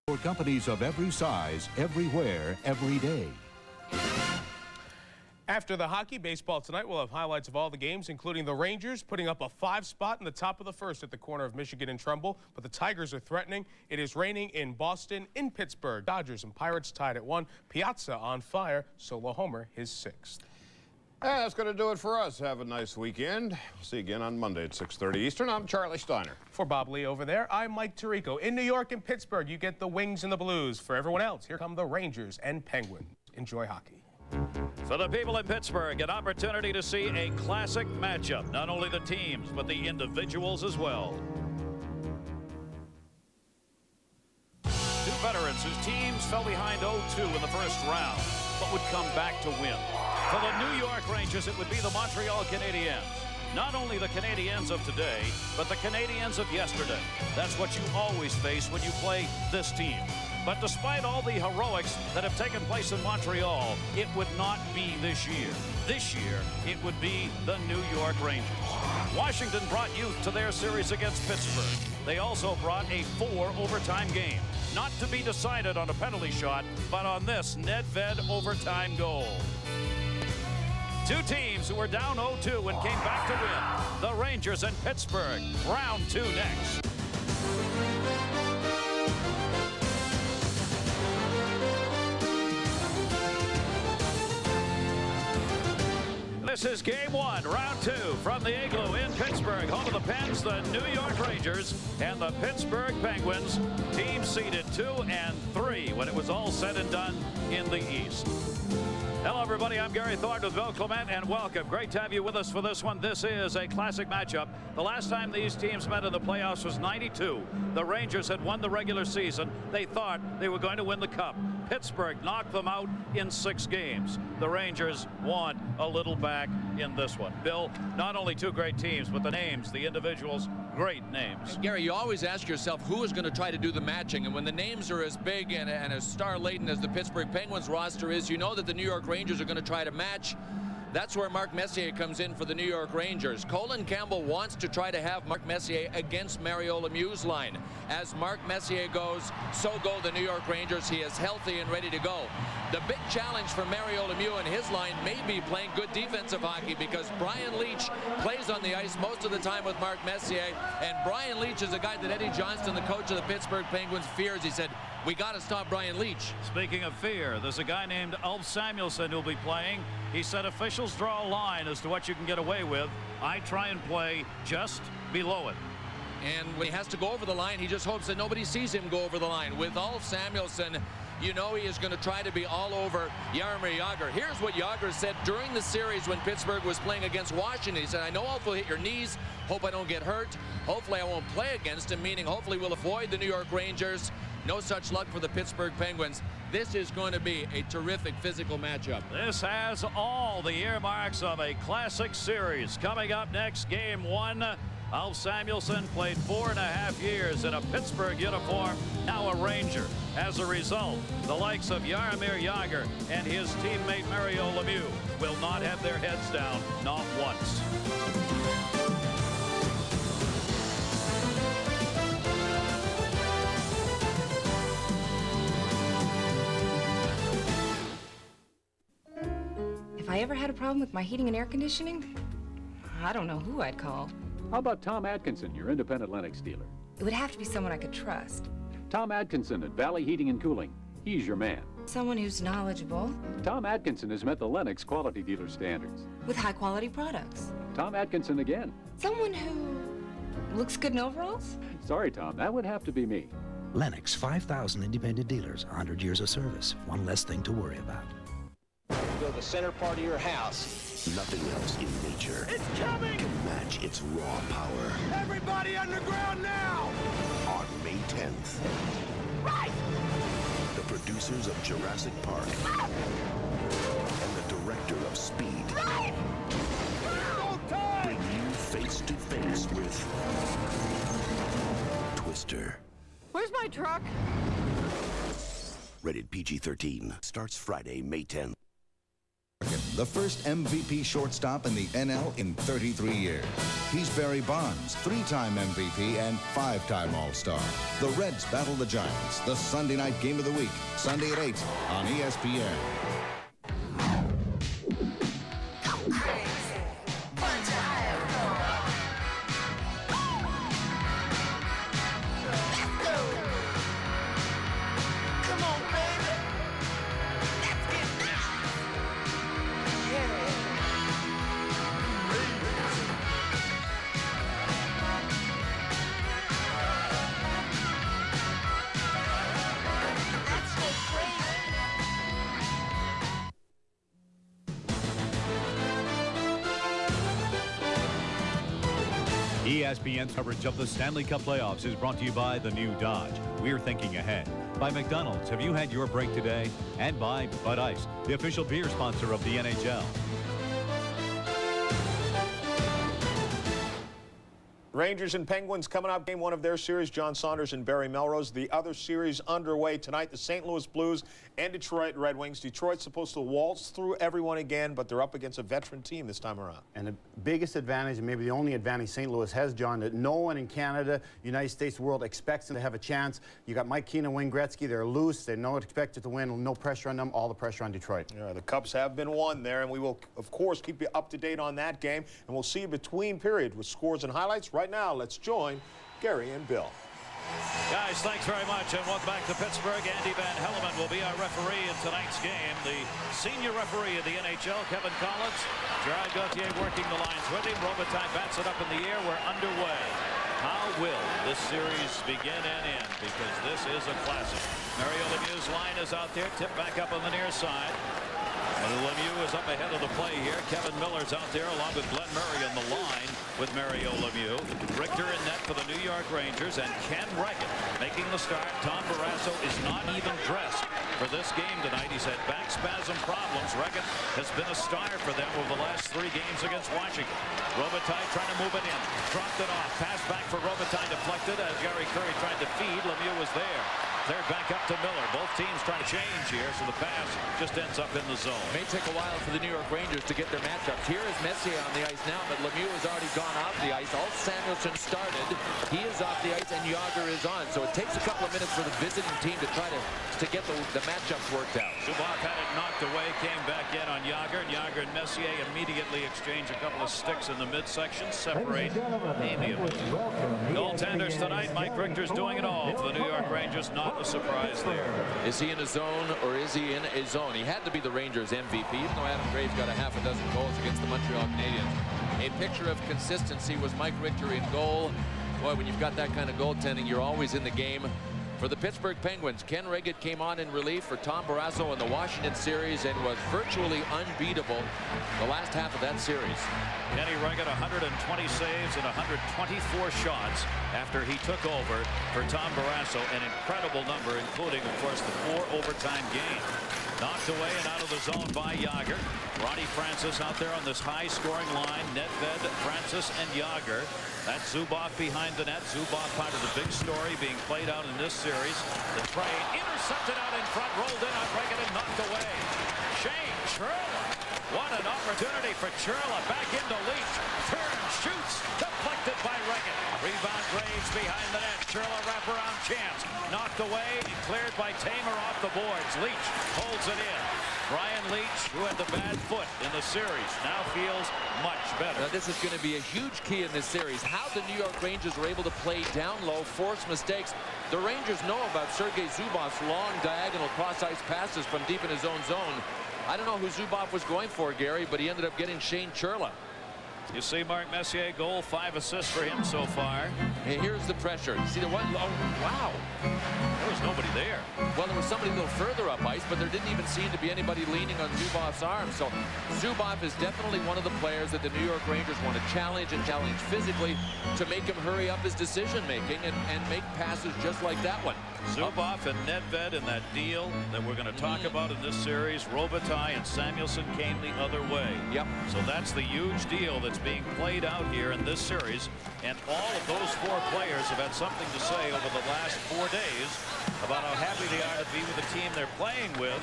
For companies of every size, everywhere, every day. After the hockey, baseball tonight, we'll have highlights of all the games, including the Rangers putting up a 5 spot in the top of the first at the corner of Michigan and Trumbull. But the Tigers are threatening. It is raining in Boston, in Pittsburgh. Dodgers and Pirates tied at 1. Piazza on fire. Solo homer, his 6th. And that's going to do it for us. Have a nice weekend. We'll see you again on Monday at 6:30 Eastern. I'm Charlie Steiner. For Bob Lee over there, I'm Mike Tirico. In New York and Pittsburgh, you get the Wings and the Blues. For everyone else, here come the Rangers and Penguins. Enjoy hockey. For the people in Pittsburgh, an opportunity to see a classic matchup. Not only the teams, but the individuals as well. Two veterans whose teams fell behind 0-2 in the first round, but would come back to win. For the New York Rangers, it would be the Montreal Canadiens. Not only the Canadiens of today, but the Canadiens of yesterday. That's what you always face when you play this team. But despite all the heroics that have taken place in Montreal, it would not be this year. This year, it would be the New York Rangers. Washington brought youth to their series against Pittsburgh. They also brought a 4-overtime game. Not to be decided on a penalty shot, but on this Nedved overtime goal. Two teams who were down 0-2 and came back to win. The Rangers and Pittsburgh. Round 2 next. This is game 1, round 2 from the Igloo in Pittsburgh, home of the Pens, the New York Rangers, and the Pittsburgh Penguins. Teams seeded 2 and 3 when it was all said and done in the East. Hello, everybody. I'm Gary Thornton with Bill Clement, and welcome. Great to have you with us for this one. This is a classic matchup. The last time these teams met in the playoffs was '92. The Rangers had won the regular season. They thought they were going to win the Cup. Pittsburgh knocked them out in 6 games. The Rangers won a little back in this one. Bill, not only two great teams, but the names, the individuals, great names. Gary, you always ask yourself who is going to try to do the matching, and when the names are as big and as star-laden as the Pittsburgh Penguins roster is, you know that the New York Rangers are going to try to match. That's where Mark Messier comes in for the New York Rangers. Colin Campbell wants to try to have Mark Messier against Mario Lemieux's line. As Mark Messier goes, so go the New York Rangers. He is healthy and ready to go. The big challenge for Mario Lemieux and his line may be playing good defensive hockey, because Brian Leetch plays on the ice most of the time with Mark Messier, and Brian Leetch is a guy that Eddie Johnston, the coach of the Pittsburgh Penguins, fears. He said, we got to stop Brian Leetch. Speaking of fear, there's a guy named Ulf Samuelsson who'll be playing. He said officials draw a line as to what you can get away with. I try and play just below it. And when he has to go over the line, he just hopes that nobody sees him go over the line. With Ulf Samuelsson, you know he is going to try to be all over Jaromir Jagr. Here's what Jagr said during the series when Pittsburgh was playing against Washington. He said, I know Ulf will hit your knees. Hope I don't get hurt. Hopefully I won't play against him, meaning hopefully we'll avoid the New York Rangers. No such luck for the Pittsburgh Penguins. This is going to be a terrific physical matchup. This has all the earmarks of a classic series. Coming up next, game 1. Ulf Samuelsson played 4.5 years in a Pittsburgh uniform, now a Ranger. As a result, the likes of Jaromir Jagr and his teammate Mario Lemieux will not have their heads down, not once. If I ever had a problem with my heating and air conditioning, I don't know who I'd call. How about Tom Atkinson, your independent Lennox dealer? It would have to be someone I could trust. Tom Atkinson at Valley Heating and Cooling. He's your man. Someone who's knowledgeable. Tom Atkinson has met the Lennox quality dealer standards. With high-quality products. Tom Atkinson again. Someone who looks good in overalls? Sorry, Tom, that would have to be me. Lennox, 5,000 independent dealers, 100 years of service. One less thing to worry about. Go to the center part of your house. Nothing else in nature can match its raw power. Everybody underground now! On May 10th, Right! the producers of Jurassic Park and the director of Speed Right! bring you face to face with Twister. Where's my truck? Rated PG-13. Starts Friday, May 10th. the first MVP shortstop in the NL in 33 years. He's Barry Bonds, 3-time MVP and 5-time All-Star. The Reds battle the Giants, the Sunday night game of the week, Sunday at 8 on ESPN. ESPN's coverage of the Stanley Cup playoffs is brought to you by the new Dodge. We're thinking ahead. By McDonald's, have you had your break today? And by Bud Ice, the official beer sponsor of the NHL. Rangers and Penguins coming up, game one of their series. John Saunders and Barry Melrose. The other series underway tonight, the St. Louis Blues and Detroit Red Wings. Detroit's supposed to waltz through everyone again, but they're up against a veteran team this time around. And the biggest advantage, and maybe the only advantage St. Louis has, John, that no one in Canada, United States, the world expects them to have a chance. You got Mike Keenan, Wayne Gretzky. They're loose. They're not expected to win. No pressure on them. All the pressure on Detroit. Yeah, the Cups have been won there, and we will, of course, keep you up to date on that game. And we'll see you between period with scores and highlights. Right now, let's join Gary and Bill. Guys, thanks very much, and welcome back to Pittsburgh. Andy Van Helleman will be our referee in tonight's game. The senior referee of the NHL, Kevin Collins. Gerard Gauthier working the lines with him. Robitaille bats it up in the air. We're underway. How will this series begin and end? Because this is a classic. Mario Lemieux's line is out there, tipped back up on the near side. And Lemieux is up ahead of the play here. Kevin Miller's out there along with Glenn Murray on the line with Mario Lemieux. Richter in net for the New York Rangers, and Ken Regan making the start. Tom Barrasso is not even dressed for this game tonight. He's had back spasm problems. Regan has been a star for them over the last 3 games against Washington. Robitaille trying to move it in. Dropped it off. Pass back for Robitaille, deflected as Gary Curry tried to feed. Lemieux was there. Cleared back up to Miller. Both teams trying to change here, so the pass just ends up in the zone. May take a while for the New York Rangers to get their matchups. Here is Messier on the ice now, but Lemieux has already gone off the ice. Alt Samuelsson started. He is off the ice, and Yager is on. So it takes a couple of minutes for the visiting team to try to get the matchups worked out. Zubov had it knocked away, came back in on Yager. Yager and Messier immediately exchange a couple of sticks in the midsection, separate amiably. Goaltenders tonight, Mike Richter's doing it all for the New York Rangers. Not a surprise there. Is he in a zone or is he in a zone? He had to be the Rangers MVP, even though Adam Graves got a half a dozen goals against the Montreal Canadiens. A picture of consistency was Mike Richter in goal. Boy, when you've got that kind of goaltending, you're always in the game. For the Pittsburgh Penguins, Ken Regan came on in relief for Tom Barrasso in the Washington series and was virtually unbeatable the last half of that series. Kenny Regan, 120 saves and 124 shots after he took over for Tom Barrasso. An incredible number, including, of course, the 4 overtime game. Knocked away and out of the zone by Yager. Ronnie Francis out there on this high-scoring line. Nedved, Francis, and Yager. That's Zubov behind the net. Zubov part of the big story being played out in this series. The trade intercepted out in front, rolled in on Regan and knocked away. Shane Churla. What an opportunity for Churla. Back into Leach. Turns, shoots. Deflected by Regan. Rebound Graves behind the net. Churla wraparound chance. Knocked away. Cleared by Tamer off the boards. Leach holds it in. Brian Leach, who had the bad foot in the series, now feels much better. Now, this is going to be a huge key in this series. How the New York Rangers were able to play down low, force mistakes. The Rangers know about Sergei Zubov's long diagonal cross-ice passes from deep in his own zone. I don't know who Zubov was going for, Gary, but he ended up getting Shane Churla. You see Mark Messier goal, 5 assists for him so far. And here's the pressure. You see the one? Oh, wow. There was nobody there. Well, there was somebody a little further up ice, but there didn't even seem to be anybody leaning on Zubov's arm. So Zubov is definitely one of the players that the New York Rangers want to challenge and challenge physically to make him hurry up his decision making and make passes just like that one. Zubov and Nedved in that deal that we're going to talk about in this series. Robitaille and Samuelsson came the other way. Yep. So that's the huge deal that's being played out here in this series. And all of those four players have had something to say over the last 4 days about how happy they are to be with the team they're playing with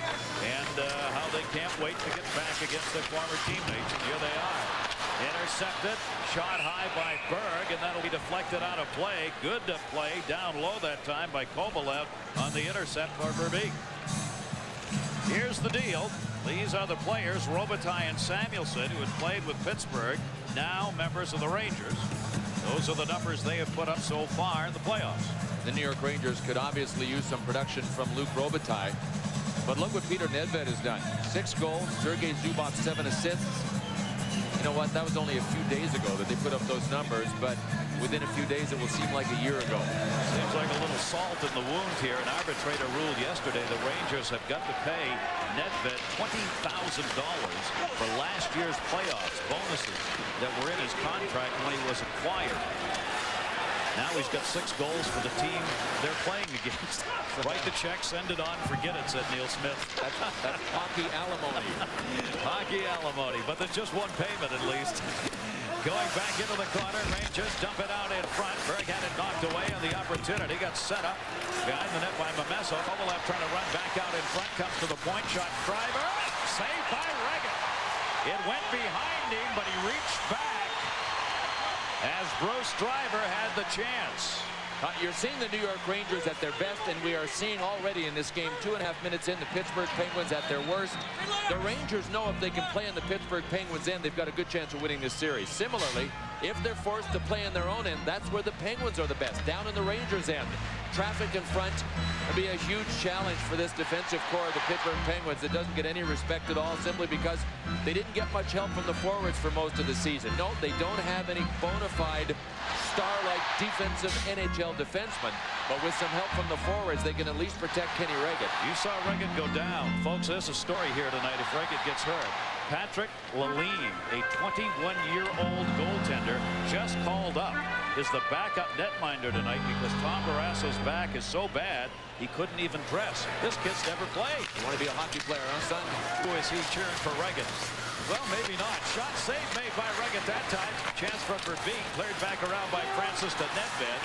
and how they can't wait to get back against their former teammates. And here they are. Intercepted, shot high by Berg, and that'll be deflected out of play. Good to play down low that time by Kovalev on the intercept for Verbeek. Here's the deal. These are the players, Robitaille and Samuelsson, who had played with Pittsburgh, now members of the Rangers. Those are the numbers they have put up so far in the playoffs. The New York Rangers could obviously use some production from Luc Robitaille. But look what Peter Nedved has done. 6 goals, Sergei Zubov 7 assists. You know what? That was only a few days ago that they put up those numbers, but within a few days it will seem like a year ago. Seems like a little salt in the wound here. An arbitrator ruled yesterday the Rangers have got to pay Nedved $20,000 for last year's playoffs bonuses that were in his contract when he was acquired. Now he's got 6 goals for the team they're playing against. Write the check, send it on, forget it, said Neil Smith. That's hockey alimony. Hockey alimony, but there's just one payment at least. Going back into the corner, Rangers dump it out in front. Berg had it knocked away on the opportunity. Got set up behind the net by Mameso. Kovalev trying to run back out in front. Comes to the point. Shot driver. Saved by Regan. It went behind him, but he reached back as Bruce Driver had the chance. You're seeing the New York Rangers at their best, and we are seeing already in this game, 2.5 minutes in, the Pittsburgh Penguins at their worst. The Rangers know if they can play in the Pittsburgh Penguins' end, they've got a good chance of winning this series. Similarly, if they're forced to play in their own end, that's where the Penguins are the best, down in the Rangers' end. Traffic in front will be a huge challenge for this defensive core of the Pittsburgh Penguins that doesn't get any respect at all, simply because they didn't get much help from the forwards for most of the season. No, they don't have any bona fide star-like defensive NHL defensemen, but with some help from the forwards, they can at least protect Kenny Regan. You saw Regan go down. Folks, there's a story here tonight if Regan gets hurt. Patrick Lalime, a 21-year-old goaltender, just called up, is the backup netminder tonight because Tom Barrasso's back is so bad he couldn't even dress. This kid's never played. You want to be a hockey player, huh, son? Who is he cheering for Regan? Well, maybe not. Shot save made by Regan that time. Chance for Verbeek. Cleared back around by Francis to Nedved.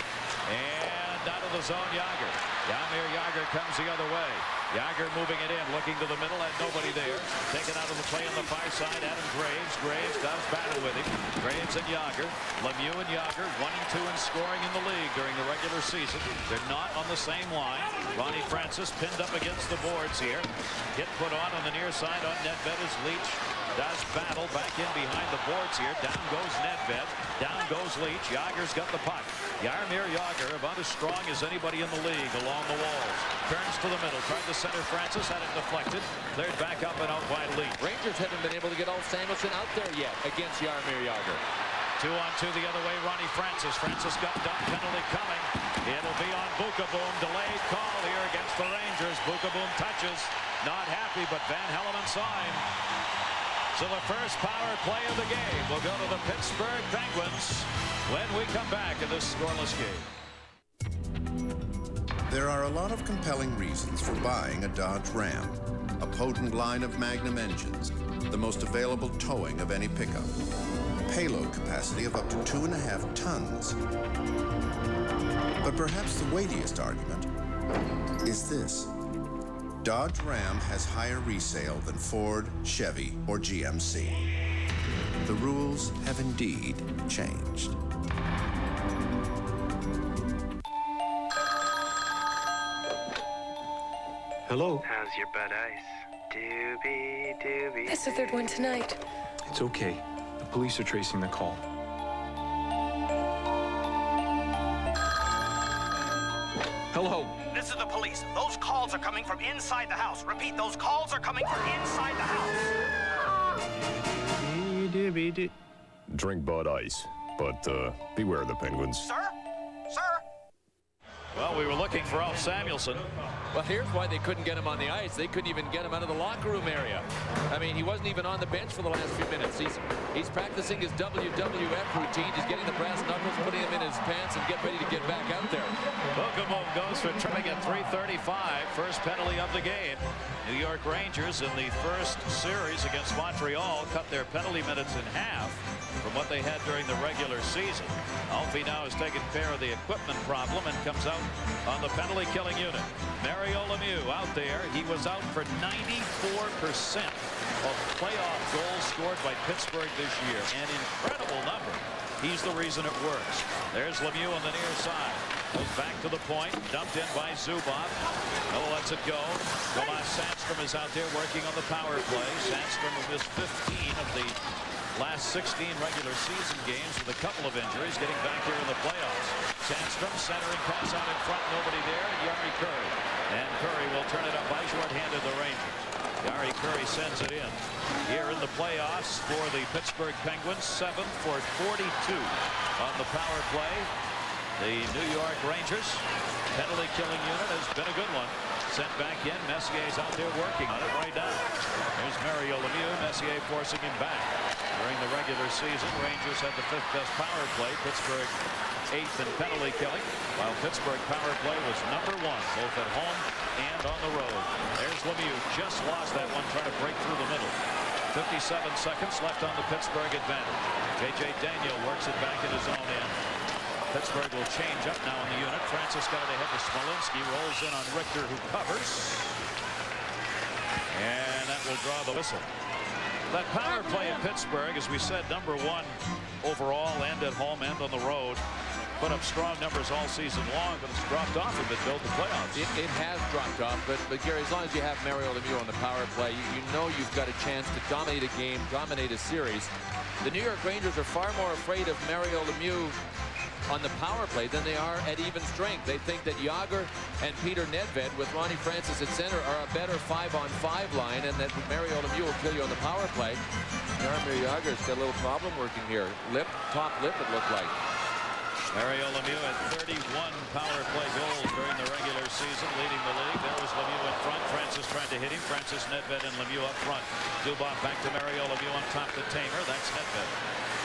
And out of the zone, Jágr. Jaromír Jágr comes the other way. Jágr moving it in, looking to the middle, had nobody there. Taken out of the play on the far side, Adam Graves. Graves does battle with him. Graves and Jágr. Lemieux and Jágr, 1-2 in scoring in the league during the regular season. They're not on the same line. Ronnie Francis pinned up against the boards here. Hit put on the near side on Nedved as Leach does battle back in behind the boards here. Down goes Nedved. Down goes Leach. Jágr's got the puck. Jaromír Jágr, about as strong as anybody in the league along the walls. Turns to the middle. Tried to center Francis. Had it deflected. Cleared back up and out by Leach. Rangers haven't been able to get old Samuelsson out there yet against Jaromír Jágr. 2-on-2 the other way. Ronnie Francis. Francis got done. Penalty coming. It'll be on Bukaboom. Delayed call here against the Rangers. Bukaboom touches. Not happy, but Van Hellemond saw him. So the first power play of the game will go to the Pittsburgh Penguins when we come back in this scoreless game. There are a lot of compelling reasons for buying a Dodge Ram. A potent line of Magnum engines, the most available towing of any pickup, a payload capacity of up to 2.5 tons. But perhaps the weightiest argument is this. Dodge Ram has higher resale than Ford, Chevy, or GMC. The rules have indeed changed. Hello? How's your butt ice? Doobie, doobie. That's the third one tonight. It's okay. The police are tracing the call. Hello? This is the police. Those calls are coming from inside the house. Repeat, those calls are coming from inside the house. Drink Bud Ice, but beware the Penguins. Sir? Sir? Well, we were looking for Alf Samuelsson. Well, here's why they couldn't get him on the ice. They couldn't even get him out of the locker room area. I mean, he wasn't even on the bench for the last few minutes. He's practicing his WWF routine. He's getting the brass knuckles, putting them in his pants, and get ready to get back out there. Kokomo goes for tripping at 3:35. First penalty of the game. New York Rangers in the first series against Montreal cut their penalty minutes in half from what they had during the regular season. Alfie now has taken care of the equipment problem and comes out on the penalty killing unit. Mario Lemieux out there. He was out for 94% of playoff goals scored by Pittsburgh this year. An incredible number. He's the reason it works. There's Lemieux on the near side. Goes back to the point. Dumped in by Zubov. Miller lets it go. Tomas Sandstrom is out there working on the power play. Sandstrom missed 15 of the last 16 regular season games with a couple of injuries, getting back here in the playoffs. Sandstrom centering pass out in front, nobody there, and Jari Kurri. And Kurri will turn it up by shorthanded the Rangers. Jari Kurri sends it in. Here in the playoffs for the Pittsburgh Penguins, 7 for 42 on the power play. The New York Rangers penalty killing unit has been a good one. Sent back in. Messier's out there working on it right now. There's Mario Lemieux. Messier forcing him back. During the regular season, Rangers had the 5th best power play. Pittsburgh 8th in penalty killing, while Pittsburgh power play was #1, both at home and on the road. There's Lemieux. Just lost that one trying to break through the middle. 57 seconds left on the Pittsburgh advantage. J.J. Daniel works it back in his own end. Pittsburgh will change up now in the unit. Francis got it ahead to Smolinski. Rolls in on Richter, who covers. And that will draw the whistle. That power play in Pittsburgh, as we said, #1 overall and at home and on the road. Put up strong numbers all season long, but it's dropped off a bit, Bill, the playoffs. It has dropped off, but Gary, as long as you have Mario Lemieux on the power play, you know you've got a chance to dominate a game, dominate a series. The New York Rangers are far more afraid of Mario Lemieux on the power play than they are at even strength. They think that Jágr and Peter Nedved with Ronnie Francis at center are a better 5-on-5 line, and that Mario Lemieux will kill you on the power play. Jaromir Jágr's got a little problem working here. Top lip it looked like. Mario Lemieux had 31 power play goals during the regular season, leading the league. There was Lemieux in front. Francis tried to hit him. Francis, Nedved, and Lemieux up front. Zubov back to Mario Lemieux on top to Tamer. That's Nedved.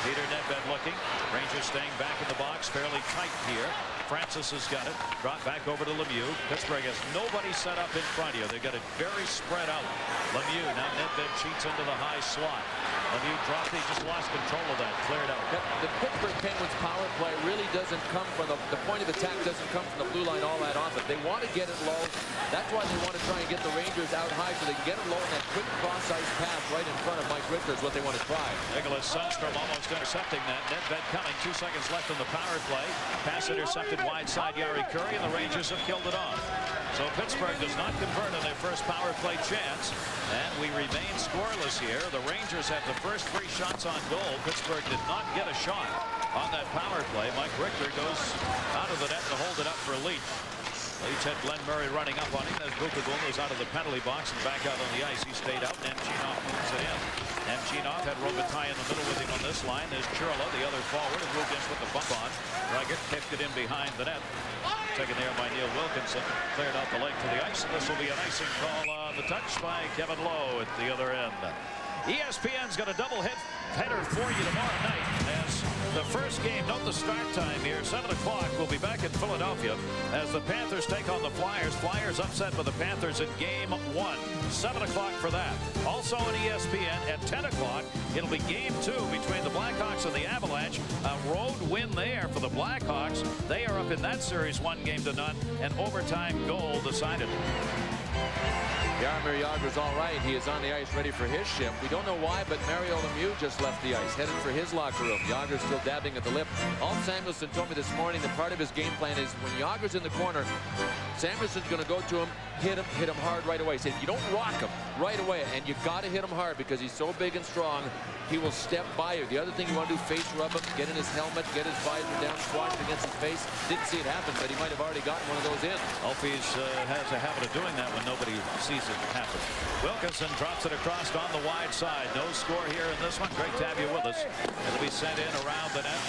Peter Nedved looking. Rangers staying back in the box, fairly tight here. Francis has got it. Brought back over to Lemieux. Pittsburgh has nobody set up in front here. They've got it very spread out. Lemieux, now Nedved cheats into the high slot. Lemieux dropped. He just lost control of that. Cleared out. The Pittsburgh Penguins power play really doesn't come from the point of attack doesn't come from the blue line all that often. They want to get it low. That's why they want to try and get the Rangers out high so they can get it low, and that quick cross-ice pass right in front of Mike Richter is what they want to try. Nicholas Sundstrom almost intercepting that. Nedved coming. 2 seconds left on the power play. Pass intercepted wide side Jari Kurri, and the Rangers have killed it off. So Pittsburgh does not convert on their first power play chance, and we remain scoreless here. The Rangers have the first 3 shots on goal. Pittsburgh did not get a shot on that power play. Mike Richter goes out of the net to hold it up for Leach. Leach had Glenn Murray running up on him as Bukagum was out of the penalty box and back out on the ice. He stayed out. Nemchinov moves it in. Nemchinov had Robitaille in the middle with him on this line. There's Churla, the other forward, who moved in with the bump on. Ruggett kicked it in behind the net. Taken there by Neil Wilkinson. Cleared out the leg to the ice, and this will be an icing call on the touch by Kevin Lowe at the other end. ESPN's got a double header for you tomorrow night as the first game, note the start time here, 7 o'clock. We'll be back in Philadelphia as the Panthers take on the Flyers. Flyers upset by the Panthers in game 1. 7 o'clock for that. Also on ESPN at 10 o'clock, it'll be game 2 between the Blackhawks and the Avalanche. A road win there for the Blackhawks. They are up in that series 1-0, an overtime goal decided. Jaromir Jágr's all right. He is on the ice ready for his shift. We don't know why, but Mario Lemieux just left the ice, headed for his locker room. Jágr's still dabbing at the lip. Alf Samuelsson told me this morning that part of his game plan is when Jágr's in the corner, Samuelsson's going to go to him, hit him hard right away. Say, if you don't rock him right away, and you got to hit him hard because he's so big and strong, he will step by you. The other thing you want to do, face rub him, get in his helmet, get his visor down, squash it against his face. Didn't see it happen, but he might have already gotten one of those in. Alfie's has a habit of doing that when nobody sees it happen. Wilkinson drops it across on the wide side. No score here in this one. Great to have you with us. It'll be sent in around the net.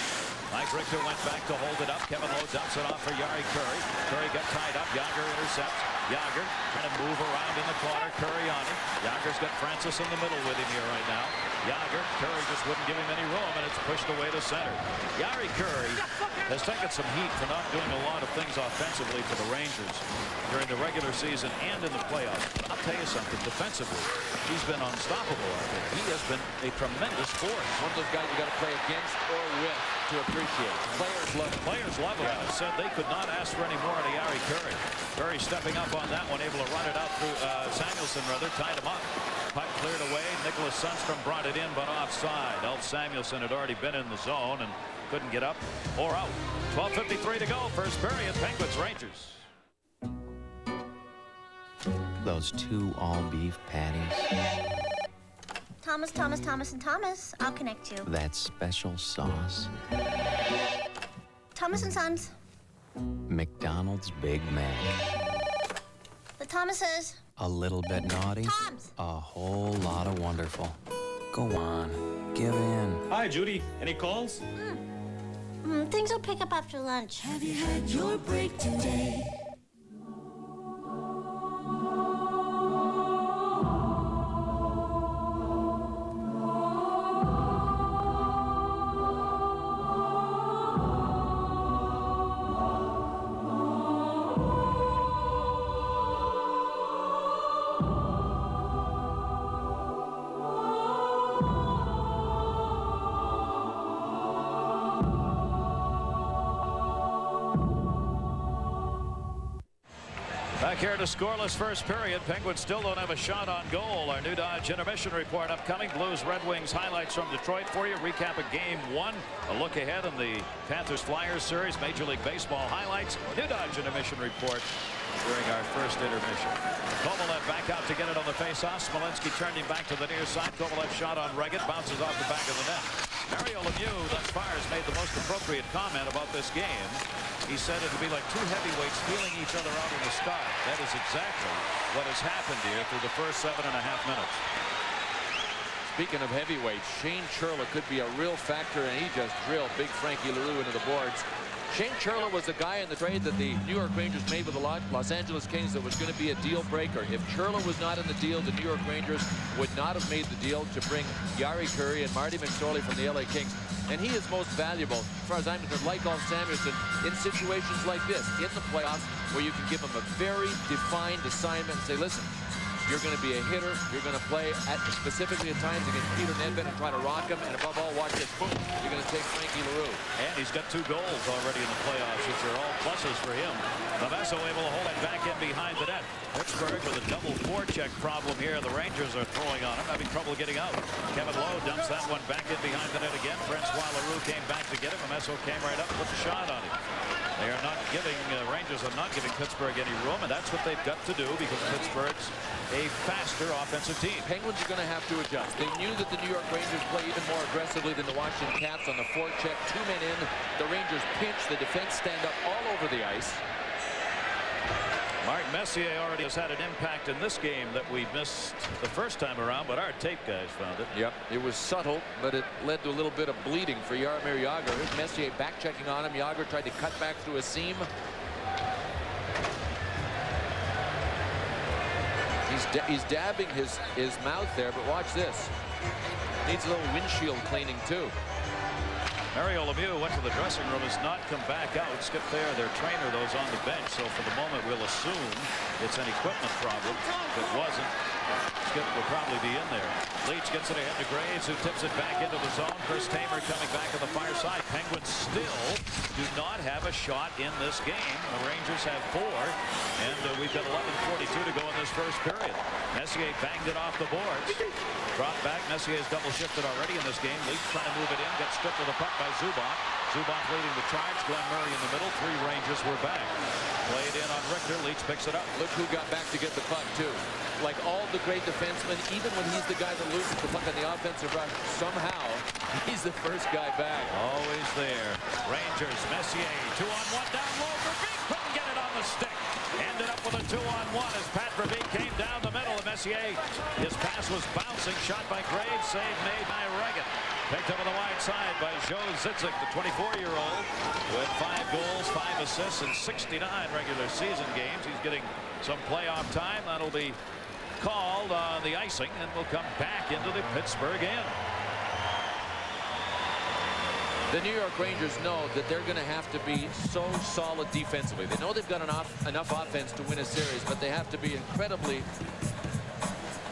Mike Richter went back to hold it up. Kevin Lowe dumps it off for Jari Kurri. Kurri got tied up. Yager intercepts. Yager trying to move around in the corner. Kurri on him. Yager's got Francis in the middle with him here right now. Yager, Kurri just wouldn't give him any room, and it's pushed away to center. Jari Kurri has taken some heat for not doing a lot of things offensively for the Rangers during the regular season and in the playoffs. But I'll tell you something, defensively, he's been unstoppable out there. He has been a tremendous force. One of those guys you got to play against or with to appreciate. Players love him. Yeah. Said they could not ask for any more out of Jari Kurri. Kurri stepping up on that one, able to run it out through Samuelsson, tied him up. Puck cleared away. Nicholas Sundstrom brought it in, but offside. Elf Samuelsson had already been in the zone and couldn't get up or out. 12:53 to go. First period. Penguins Rangers. Those 2 all-beef patties. Thomas, and Thomas. I'll connect you. That special sauce. Thomas & Sons. McDonald's Big Mac. The Thomases. A little bit naughty. Toms. A whole lot of wonderful. Go on. Give in. Hi, Judy. Any calls? Things will pick up after lunch. Have you had your break today? Back here to scoreless first period. Penguins still don't have a shot on goal. Our new Dodge intermission report upcoming. Blues Red Wings highlights from Detroit for you. Recap of game 1. A look ahead in the Panthers Flyers series. Major League Baseball highlights. New Dodge intermission report during our first intermission. Kovalev back out to get it on the face-off. Smolinski turned him back to the near side. Kovalev shot on Reggett. Bounces off the back of the net. Mario Lemieux thus far has made the most appropriate comment about this game. He said it would be like 2 heavyweights feeling each other out in the start. That is exactly what has happened here through the first 7.5 minutes. Speaking of heavyweights, Shane Churla could be a real factor, and he just drilled big Frankie Leroux into the boards. Shane Churla was the guy in the trade that the New York Rangers made with the Los Angeles Kings that was going to be a deal breaker. If Churla was not in the deal, the New York Rangers would not have made the deal to bring Jari Kurri and Marty McSorley from the LA Kings. And he is most valuable, as far as I'm concerned, like Ulf Samuelsson, in situations like this, in the playoffs, where you can give him a very defined assignment and say, listen, you're going to be a hitter. You're going to play specifically at times against Peter Nedved and try to rock him. And above all, watch this. Boom. You're going to take Frankie Leroux. And he's got 2 goals already in the playoffs, which are all pluses for him. Lavesso able to hold it back in behind the net. Pittsburgh with a double forecheck problem here. The Rangers are throwing on him, having trouble getting out. Kevin Lowe dumps that one back in behind the net again. Francois Leroux came back to get him. Lavesso came right up and put the shot on him. They are not giving, Rangers are not giving Pittsburgh any room, and that's what they've got to do because Pittsburgh's a faster offensive team. Penguins are going to have to adjust. They knew that the New York Rangers play even more aggressively than the Washington Caps on the forecheck. 2 men in. The Rangers pinch. The defense stand up all over the ice. Mark Messier already has had an impact in this game that we missed the first time around, but our tape guys found it. Yep, it was subtle, but it led to a little bit of bleeding for Jaromir Jagr. Messier back checking on him. Jagr tried to cut back through a seam. He's dabbing his mouth there, but watch this. Needs a little windshield cleaning too. Mario Lemieux went to the dressing room, has not come back out. Skip there, their trainer, those on the bench. So for the moment, we'll assume it's an equipment problem. If it wasn't, Skip will probably be in there. Leach gets it ahead to Graves, who tips it back into the zone. Chris Tamer coming back to the far side. Penguins still do not have a shot in this game. The Rangers have 4, and we've got 11:42 to go in this first period. Messier banged it off the boards. Dropped back. Messier's double shifted already in this game. Leach trying to move it in. Gets stripped with a puck by Zubak. Zubak leading the charge. Glenn Murray in the middle. 3 Rangers were back. Played in on Richter. Leach picks it up. Look who got back to get the puck, too. Like all the great defensemen, even when he's the guy that loses the puck on the offensive rush, somehow he's the first guy back. Always there. Rangers, Messier, 2-on-1 down low. Verbeek couldn't get it on the stick. Ended up with a 2-on-1 as Pat Verbeek came down the middle. And Messier. His pass was bouncing. Shot by Graves. Save made by Reagan. Picked up on the wide side by Joe Zizek, the 24-year-old, with 5 goals, 5 assists in 69 regular season games. He's getting some playoff time. That'll be called on the icing and will come back into the Pittsburgh end. The New York Rangers know that they're going to have to be so solid defensively. They know they've got enough offense to win a series, but they have to be incredibly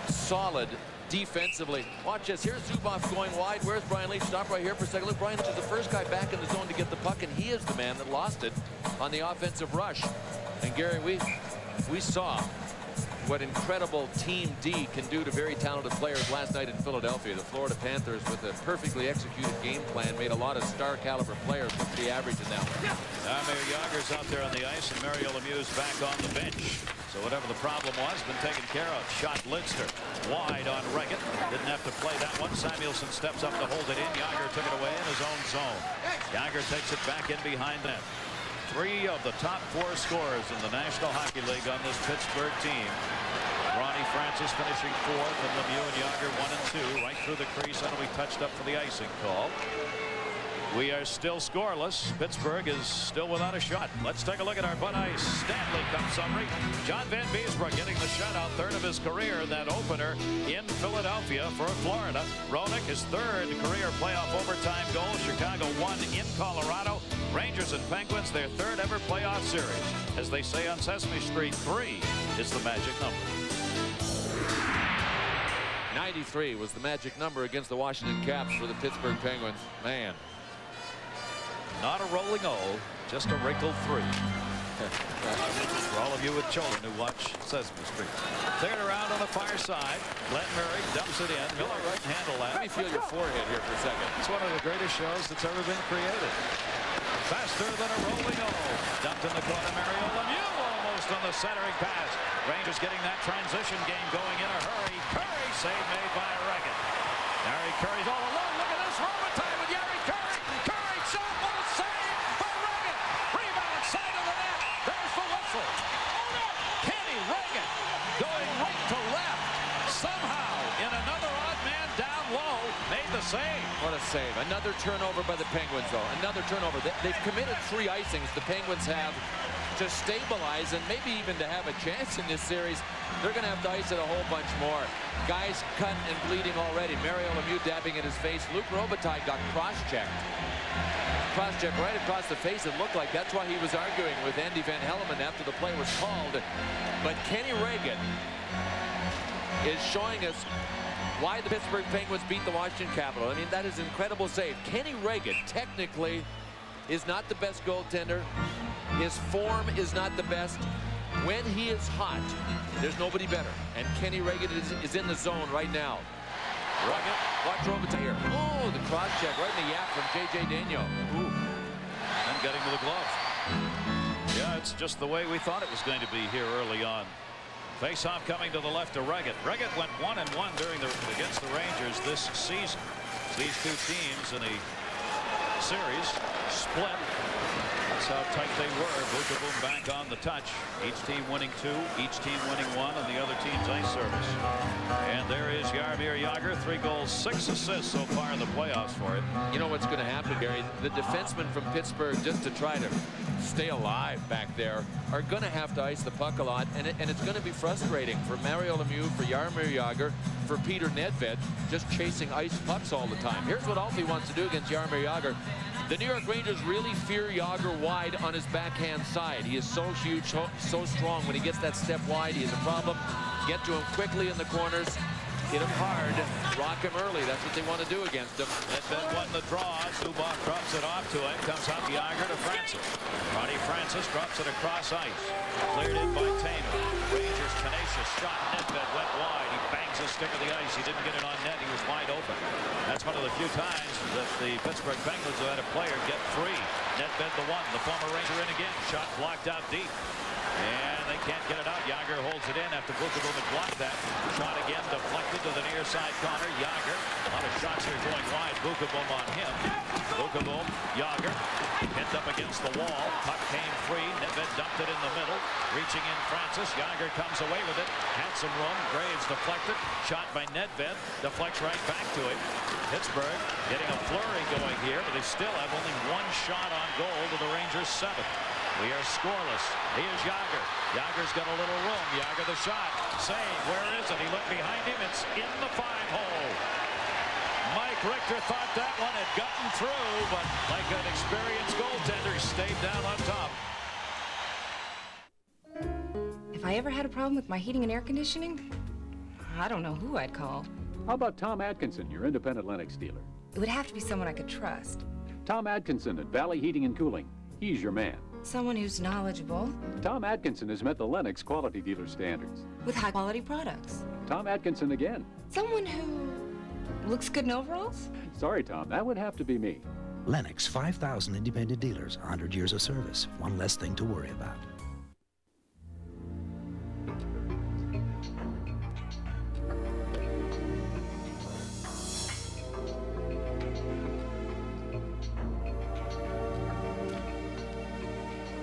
solid defensively. Watch this. Here's Zubov going wide. Where's Brian Leetch? Stop right here for a second. Look, Brian Leetch is the first guy back in the zone to get the puck, and he is the man that lost it on the offensive rush. And Gary, we saw what incredible Team D can do to very talented players last night in Philadelphia. The Florida Panthers, with a perfectly executed game plan, made a lot of star caliber players look the average in that one. Mario Yager's out there on the ice, and Mario Lemieux's back on the bench. So whatever the problem was, been taken care of. Shot Lidster wide on Reagan. Didn't have to play that one. Samuelson steps up to hold it in. Yager took it away in his own zone. Yager takes it back in behind net. 3 of the top 4 scorers in the National Hockey League on this Pittsburgh team. Ronnie Francis finishing 4th, and Lemieux and Yager 1 and 2, right through the crease. That'll be touched up for the icing call. We are still scoreless. Pittsburgh is still without a shot. Let's take a look at our Bud Ice Stanley Cup summary. John Van Beesbrook getting the shutout, 3rd of his career, that opener in Philadelphia for Florida. Roenick, his 3rd career playoff overtime goal. Chicago won in Colorado. Rangers and Penguins, their 3rd ever playoff series. As they say on Sesame Street, 3 is the magic number. 93 was the magic number against the Washington Caps for the Pittsburgh Penguins. Man. Not a rolling O, just a wrinkled 3. For all of you with children who watch Sesame Street. Cleared around on the far side. Glenn Murray dumps it in. Miller right handle that. Let me feel your forehead here for a second. It's one of the greatest shows that's ever been created. Faster than a rolling O. Dumped in the corner. Mario Lemieux almost on the centering pass. Rangers getting that transition game going in a hurry. Curry save made by Reagan. Harry Curry's all alone. Look at this Robitaille with Harry Curry. Curry shot. What a save by Reagan. Rebound side of the net. There's the whistle. Kenny Reagan going right to left. Somehow in another odd man down low made the save. What a save. Another turnover by the Penguins, though. Another turnover. They've committed 3 icings. The Penguins have to stabilize and maybe even to have a chance in this series. They're going to have to ice it a whole bunch more. Guys cut and bleeding already. Mario Lemieux dabbing at his face. Luc Robitaille got cross-checked. Cross-checked right across the face, it looked like. That's why he was arguing with Andy Van Hellemond after the play was called. But Kenny Reagan is showing us why the Pittsburgh Penguins beat the Washington Capitals. I mean, that is an incredible save. Kenny Reagan technically is not the best goaltender. His form is not the best. When he is hot, there's nobody better. And Kenny Reagan is in the zone right now. Reagan, watch Robitaille here. Oh, the cross check right in the yak from J.J. Daigneault. Ooh. And getting to the glove. Yeah, it's just the way we thought it was going to be here early on. Face-off coming to the left to Reagan. Reagan went 1-1 against the Rangers this season. These 2 teams in a series split. That's how tight they were. Boom back on the touch. Each team winning 2, each team winning 1 on the other team's ice service. And there is Jaromir Jagr, 3 goals, 6 assists so far in the playoffs for it. You know what's going to happen, Gary? The defensemen from Pittsburgh, just to try to stay alive back there, are going to have to ice the puck a lot, and it's going to be frustrating for Mario Lemieux, for Jaromir Jagr, for Peter Nedved, just chasing ice pucks all the time. Here's what Alfie wants to do against Jaromir Jagr. The New York Rangers really fear Jagr wide on his backhand side. He is so huge, so strong. When he gets that step wide, he is a problem. Get to him quickly in the corners. Hit him hard. Rock him early. That's what they want to do against him. Nedved won the draw. Zubov drops it off to him. Comes out Jagr to Francis. Ronnie Francis drops it across ice. Cleared in by Taylor. Rangers tenacious shot. Nedved went wide. He bangs his stick of the ice. He didn't get it on net. He was wide open. That's one of the few times that the Pittsburgh Penguins have had a player get free. Nedved the 1. The former Ranger in again. Shot blocked out deep. And they can't get it out. Yager holds it in after Vukovic had blocked that. Shot again, deflected to the near side corner. Yager, a lot of shots here going wide. Vukovic on him. Vukovic, Yager, pinned up against the wall. Puck came free. Nedved dumped it in the middle. Reaching in Francis. Yager comes away with it. Had some room. Graves deflected. Shot by Nedved. Deflects right back to him. Pittsburgh getting a flurry going here, but they still have only one shot on goal to the Rangers' 7. We are scoreless. Here's Yager. Yager's got a little room. Yager the shot. Save. Where is it? He looked behind him. It's in the 5-hole. Mike Richter thought that one had gotten through, but like an experienced goaltender, he stayed down on top. If I ever had a problem with my heating and air conditioning, I don't know who I'd call. How about Tom Atkinson, your independent Lennox dealer? It would have to be someone I could trust. Tom Atkinson at Valley Heating and Cooling. He's your man. Someone who's knowledgeable. Tom Atkinson has met the Lennox quality dealer standards. With high-quality products. Tom Atkinson again. Someone who looks good in overalls? Sorry, Tom, that would have to be me. Lennox, 5,000 independent dealers, 100 years of service. One less thing to worry about.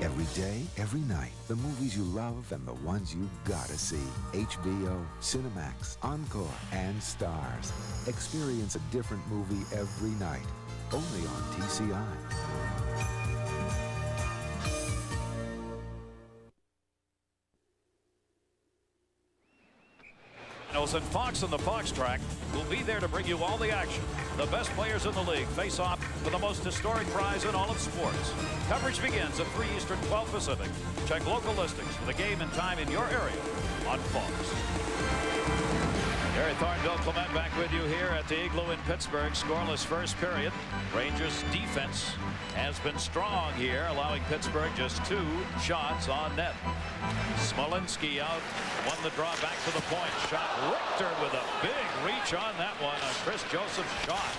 Every day, every night, the movies you love and the ones you gotta see. HBO, Cinemax, Encore, and Stars. Experience a different movie every night. Only on TCI. And Fox on the Fox track will be there to bring you all the action. The best players in the league face off for the most historic prize in all of sports. Coverage begins at 3 Eastern, 12 Pacific. Check local listings for the game and time in your area on Fox. Gary Thornville Clement back with you here at the Igloo in Pittsburgh. Scoreless first period. Rangers defense has been strong here, allowing Pittsburgh just 2 shots on net. Smolinski out, won the draw back to the point. Shot Richter with a big reach on that one on Chris Joseph's shot.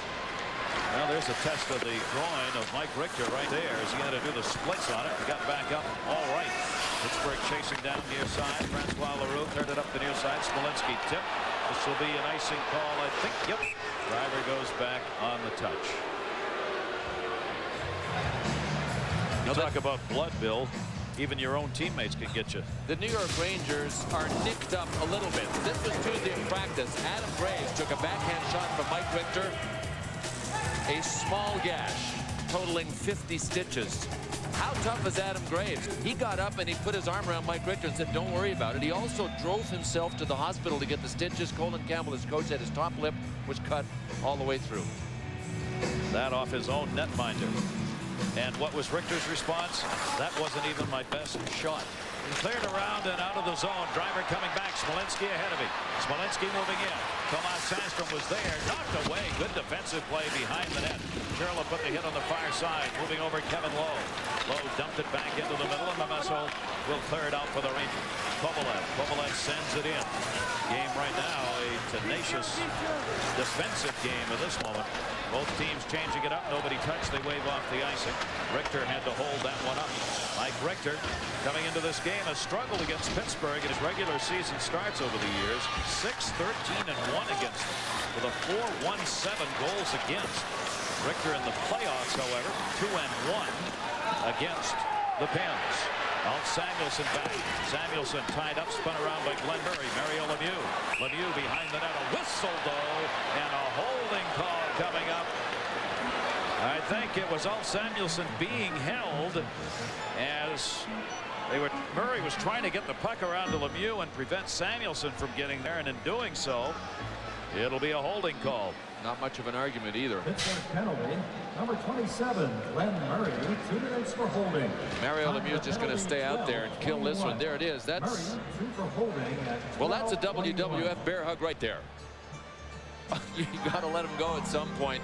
Well, there's a test of the groin of Mike Richter right there as he had to do the splits on it. He got back up all right. Pittsburgh chasing down near side. Francois Leroux turned it up the near side. Smolinski tipped. This will be an icing call, I think. Yep. Driver goes back on the touch. You talk about blood, Bill. Even your own teammates can get you. The New York Rangers are nicked up a little bit. This was Tuesday in practice. Adam Graves took a backhand shot from Mike Richter. A small gash totaling 50 stitches. How tough is Adam Graves? He got up and he put his arm around Mike Richter and said, don't worry about it. He also drove himself to the hospital to get the stitches. Colin Campbell, his coach, said his top lip was cut all the way through. That off his own netminder. And what was Richter's response? That wasn't even my best shot. He cleared around and out of the zone. Driver coming back. Smolinski ahead of him. Smolinski moving in. Tomas Sandstrom was there. Knocked away. Good defensive play behind the net. Sherla put the hit on the far side. Moving over Kevin Lowe. Lowe dumped it back into the middle, and Mamesso will clear it out for the Rangers. Kovalev sends it in. Game right now, a tenacious defensive game at this moment. Both teams changing it up. Nobody touched. They wave off the icing. Richter had to hold that one up. Mike Richter coming into this game has struggled against Pittsburgh in his regular season starts over the years. 6-13-1 against them with a 4-1-7 goals against. Richter in the playoffs, however, 2-1 against the Pens. Samuelson back. Samuelson tied up, spun around by Glenn Murray. Mario Lemieux. Lemieux behind the net. A whistle, though, and a holding call coming up. I think it was Samuelson being held as Murray was trying to get the puck around to Lemieux and prevent Samuelson from getting there, and in doing so, it'll be a holding call. Not much of an argument either. Penalty, number 27, Glenn Murray, 2 minutes for holding. Mario Lemieux just going to stay out there and kill this one. There it is. That's well, that's a WWF bear hug right there. You got to let him go at some point.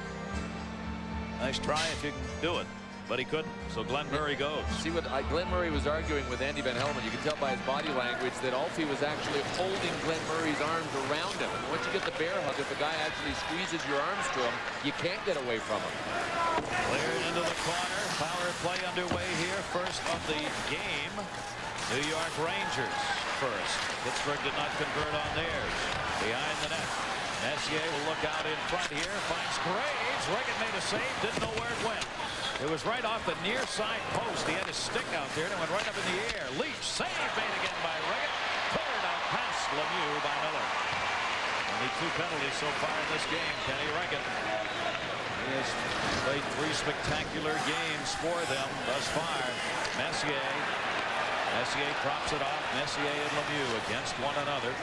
Nice try if you can do it. but he couldn't. So Glenn Murray goes. See what Glenn Murray was arguing with Andy Van Helmont. You can tell by his body language that Alfie was actually holding Glenn Murray's arms around him. And once you get the bear hug, if a guy actually squeezes your arms to him, you can't get away from him. Cleared into the corner. Power play underway here. First of the game. New York Rangers first. Pittsburgh did not convert on theirs. Behind the net. Messier will look out in front here. Finds Graves. Regan made a save. Didn't know where it went. It was right off the near side post. He had his stick out there and it went right up in the air. Leach save made again by Regan. Cleared out past Lemieux by Miller. Only 2 penalties so far in this game. Kenny Regan. He has played 3 spectacular games for them thus far. Messier drops it off. Messier and Lemieux against one another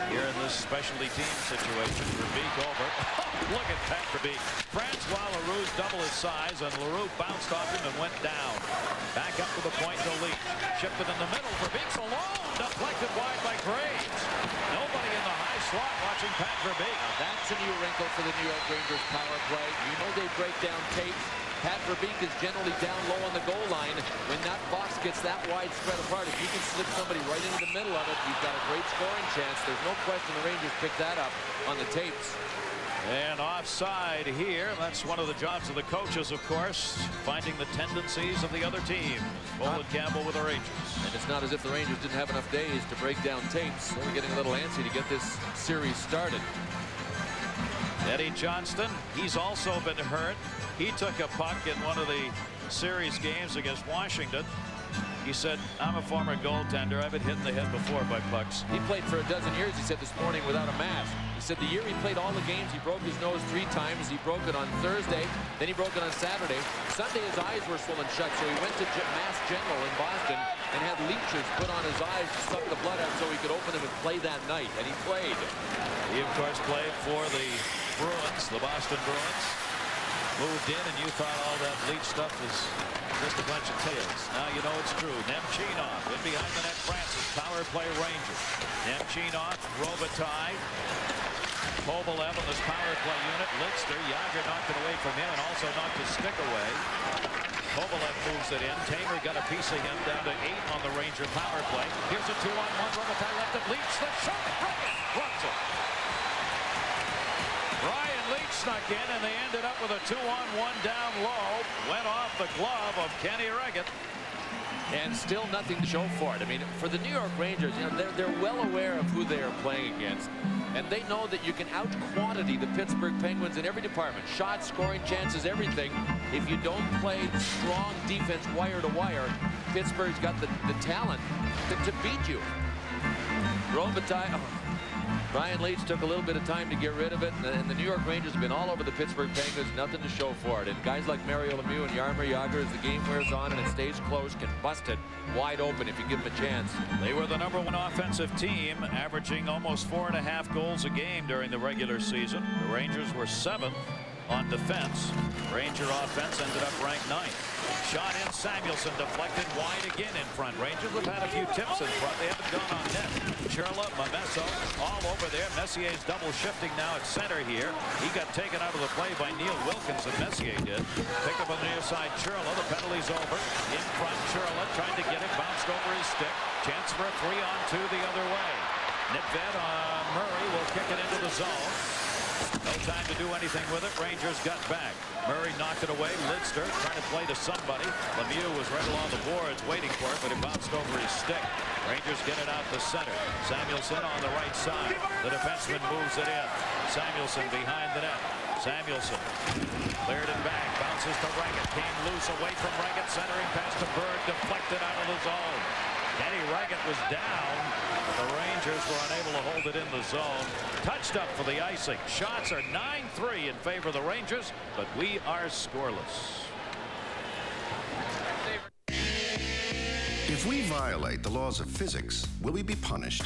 here in this specialty team situation. Verbeek over. Look at that, Verbeek. Francois Leroux's double his size, and Leroux bounced off him and went down. Back up to the point to Leach. Shifted in the middle. Verbeek's alone. Deflected wide by Graves. Nobody in the high slot watching Pat Verbeek. Now that's a new wrinkle for the New York Rangers power play. You know they break down tape. Pat Verbeek is generally down low on the goal line. When that box gets that wide spread apart, if you can slip somebody right into the middle of it, you've got a great scoring chance. There's no question the Rangers picked that up on the tapes. And offside here. That's one of the jobs of the coaches, of course, finding the tendencies of the other team. Bolin Campbell with the Rangers. And it's not as if the Rangers didn't have enough days to break down tapes. They were getting a little antsy to get this series started. Eddie Johnston, he's also been hurt. He took a puck in one of the series games against Washington. He said, I'm a former goaltender. I've been hit in the head before by pucks. He played for a dozen years, he said this morning, without a mask. He said the year he played all the games, he broke his nose 3 times. He broke it on Thursday, then he broke it on Saturday. Sunday his eyes were swollen shut, so he went to Mass General in Boston and had leeches put on his eyes to suck the blood out so he could open them and play that night. And he played. He, of course, played for the Bruins, the Boston Bruins. Moved in, and you thought all that Leach stuff was just a bunch of tales. Now you know it's true. Nemchinov in behind the net. Francis, power play Rangers. Nemchinov, Robitaille, Kovalev on this power play unit. Lidster, Yager knocked it away from him and also knocked his stick away. Kovalev moves it in. Tamer got a piece of him down to 8 on the Ranger power play. Here's a 2-on-1. Robitaille left it. Leach, the shot. Regan runs it. Ryan Leach snuck in, and they ended up with a 2-on-1 down low. Went off the glove of Kenny Regan. And still nothing to show for it. I mean, for the New York Rangers, you know, they're well aware of who they are playing against. And they know that you can out-quantity the Pittsburgh Penguins in every department. Shots, scoring chances, everything. If you don't play strong defense wire to wire, Pittsburgh's got the talent to beat you. Robitaille. Ryan Leach took a little bit of time to get rid of it, and the New York Rangers have been all over the Pittsburgh Penguins, nothing to show for it. And guys like Mario Lemieux and Jaromir Jagr, as the game wears on and it stays close, can bust it wide open if you give them a chance. They were the #1 offensive team, averaging almost 4.5 goals a game during the regular season. The Rangers were 7th on defense. Ranger offense ended up ranked 9th. Shot in, Samuelson deflected wide again in front. Rangers have had a few tips in front. They haven't gone on net. Churla, Mamesso, all over there. Messier's double shifting now at center here. He got taken out of the play by Neil Wilkins, and Messier did. Picked up on the near side, Churla. The penalty's over. In front, Churla trying to get it. Bounced over his stick. Chance for a 3-on-2 the other way. Nedved Murray will kick it into the zone. No time to do anything with it. Rangers got back. Murray knocked it away. Lidster trying to play to somebody. Lemieux was right along the boards waiting for it, but it bounced over his stick. Rangers get it out to center. Samuelson on the right side. The defenseman moves it in. Samuelson behind the net. Samuelson cleared it back. Bounces to Regan. Came loose away from Regan. Centering pass to Berg. Deflected out of the zone. Kenny Regan was down, but the Rangers were unable to hold it in the zone. Touched up for the icing. Shots are 9-3 in favor of the Rangers, but we are scoreless. If we violate the laws of physics, will we be punished?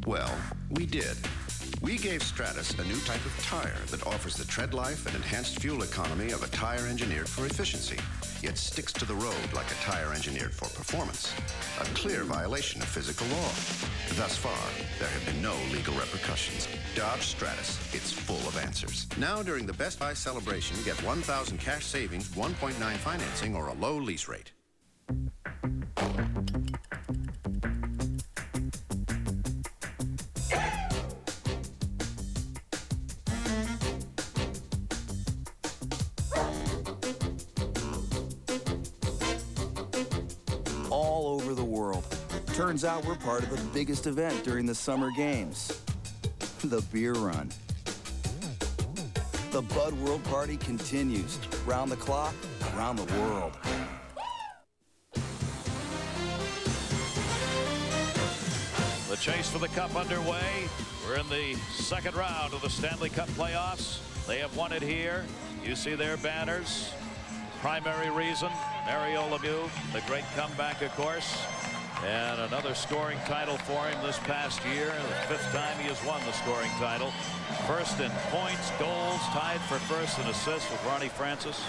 Well, we did. We gave Stratus a new type of tire that offers the tread life and enhanced fuel economy of a tire engineered for efficiency. yet sticks to the road like a tire engineered for performance. A clear violation of physical law. Thus far, there have been no legal repercussions. Dodge Stratus, it's full of answers. Now during the Best Buy celebration, get $1,000 cash savings, 1.9 financing, or a low lease rate. All over the world. Turns out we're part of the biggest event during the summer games, the beer run. The Bud World Party continues, round the clock, around the world. The chase for the cup underway. We're in the second round of the Stanley Cup playoffs. They have won it here. You see their banners. Primary reason, Mario Lemieux, the great comeback, of course. And another scoring title for him this past year. The 5th time he has won the scoring title. First in points, goals, tied for first in assists with Ronnie Francis.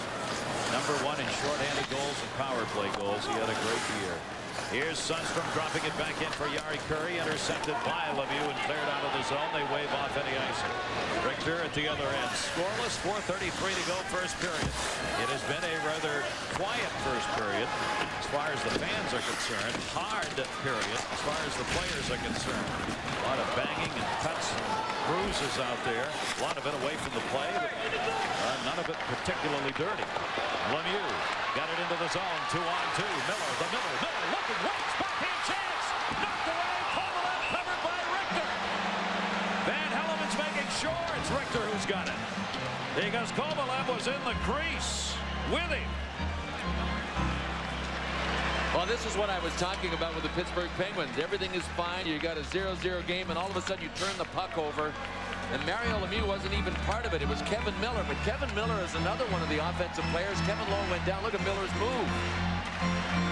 Number 1 in shorthanded goals and power play goals. He had a great year. Here's Sundstrom dropping it back in for Jari Kurri. Intercepted by Lemieux and cleared out of the zone. They wave off any icing. Richter at the other end. Scoreless, 4:33 to go first period. It has been a rather quiet first period as far as the fans are concerned. Hard period as far as the players are concerned. A lot of banging and cuts and bruises out there. A lot of it away from the play, but none of it particularly dirty. Lemieux got it into the zone. 2-on-2. Miller looking, waits, backhand chance. Knocked away. Kovalev covered by Richter. Van Helleman's making sure it's Richter who's got it. Because Kovalev was in the crease with him. Well, this is what I was talking about with the Pittsburgh Penguins. Everything is fine. You got a 0-0 game, and all of a sudden you turn the puck over. And Mario Lemieux wasn't even part of it. It was Kevin Miller. But Kevin Miller is another one of the offensive players. Kevin Lowe went down. Look at Miller's move.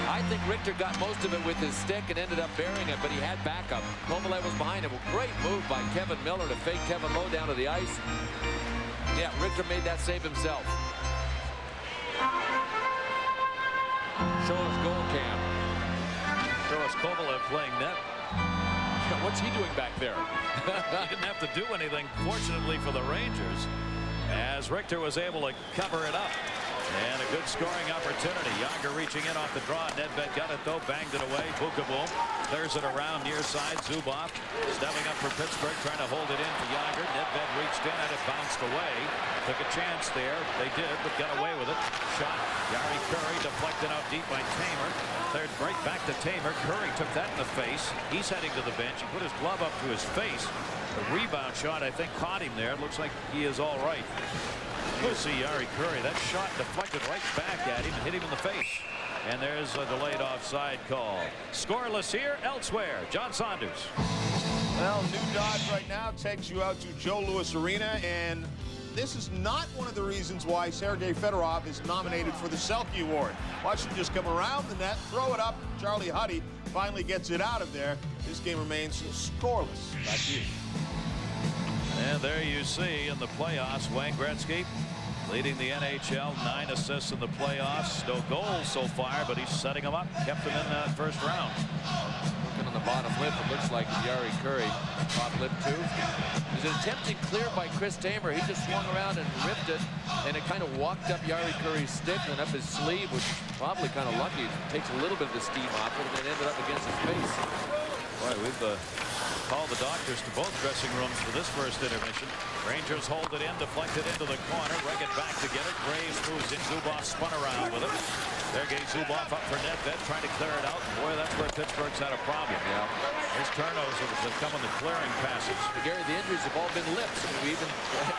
I think Richter got most of it with his stick and ended up burying it, but he had backup. Kovalev was behind him. A great move by Kevin Miller to fake Kevin Lowe down to the ice. Yeah, Richter made that save himself. Show us goal cam. Show us Kovalev playing net. What's he doing back there? He didn't have to do anything, fortunately for the Rangers, as Richter was able to cover it up. And a good scoring opportunity. Yager reaching in off the draw. Nedved got it though, banged it away. Bukaboom clears it around near side. Zubov stepping up for Pittsburgh, trying to hold it in for Yager. Nedved reached in and it bounced away. Took a chance there. They did, but got away with it. Shot. Jari Kurri deflected out deep by Tamer. Cleared right back to Tamer. Kurri took that in the face. He's heading to the bench. He put his glove up to his face. The rebound shot, I think, caught him there. It looks like he is all right. You see Jari Kurri. That shot deflected right back at him and hit him in the face. And there's a delayed offside call. Scoreless here, elsewhere. John Saunders. Well, New Dodge right now takes you out to Joe Louis Arena, and this is not one of the reasons why Sergei Fedorov is nominated for the Selke Award. Watch him just come around the net, throw it up. Charlie Huddy finally gets it out of there. This game remains scoreless. Back to you. And there you see in the playoffs, Wayne Gretzky leading the NHL, 9 assists in the playoffs. No goals so far, but he's setting them up. Kept them in that first round. Looking on the bottom lip, it looks like Jari Kurri. Top lip too. There's an attempted clear by Chris Tamer. He just swung around and ripped it, and it kind of walked up Jari Kurri's stick and up his sleeve, which is probably kind of lucky. It takes a little bit of the steam off it, and it ended up against his face. Boy, we've called the doctors to both dressing rooms for this first intermission. Rangers hold it in, deflected into the corner. Reggett back to get it. Graves moves in. Zubov spun around with it. Sergei Zubov up for Nedved, trying to clear it out. Boy, that's where Pittsburgh's had a problem. Yeah. His turnovers have come on the clearing passes. Gary, the injuries have all been lips. We even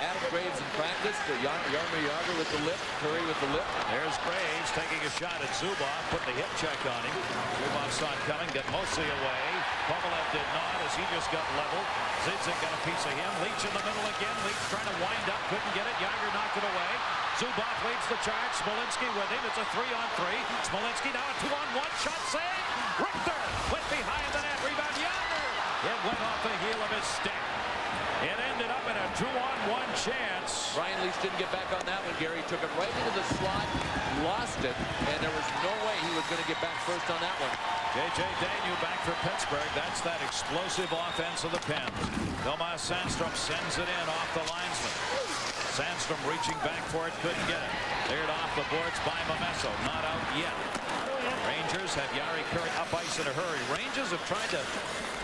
Adam Graves in practice. Jaromir Jagr with the lip. Kurri with the lip. There's Graves taking a shot at Zubov, putting the hip check on him. Zubov saw it coming, got mostly away. Kovalev did not, as he just got leveled. Zidzik got a piece of him. Leach in the middle again. Leach trying to wind up, couldn't get it. Jagr knocked it away. Zubov leads the charge. Smolinski with him. It's a 3-on-3. Smolinski now a 2-on-1. Shot save. Richter went behind the net. Rebound Jagr. It went off the heel of his stick. It ended up in a 2-on-1 chance. Brian Lee Rangers didn't get back on that one, Gary. Took it right into the slot, lost it, and there was no way he was going to get back first on that one. J.J. Daigneault back for Pittsburgh. That's that explosive offense of the Pens. Tomas Sandstrom sends it in off the linesman. Sandstrom reaching back for it, couldn't get it. Cleared off the boards by Momesso. Not out yet. Rangers have Jari Kurri up ice in a hurry. Rangers have tried to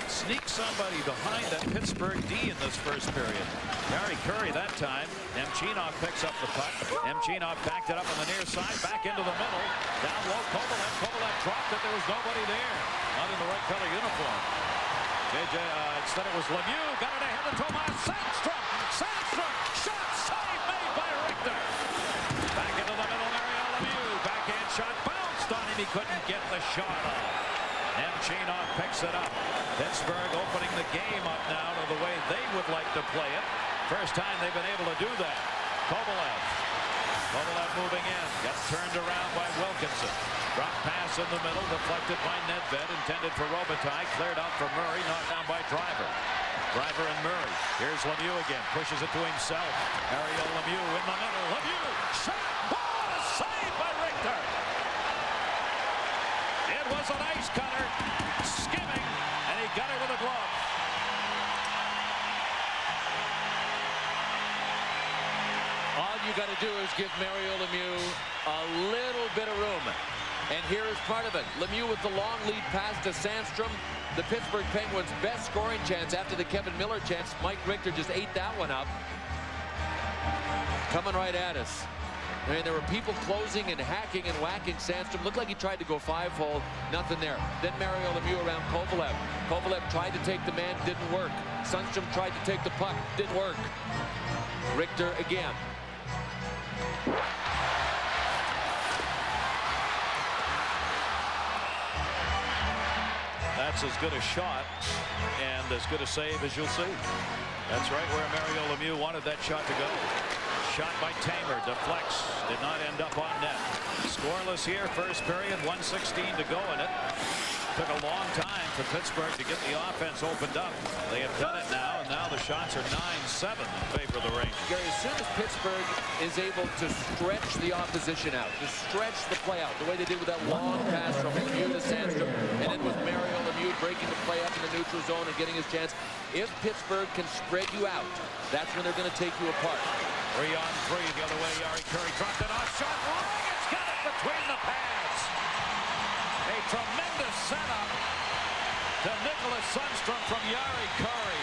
sneak somebody behind that Pittsburgh D in this first period. Jari Kurri that time. Nemchinov picks up the puck. Nemchinov backed it up on the near side. Back into the middle. Down low, Kovalev. Kovalev dropped it. There was nobody there. Not in the right color uniform. Instead it was Lemieux. Got it ahead of Tomas Sandstrom. Sandstrom. Shot save made by Richter. Back into the middle. Mario Lemieux. Backhand shot. Bounced on him. He couldn't get the shot off. Nemchinov picks it up. Pittsburgh opening the game up now to the way they would like to play it. First time they've been able to do that. Kovalev. Kovalev moving in. Got turned around by Wilkinson. Drop pass in the middle. Deflected by Nedved. Intended for Robitaille. Cleared out for Murray. Knocked down by Driver. Driver and Murray. Here's Lemieux again. Pushes it to himself. Mario Lemieux in the middle. Lemieux. Shot. What a save by Richter. It was an ice cutter. Skimming. And he got it with a glove. All you got to do is give Mario Lemieux a little bit of room. And here is part of it. Lemieux with the long lead pass to Sandstrom. The Pittsburgh Penguins' best scoring chance after the Kevin Miller chance. Mike Richter just ate that one up. Coming right at us. I mean, there were people closing and hacking and whacking Sandstrom. Looked like he tried to go 5-hole. Nothing there. Then Mario Lemieux around Kovalev. Kovalev tried to take the man. Didn't work. Sundstrom tried to take the puck. Didn't work. Richter again. That's as good a shot and as good a save as you'll see. That's right where Mario Lemieux wanted that shot to go. Shot by Tamer, deflects, did not end up on net. Scoreless here, first period, 1:16 to go in it. Took a long time for Pittsburgh to get the offense opened up. They have done it now, and now the shots are 9-7 in favor of the Rangers. Gary, as soon as Pittsburgh is able to stretch the opposition out, to stretch the play out, the way they did with that long pass from Lemieux to Sandstrom, and then with Mario Lemieux breaking the play up in the neutral zone and getting his chance, if Pittsburgh can spread you out, that's when they're going to take you apart. 3-on-3 the other way. Jari Kurri dropped it off. Shot. It's got it between the pads. A tremendous setup to Nicholas Sundstrom from Jari Kurri.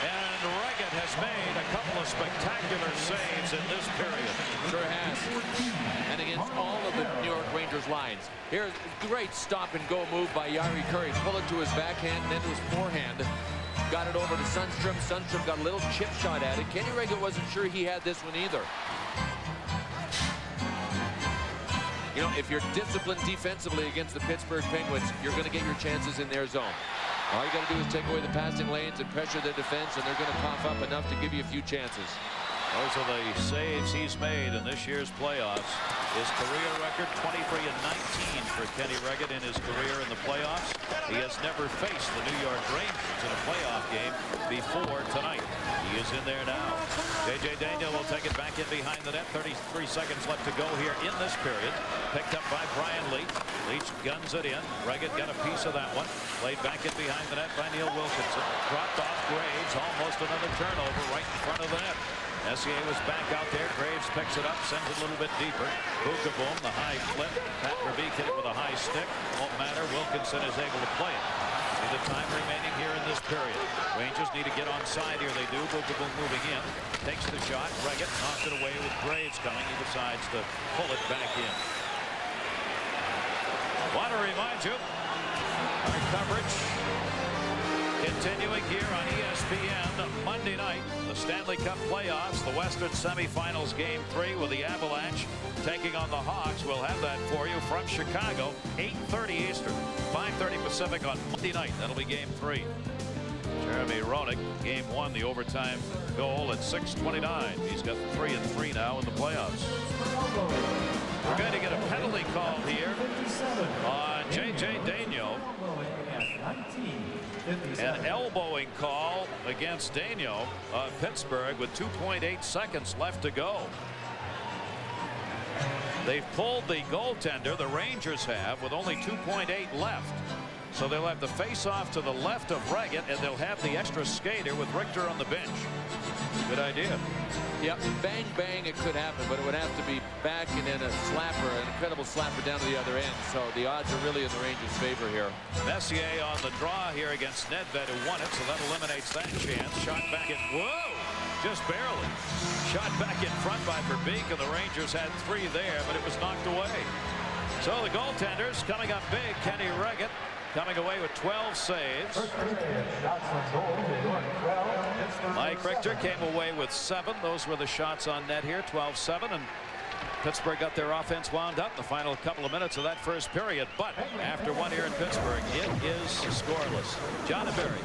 And Reggett has made a couple of spectacular saves in this period. Sure has. And against all of the New York Rangers lines. Here's a great stop-and-go move by Jari Kurri. Pull it to his backhand and then to his forehand. Got it over to Sundstrom. Sundstrom got a little chip shot at it. Kenny Reggett wasn't sure he had this one either. You know, if you're disciplined defensively against the Pittsburgh Penguins, you're going to get your chances in their zone. All you got to do is take away the passing lanes and pressure their defense, and they're going to cough up enough to give you a few chances. Those are the saves he's made in this year's playoffs. His career record, 23-19 for Kenny Reggett in his career in the playoffs. He has never faced the New York Rangers in a playoff game before tonight. He is in there now. J.J. Daigneault will take it back in behind the net. 33 seconds left to go here in this period. Picked up by Brian Leetch. Leetch guns it in. Reggett got a piece of that one. Played back in behind the net by Neil Wilkinson. Dropped off Graves. Almost another turnover right in front of the net. Messier was back out there. Graves picks it up, sends it a little bit deeper. Boom, the high flip. Pat Verbeek hit it with a high stick. Won't matter. Wilkinson is able to play it. See the time remaining here in this period. Rangers need to get on side here. They do. Boom moving in. Takes the shot. Reggett knocks it away with Graves coming. He decides to pull it back in. Want to remind you, our coverage continuing here on ESPN Monday night. The Stanley Cup playoffs, the Western Semifinals Game 3 with the Avalanche taking on the Hawks. We'll have that for you from Chicago, 8:30 Eastern, 5:30 Pacific on Monday night. That'll be Game 3. Jeremy Roenick, game 1, the overtime goal at 6:29. He's got 3 and 3 now in the playoffs. We're going to get a penalty call here on J.J. Daigneault. An elbowing call against Daigneault of Pittsburgh with 2.8 seconds left to go. They've pulled the goaltender, the Rangers have, with only 2.8 left. So they'll have the face-off to the left of Reggett, and they'll have the extra skater with Richter on the bench. Good idea. Yeah, bang, bang, it could happen, but it would have to be back and then a slapper, an incredible slapper down to the other end. So the odds are really in the Rangers' favor here. Messier on the draw here against Nedved, who won it, so that eliminates that chance. Shot back in, whoa, just barely. Shot back in front by Verbeek, and the Rangers had 3 there, but it was knocked away. So the goaltenders coming up big. Kenny Reggett coming away with 12 saves. Mike Richter came away with 7. Those were the shots on net here, 12-7, and Pittsburgh got their offense wound up in the final couple of minutes of that first period. But after one here in Pittsburgh, it is scoreless. John and Barry.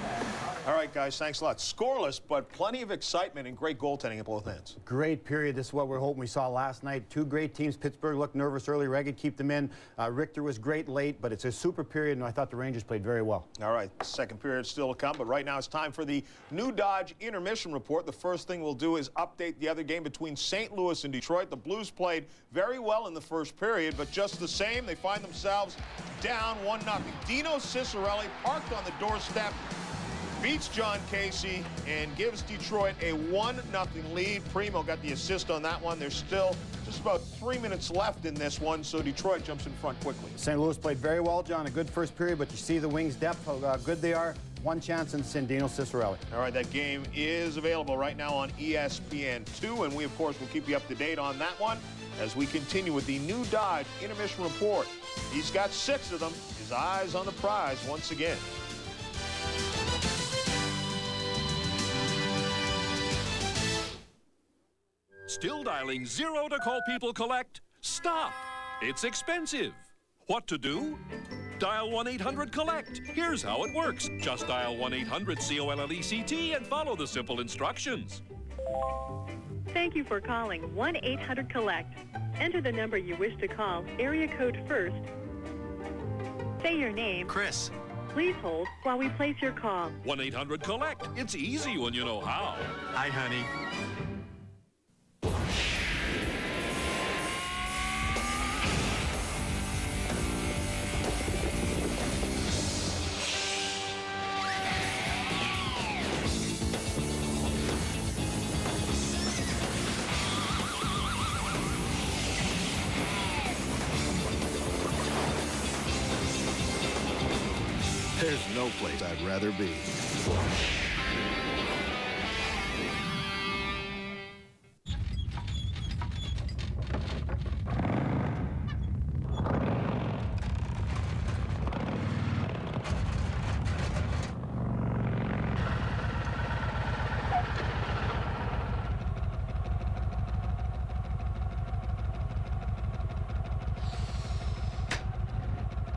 All right, guys, thanks a lot. Scoreless, but plenty of excitement and great goaltending at both ends. Great period. This is what we're hoping we saw last night. 2 great teams. Pittsburgh looked nervous early. Reggett kept them in. Richter was great late, but it's a super period, and I thought the Rangers played very well. All right, second period still to come, but right now it's time for the New Dodge intermission report. The first thing we'll do is update the other game between St. Louis and Detroit. The Blues played very well in the first period, but just the same, they find themselves down 1-0. Dino Ciccarelli parked on the doorstep, beats John Casey, and gives Detroit a 1-0 lead. Primo got the assist on that one. There's still just about 3 minutes left in this one, so Detroit jumps in front quickly. St. Louis played very well, John. A good first period, but you see the Wings' depth, how good they are. One chance in Dino Ciccarelli. All right, that game is available right now on ESPN2, and we, of course, will keep you up to date on that one as we continue with the New Dodge intermission report. He's got 6 of them. His eyes on the prize once again. Still dialing 0 to call people collect? Stop! It's expensive. What to do? Dial 1-800-COLLECT. Here's how it works. Just dial 1-800-COLLECT and follow the simple instructions. Thank you for calling 1-800-COLLECT. Enter the number you wish to call, area code first. Say your name. Chris. Please hold while we place your call. 1-800-COLLECT. It's easy when you know how. Hi, honey. There's no place I'd rather be.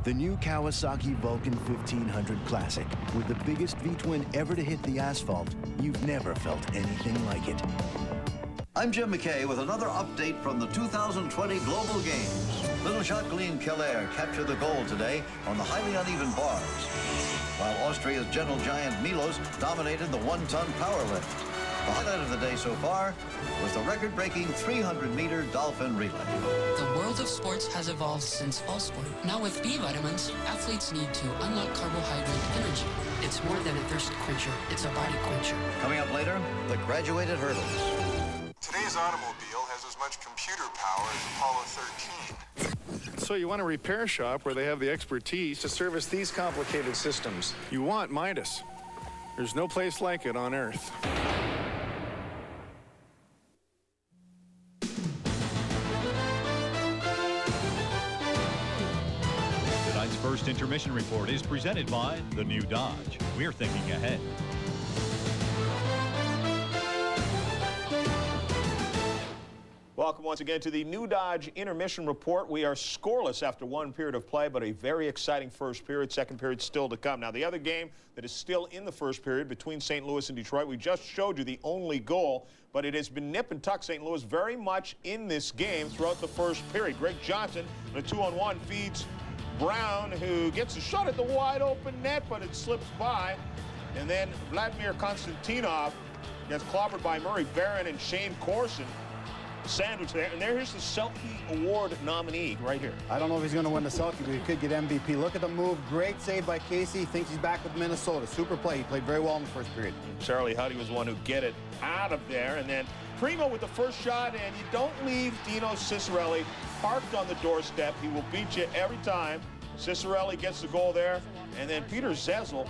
The new Kawasaki Vulcan 1500 Classic. With the biggest V-twin ever to hit the asphalt, you've never felt anything like it. I'm Jim McKay with another update from the 2020 Global Games. Little Jacqueline Keller captured the gold today on the highly uneven bars, while Austria's gentle giant Milos dominated the 1-ton powerlift. The highlight of the day so far was the record-breaking 300-meter dolphin relay. The world of sports has evolved since fall sport. Now with B vitamins, athletes need to unlock carbohydrate energy. It's more than a thirst quencher, it's a body quencher. Coming up later, the graduated hurdles. Today's automobile has as much computer power as Apollo 13. So you want a repair shop where they have the expertise to service these complicated systems. You want Midas. There's no place like it on Earth. Tonight's first intermission report is presented by the New Dodge. We're thinking ahead. Welcome Welcome once again to the New Dodge Intermission Report. We are scoreless after one period of play, but a very exciting first period. Second period still to come. Now, the other game that is still in the first period between St. Louis and Detroit, we just showed you the only goal, but it has been nip and tuck. St. Louis very much in this game throughout the first period. Greg Johnson, in a 2-on-1, feeds Brown, who gets a shot at the wide open net, but it slips by. And then Vladimir Konstantinov gets clobbered by Murray Barron and Shane Corson. Sandwich there, and here's the Selke Award nominee right here. I don't know if he's going to win the Selke, but he could get MVP. Look at the move. Great save by Casey. Thinks he's back with Minnesota. Super play. He played very well in the first period. Charlie Huddy was the one who get it out of there, and then Primo with the first shot, and you don't leave Dino Cicerelli parked on the doorstep. He will beat you every time. Cicerelli gets the goal there, and then Peter Zezel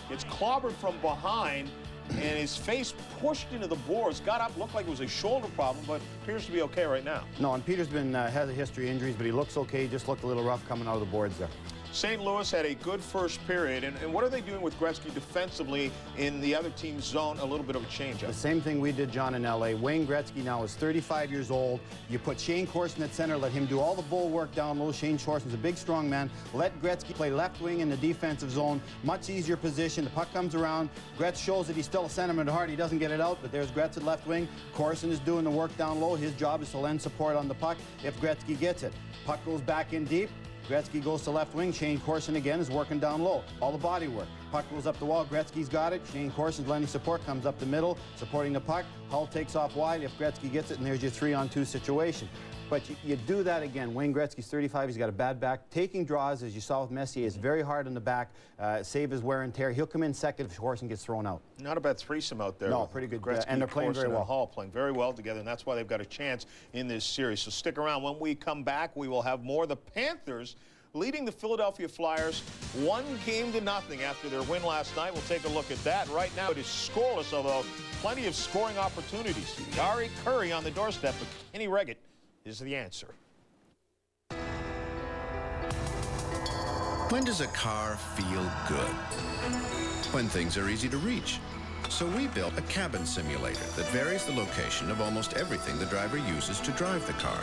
gets clobbered from behind, and his face pushed into the boards, got up, looked like it was a shoulder problem, but appears to be okay right now. No, and Peter's been has a history of injuries, but he looks okay. Just looked a little rough coming out of the boards there. St. Louis had a good first period, and what are they doing with Gretzky defensively in the other team's zone? A little bit of a change-up. The same thing we did, John, in L.A. Wayne Gretzky now is 35 years old. You put Shane Corson at center, let him do all the bull work down low. Shane Corson's a big, strong man. Let Gretzky play left wing in the defensive zone. Much easier position. The puck comes around. Gretz shows that he's still a sentiment at heart. He doesn't get it out, but there's Gretz at left wing. Corson is doing the work down low. His job is to lend support on the puck if Gretzky gets it. Puck goes back in deep. Gretzky goes to left wing. Shane Corson again is working down low. All the body work. Puck goes up the wall. Gretzky's got it. Shane Corson's lending support. Comes up the middle, supporting the puck. Hull takes off wide if Gretzky gets it, and there's your 3-on-2 situation. But you do that again. Wayne Gretzky's 35. He's got a bad back. Taking draws, as you saw with Messier, is very hard on the back. Save his wear and tear. He'll come in second if Corson gets thrown out. Not a bad threesome out there. No, pretty good. Gretzky, and they're playing Corson, very well. And Hall playing very well together, and that's why they've got a chance in this series. So stick around. When we come back, we will have more. The Panthers leading the Philadelphia Flyers 1-0 after their win last night. We'll take a look at that. Right now it is scoreless, although plenty of scoring opportunities. Yari Curry on the doorstep, but Kenny Reggett is the answer. When does a car feel good? When things are easy to reach. So we built a cabin simulator that varies the location of almost everything the driver uses to drive the car.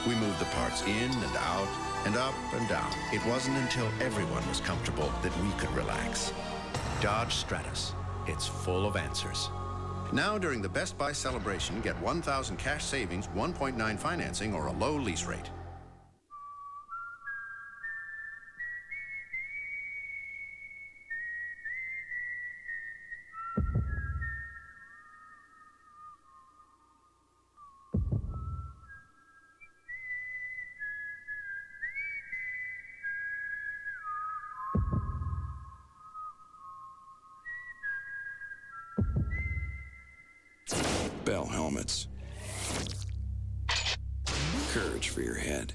We move the parts in and out and up and down. It wasn't until everyone was comfortable that we could relax. Dodge Stratus. It's full of answers. Now during the Best Buy celebration, get $1,000 cash savings, 1.9 financing, or a low lease rate. Bell helmets. Courage for your head.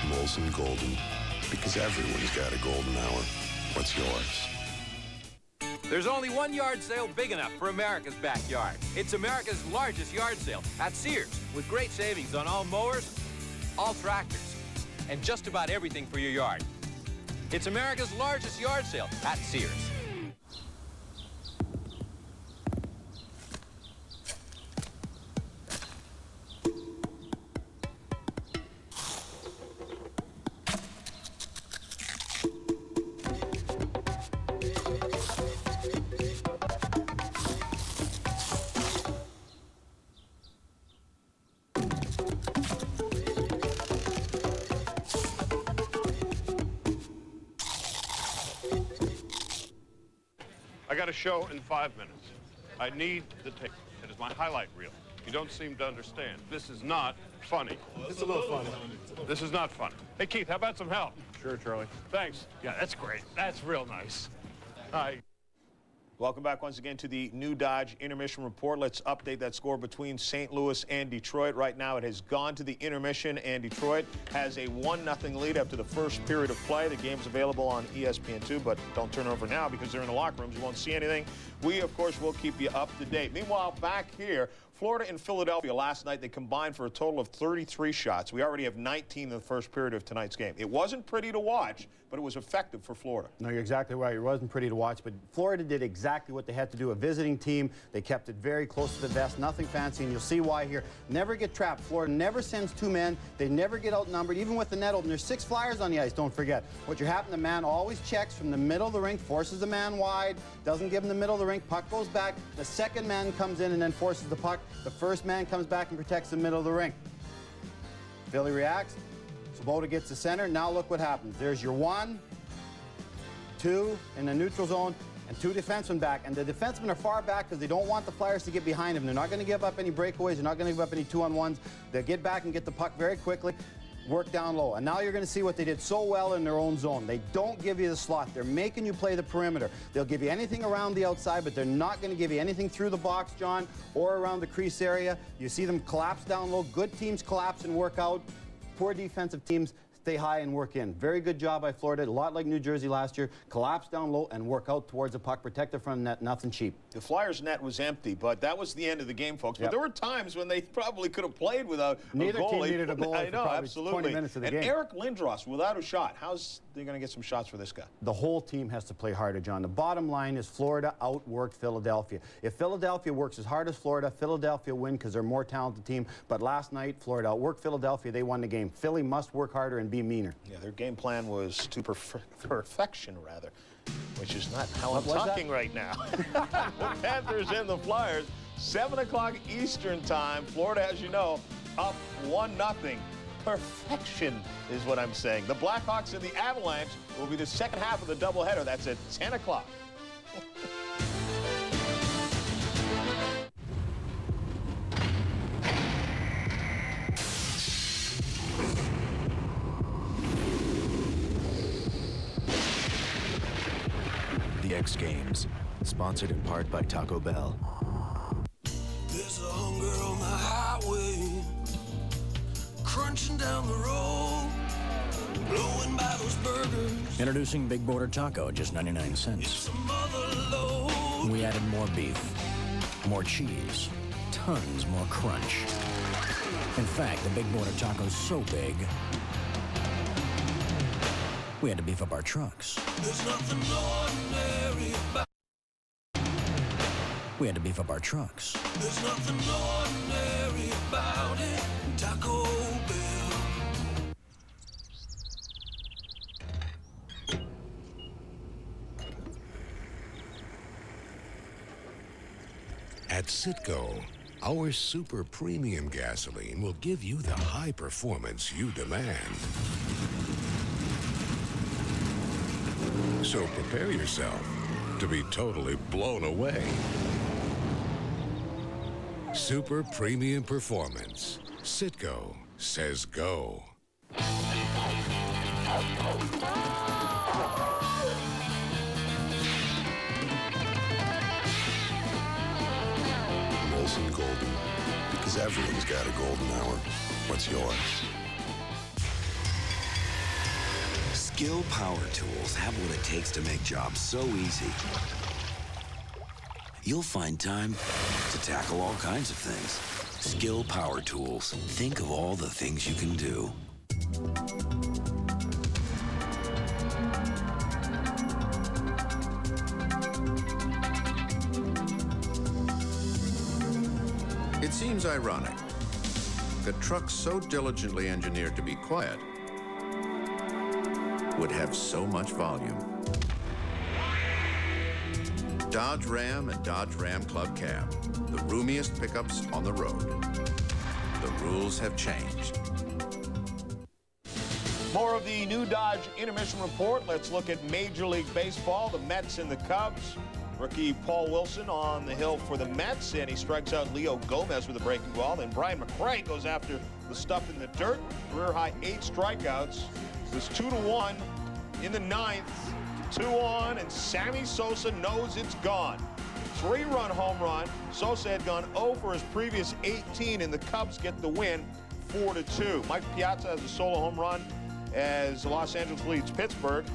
Molson Golden, because everyone's got a golden hour. What's yours? There's only one yard sale big enough for America's backyard. It's America's largest yard sale at Sears, with great savings on all mowers, all tractors, and just about everything for your yard. It's America's largest yard sale at Sears. I got a show in 5 minutes. I need the tape. It is my highlight reel. You don't seem to understand. This is not funny. It's a little funny. This is not funny. Hey, Keith, how about some help? Sure, Charlie. Thanks. Yeah, that's great. That's real nice. Hi. Welcome back once again to the New Dodge Intermission Report. Let's update that score between St. Louis and Detroit. Right now it has gone to the intermission, and Detroit has a 1-0 lead after the first period of play. The game's available on ESPN2, but don't turn over now because they're in the locker rooms. You won't see anything. We, of course, will keep you up to date. Meanwhile, back here Florida and Philadelphia last night, they combined for a total of 33 shots. We already have 19 in the first period of tonight's game. It wasn't pretty to watch, but it was effective for Florida. No, you're exactly right. It wasn't pretty to watch, but Florida did exactly what they had to do. A visiting team, they kept it very close to the vest, nothing fancy, and you'll see why here. Never get trapped. Florida never sends two men. They never get outnumbered, even with the net open. There's 6 Flyers on the ice, don't forget. What you're happening, the man always checks from the middle of the rink, forces the man wide, doesn't give him the middle of the rink, puck goes back, the second man comes in and then forces the puck. The first man comes back and protects the middle of the rink. Philly reacts. Svoboda gets the center. Now look what happens. There's your 1, 2 in the neutral zone, and 2 defensemen back. And the defensemen are far back because they don't want the Flyers to get behind them. They're not going to give up any breakaways. They're not going to give up any 2-on-1s. They'll get back and get the puck very quickly, work down low. And now you're going to see what they did so well in their own zone. They don't give you the slot. They're making you play the perimeter. They'll give you anything around the outside, but they're not going to give you anything through the box, John, or around the crease area. You see them collapse down low. Good teams collapse and work out. Poor defensive teams stay high and work in. Very good job by Florida, a lot like New Jersey last year. Collapse down low and work out towards the puck, protect the front net, nothing cheap. The Flyers' net was empty, but that was the end of the game, folks. But there were times when they probably could have played without a goalie. Neither team needed a goalie. I know, absolutely. 20 minutes of the game. And Eric Lindros, without a shot, how's they going to get some shots for this guy? The whole team has to play harder, John. The bottom line is Florida outworked Philadelphia. If Philadelphia works as hard as Florida, Philadelphia win because they're a more talented team. But last night, Florida outworked Philadelphia. They won the game. Philly must work harder and be meaner. Yeah, their game plan was to perfection, rather, which is not how I'm What was talking that? right now. The Panthers and the Flyers, 7 o'clock Eastern time. Florida, as you know, up 1-0. Perfection is what I'm saying. The Blackhawks and the Avalanche will be the second half of the doubleheader. That's at 10 o'clock. The X Games, sponsored in part by Taco Bell. There's a hunger on the highway, crunching down the road, blowing by those burgers. Introducing Big Border Taco, just 99 cents. It's a mother load. We added more beef, more cheese, tons more crunch. In fact, the Big Border Taco's so big, we had to beef up our trucks. There's nothing ordinary about. We had to beef up our trucks. There's nothing ordinary about it. Taco Bell. At Citgo, our super premium gasoline will give you the high performance you demand. So prepare yourself to be totally blown away. Super premium performance. Citgo says go. Molson Golden, because everyone's got a golden hour. What's yours? Skill Power Tools have what it takes to make jobs so easy. You'll find time to tackle all kinds of things. Skill Power Tools. Think of all the things you can do. It seems ironic that trucks so diligently engineered to be quiet would have so much volume. Dodge Ram and Dodge Ram Club Cab, the roomiest pickups on the road. The rules have changed. More of the new Dodge Intermission Report. Let's look at Major League Baseball, the Mets and the Cubs. Rookie Paul Wilson on the hill for the Mets, and he strikes out Leo Gomez with a breaking ball. Then Brian McCray goes after the stuff in the dirt. Career-high 8 strikeouts. It was 2-1 in the 9th. 2-on, and Sammy Sosa knows it's gone. 3-run home run. Sosa had gone 0 for his previous 18, and the Cubs get the win 4-2. Mike Piazza has a solo home run as Los Angeles leads Pittsburgh.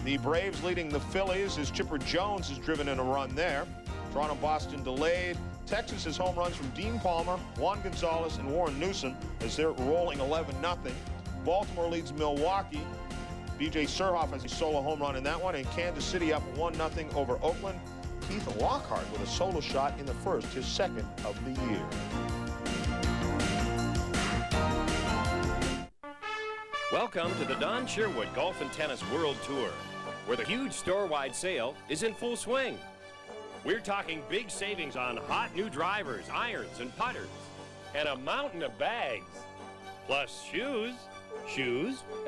The Braves leading the Phillies as Chipper Jones has driven in a run there. Toronto-Boston delayed. Texas has home runs from Dean Palmer, Juan Gonzalez, and Warren Newsom as they're rolling 11-0. Baltimore leads Milwaukee. B.J. Surhoff has a solo home run in that one, and Kansas City up 1-0 over Oakland. Keith Lockhart with a solo shot in the first, his second of the year. Welcome to the Don Sherwood Golf and Tennis World Tour, where the huge store-wide sale is in full swing. We're talking big savings on hot new drivers, irons, and putters, and a mountain of bags, plus shoes,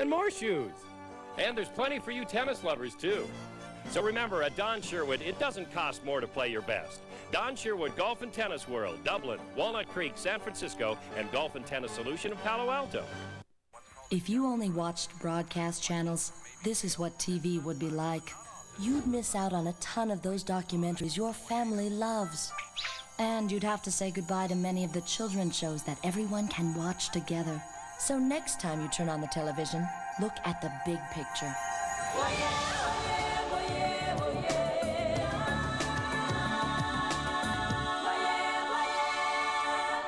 and more shoes. And there's plenty for you tennis lovers, too. So remember, at Don Sherwood, it doesn't cost more to play your best. Don Sherwood Golf and Tennis World, Dublin, Walnut Creek, San Francisco, and Golf and Tennis Solution of Palo Alto. If you only watched broadcast channels, this is what TV would be like. You'd miss out on a ton of those documentaries your family loves. And you'd have to say goodbye to many of the children's shows that everyone can watch together. So next time you turn on the television, look at the big picture.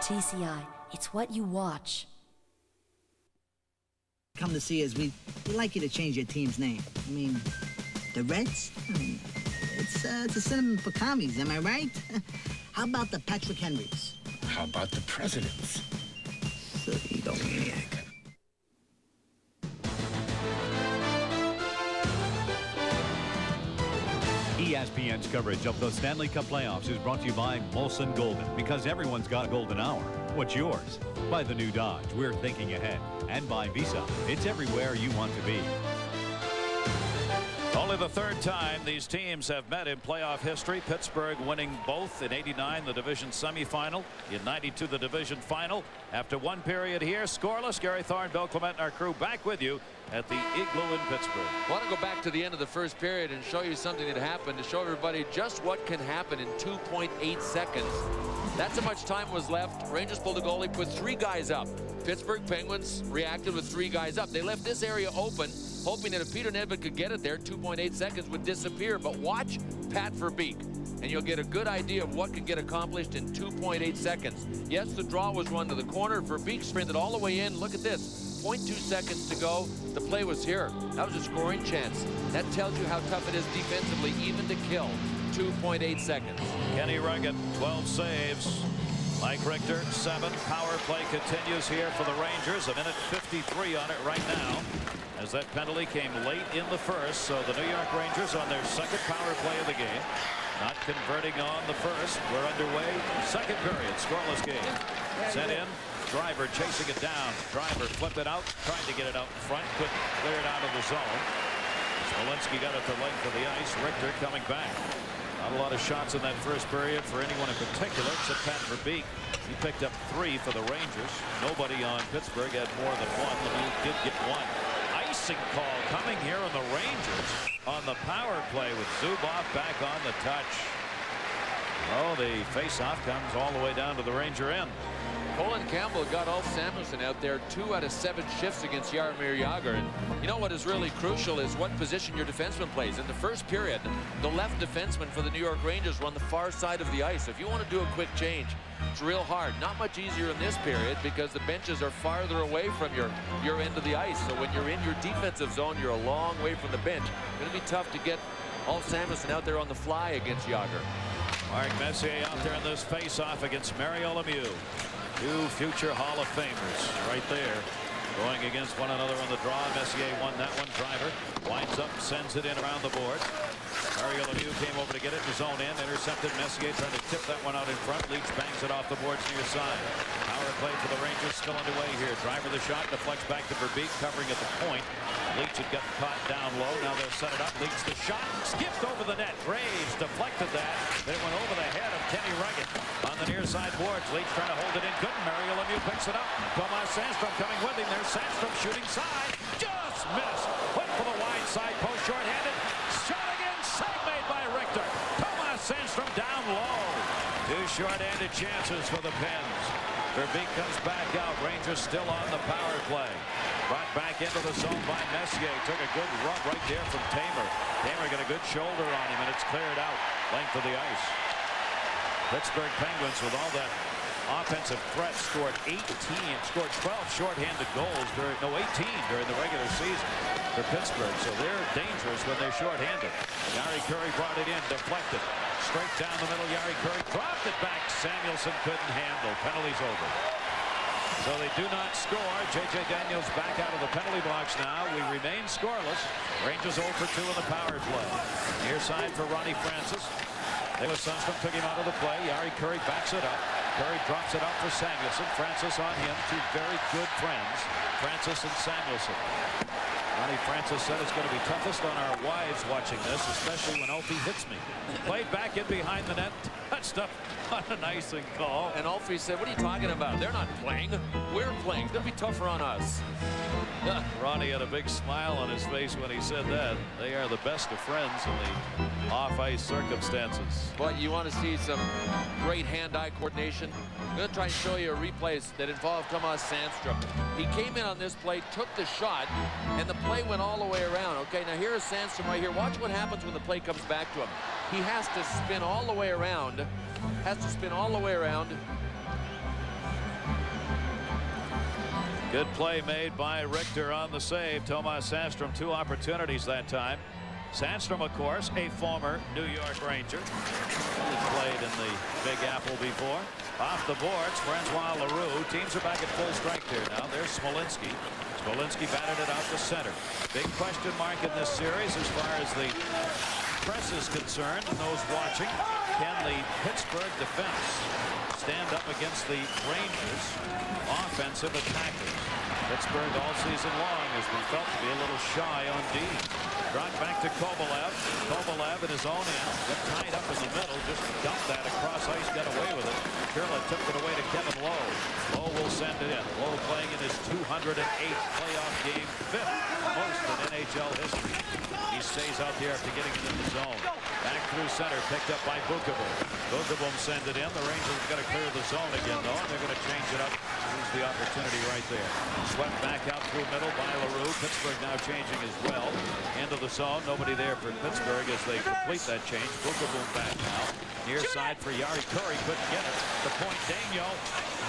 TCI, it's what you watch. Come to see us, we'd like you to change your team's name. I mean, the Reds? It's a synonym for commies, am I right? How about the Patrick Henrys? How about the presidents? So you go maniac. ESPN's coverage of the Stanley Cup playoffs is brought to you by Molson Golden, because everyone's got a golden hour. What's yours? By the new Dodge, we're thinking ahead. And by Visa, it's everywhere you want to be. Only the third time these teams have met in playoff history. Pittsburgh winning both in '89, the division semifinal, in '92, the division final. After one period here, scoreless. Gary Thorne, Bill Clement, and our crew back with you at the Igloo in Pittsburgh. I want to go back to the end of the first period and show you something that happened to show everybody just what can happen in 2.8 seconds. That's how much time was left. Rangers pulled the goalie, put 3 guys up. Pittsburgh Penguins reacted with 3 guys up. They left this area open, hoping that if Peter Nedved could get it there, 2.8 seconds would disappear. But watch Pat Verbeek, and you'll get a good idea of what could get accomplished in 2.8 seconds. Yes, the draw was run to the corner. Verbeek sprinted all the way in. Look at this. 0.2 seconds to go. The play was here. That was a scoring chance. That tells you how tough it is defensively, even to kill. 2.8 seconds. Kenny Ruggett, 12 saves. Mike Richter, 7. Power play continues here for the Rangers. 1:53 on it right now, as that penalty came late in the first. So the New York Rangers on their second power play of the game, not converting on the first. We're underway. Second period, scoreless game. Sent in. Driver chasing it down. Driver flipped it out, trying to get it out in front, couldn't clear it out of the zone. Smolinski got it to length of the ice. Richter coming back. Not a lot of shots in that first period for anyone in particular except Pat Verbeek. He picked up 3 for the Rangers. Nobody on Pittsburgh had more than 1. Lemieux did get 1. Icing call coming here on the Rangers on the power play with Zubov back on the touch. Oh, the face-off comes all the way down to the Ranger end. Colin Campbell got Ulf Samuelsson out there 2 out of 7 shifts against Jaromir Jagr. And you know what is really crucial is what position your defenseman plays. In the first period, the left defenseman for the New York Rangers were on the far side of the ice. If you want to do a quick change, it's real hard. Not much easier in this period because the benches are farther away from your end of the ice. So when you're in your defensive zone, you're a long way from the bench. It's going to be tough to get Ulf Samuelsson out there on the fly against Jagr. Mark Messier out there in this face-off against Mario Lemieux. 2 future Hall of Famers right there going against one another on the draw. Messier won that one. Driver winds up, sends it in around the board. Mario Lemieux came over to get it in his own end, intercepted. Messier trying to tip that one out in front. Leach bangs it off the boards near side. Power play for the Rangers still underway here. Driver the shot, deflects back to Verbeek, covering at the point. Leach had got caught down low. Now they'll set it up. Leach the shot, skipped over the net. Graves deflected that. Then it went over the head of Kenny Ruggett on the near side boards. Leach trying to hold it in. Couldn't. Mario Lemieux picks it up. Tomas Sandstrom coming with him. There's Sandstrom shooting side. Just missed. Went for the wide side post, short-handed. Shot again. Save made by Richter. Tomas Sandstrom down low. 2 short-handed chances for the Pens. Verbeek comes back out. Rangers still on the power play. Brought back into the zone by Messier. Took a good rub right there from Tamer. Tamer got a good shoulder on him, and it's cleared out. Length of the ice. Pittsburgh Penguins, with all that offensive threat, scored 12 shorthanded goals 18 during the regular season for Pittsburgh. So they're dangerous when they're shorthanded. Jari Kurri brought it in, deflected. Straight down the middle, Jari Kurri dropped it back. Samuelsson couldn't handle. Penalty's over. So they do not score. J.J. Daniels back out of the penalty box now. We remain scoreless. Rangers 0 for 2 in the power play. Near side for Ronnie Francis. There was Sundstrom, took him out of the play. Jari Kurri backs it up. Kurri drops it up for Samuelsson. Francis on him. Two very good friends, Francis and Samuelsson. Ronnie Francis said it's going to be toughest on our wives watching this, especially when Alfie hits me. Played back in behind the net. Touched up on an icing call. And Alfie said, what are you talking about? They're not playing. We're playing. It's going to be tougher on us. Ronnie had a big smile on his face when he said that. They are the best of friends in the off-ice circumstances. But you want to see some great hand-eye coordination. I'm going to try and show you a replay that involved Tomas Sandstrom. He came in on this play, took the shot, and the play went all the way around. Okay, now here is Sandstrom right here. Watch what happens when the play comes back to him. He has to spin all the way around. Good play made by Richter on the save. Tomas Sandstrom, 2 opportunities that time. Sandstrom, of course, a former New York Ranger. He played in the Big Apple before. Off the boards, Francois Leroux. Teams are back at full strength here now. There's Smolinski. Smolinski batted it out to center. Big question mark in this series as far as the press is concerned and those watching. Can the Pittsburgh defense stand up against the Rangers offensive attackers? Pittsburgh all season long has been felt to be a little shy on D. Brought back to Kovalev. Kovalev in his own end. Got tied up in the middle. Just dumped that across ice. Got away with it. Sherlin took it away to Kevin Lowe. Lowe will send it in. Lowe playing in his 208th playoff game. 5th most in NHL history. He stays out there after getting it in the zone. Back through center. Picked up by Bukovom. Bukovom send it in. The Rangers have got to clear the zone again, though. And they're going to change it up. Lose the opportunity right there. Swept back out through middle by Leroux. Pittsburgh now changing as well. Into the zone. Nobody there for Pittsburgh as they complete that change. Bukovom back now. Near side for Jari Kurri. Couldn't get it. The point, Daigneault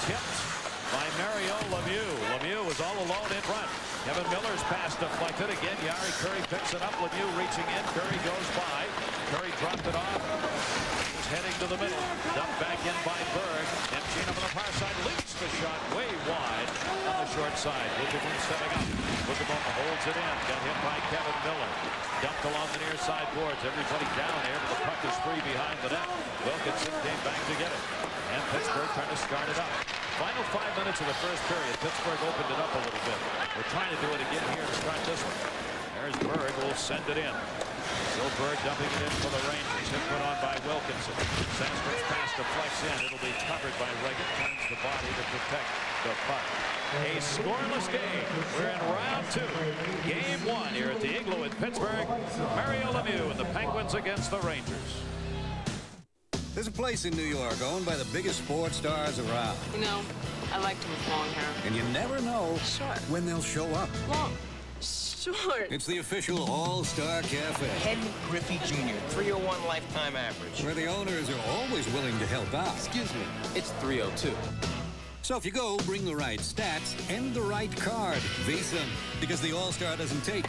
tipped by Mario Lemieux. Lemieux was all alone in front. Kevin Miller's pass deflected. Again, Jari Kurri picks it up. Lemieux reaching in. Kurri goes by. Kurri dropped it off. He's heading to the middle. Dumped back in by Berg. Emptying up on the far side. Leaks the shot way wide on the short side. Bukovom setting up. Bukovom holds it in. Got hit by Kevin Miller. Dumped along the near side boards. Everybody down there, but the puck is free behind the net. Wilkinson came back to get it. And Pittsburgh trying to start it up. Final 5 minutes of the first period. Pittsburgh opened it up a little bit. We're trying to do it again here to start this one. There's Berg. Will send it in. Still Berg dumping it in for the Rangers. Hit put on by Wilkinson. Sandstrom's pass deflects in. It'll be covered by Reagan. Turns the body to protect the puck. A scoreless game. We're in round 2. Game 1 here at the Igloo in Pittsburgh. Mario Lemieux and the Penguins against the Rangers. There's a place in New York owned by the biggest sports stars around. You know, I like to with long hair. And you never know when they'll show up. Long. Short. It's the official All-Star Cafe. Ken Griffey Jr., 301 lifetime average. Where the owners are always willing to help out. Excuse me, it's 302. So if you go, bring the right stats and the right card. Visa, because the All-Star doesn't take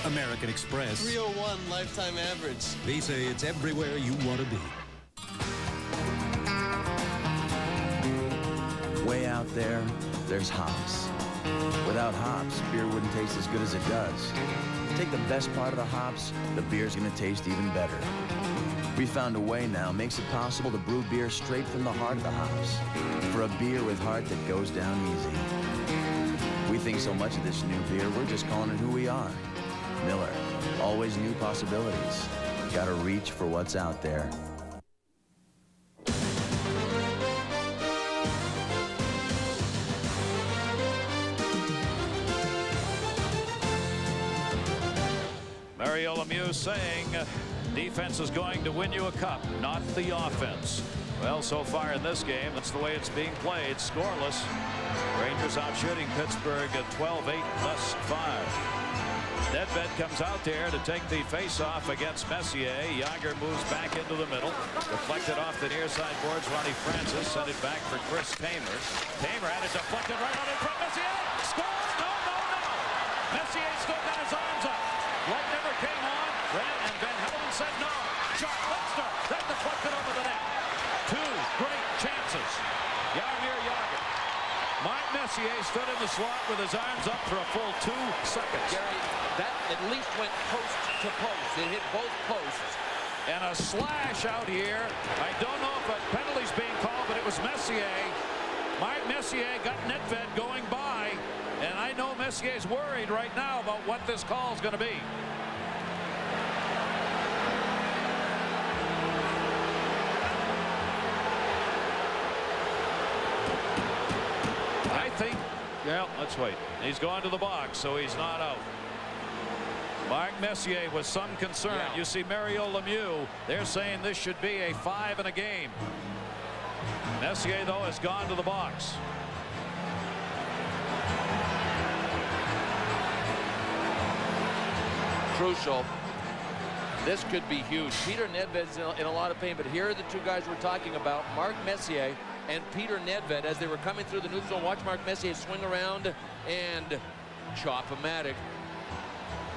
American Express. 301 lifetime average. Visa, it's everywhere you want to be. Way out there, there's hops. Without hops, beer wouldn't taste as good as it does. Take the best part of the hops, the beer's gonna taste even better. We found a way now makes it possible to brew beer straight from the heart of the hops. For a beer with heart that goes down easy. We think so much of this new beer, we're just calling it who we are. Miller, always new possibilities. Gotta reach for what's out there. Mario Lemieux saying defense is going to win you a cup, not the offense. Well, so far in this game, that's the way it's being played. Scoreless. Rangers out shooting Pittsburgh at 12-8 +5. Nedved comes out there to take the face-off against Messier. Yager moves back into the middle. Deflected off the near side boards. Ronnie Francis sent it back for Chris Tamer. Tamer had it deflected right out in front. Messier scores! No, no, no! Messier still got his arms up. Light never came on. And Van Hellemond said no. Shot, Lester. That deflected over the net. Two great chances. Jaromir Jagr. Mark Messier stood in the slot with his arms up for a full 2 seconds. Gary, that at least went post to post. It hit both posts. And a slash out here. I don't know if a penalty's being called, but it was Messier. Mark Messier got Nedved going by. And I know Messier's worried right now about what this call is going to be. I think, well, let's wait. He's going to the box, so he's not out. Mark Messier with some concern. Yeah. You see Mario Lemieux. They're saying this should be a 5 in a game. Messier, though, has gone to the box. Crucial. This could be huge. Peter Nedved's in a lot of pain, but here are the two guys we're talking about, Mark Messier and Peter Nedved. As they were coming through the neutral zone, watch Mark Messier swing around and chop-o-matic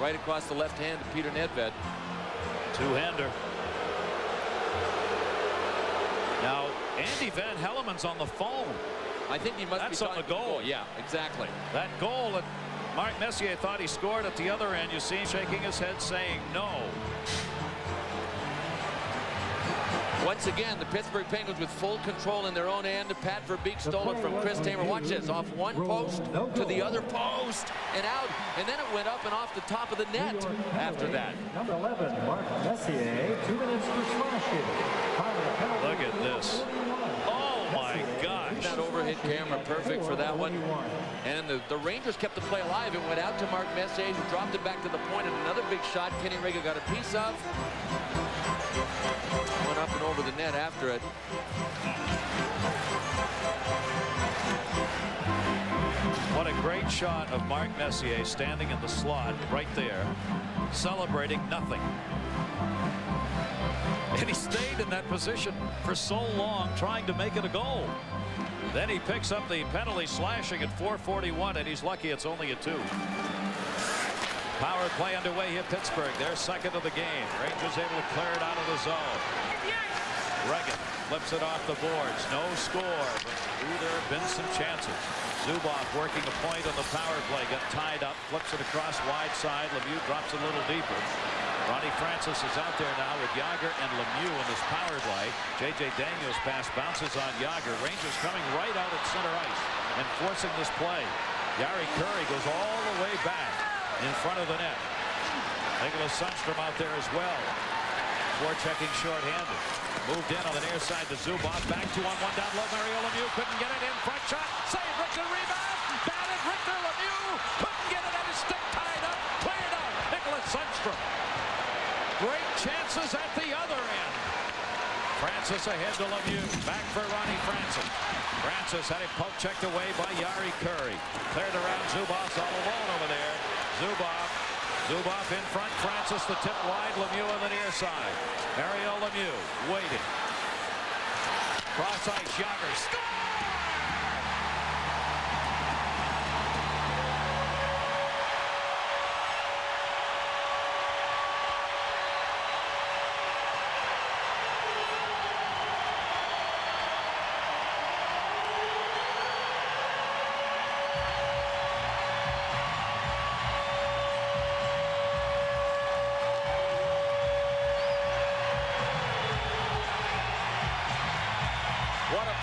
right across the left hand of Peter Nedved. Two-hander. Now, Andy Van Hellemond's on the phone. I think he must That's be on the goal. Yeah, exactly. That goal that Mark Messier thought he scored at the other end. You see him shaking his head saying no. Once again, the Pittsburgh Penguins with full control in their own end. Pat Verbeek stole it from Chris Tamer. Watch this, off one post to the other post and out, and then it went up and off the top of the net after that. Number 11, Mark Messier, 2 minutes for slashing. Look at this. Oh my gosh. That overhead camera perfect for that one. And the Rangers kept the play alive. It went out to Mark Messier, who dropped it back to the point, and another big shot Kenny Rega got a piece of. Went up and over the net after it. What a great shot of Mark Messier standing in the slot right there, celebrating nothing. And he stayed in that position for so long, trying to make it a goal. Then he picks up the penalty, slashing at 4:41, and he's lucky it's only a 2. Power play underway here, Pittsburgh. They're second of the game. Rangers able to clear it out of the zone. Regan flips it off the boards. No score, but there have been some chances. Zubov working a point on the power play. Got tied up, flips it across wide side. Lemieux drops a little deeper. Ronnie Francis is out there now with Jagr and Lemieux in this power play. J.J. Daniels' pass bounces on Jagr. Rangers coming right out at center ice and forcing this play. Jari Kurri goes all the way back in front of the net. Nicholas Sundstrom out there as well. Forechecking short-handed. Moved in on the near side to Zubov. Back 2-on-1 down low. Mario Lemieux couldn't get it in front. Shot. Save. Richter rebound. Batted. Richter. Lemieux couldn't get it. Had his stick tied up. Cleared out. Nicholas Sundstrom. Great chances at the other end. Francis ahead to Lemieux. Back for Ronnie Francis. Francis had it poke checked away by Jari Kurri. Cleared around. Zubov's all alone over there. Zubov in front. Francis the tip wide. Lemieux on the near side. Mario Lemieux waiting. Cross ice. Jagr. Score!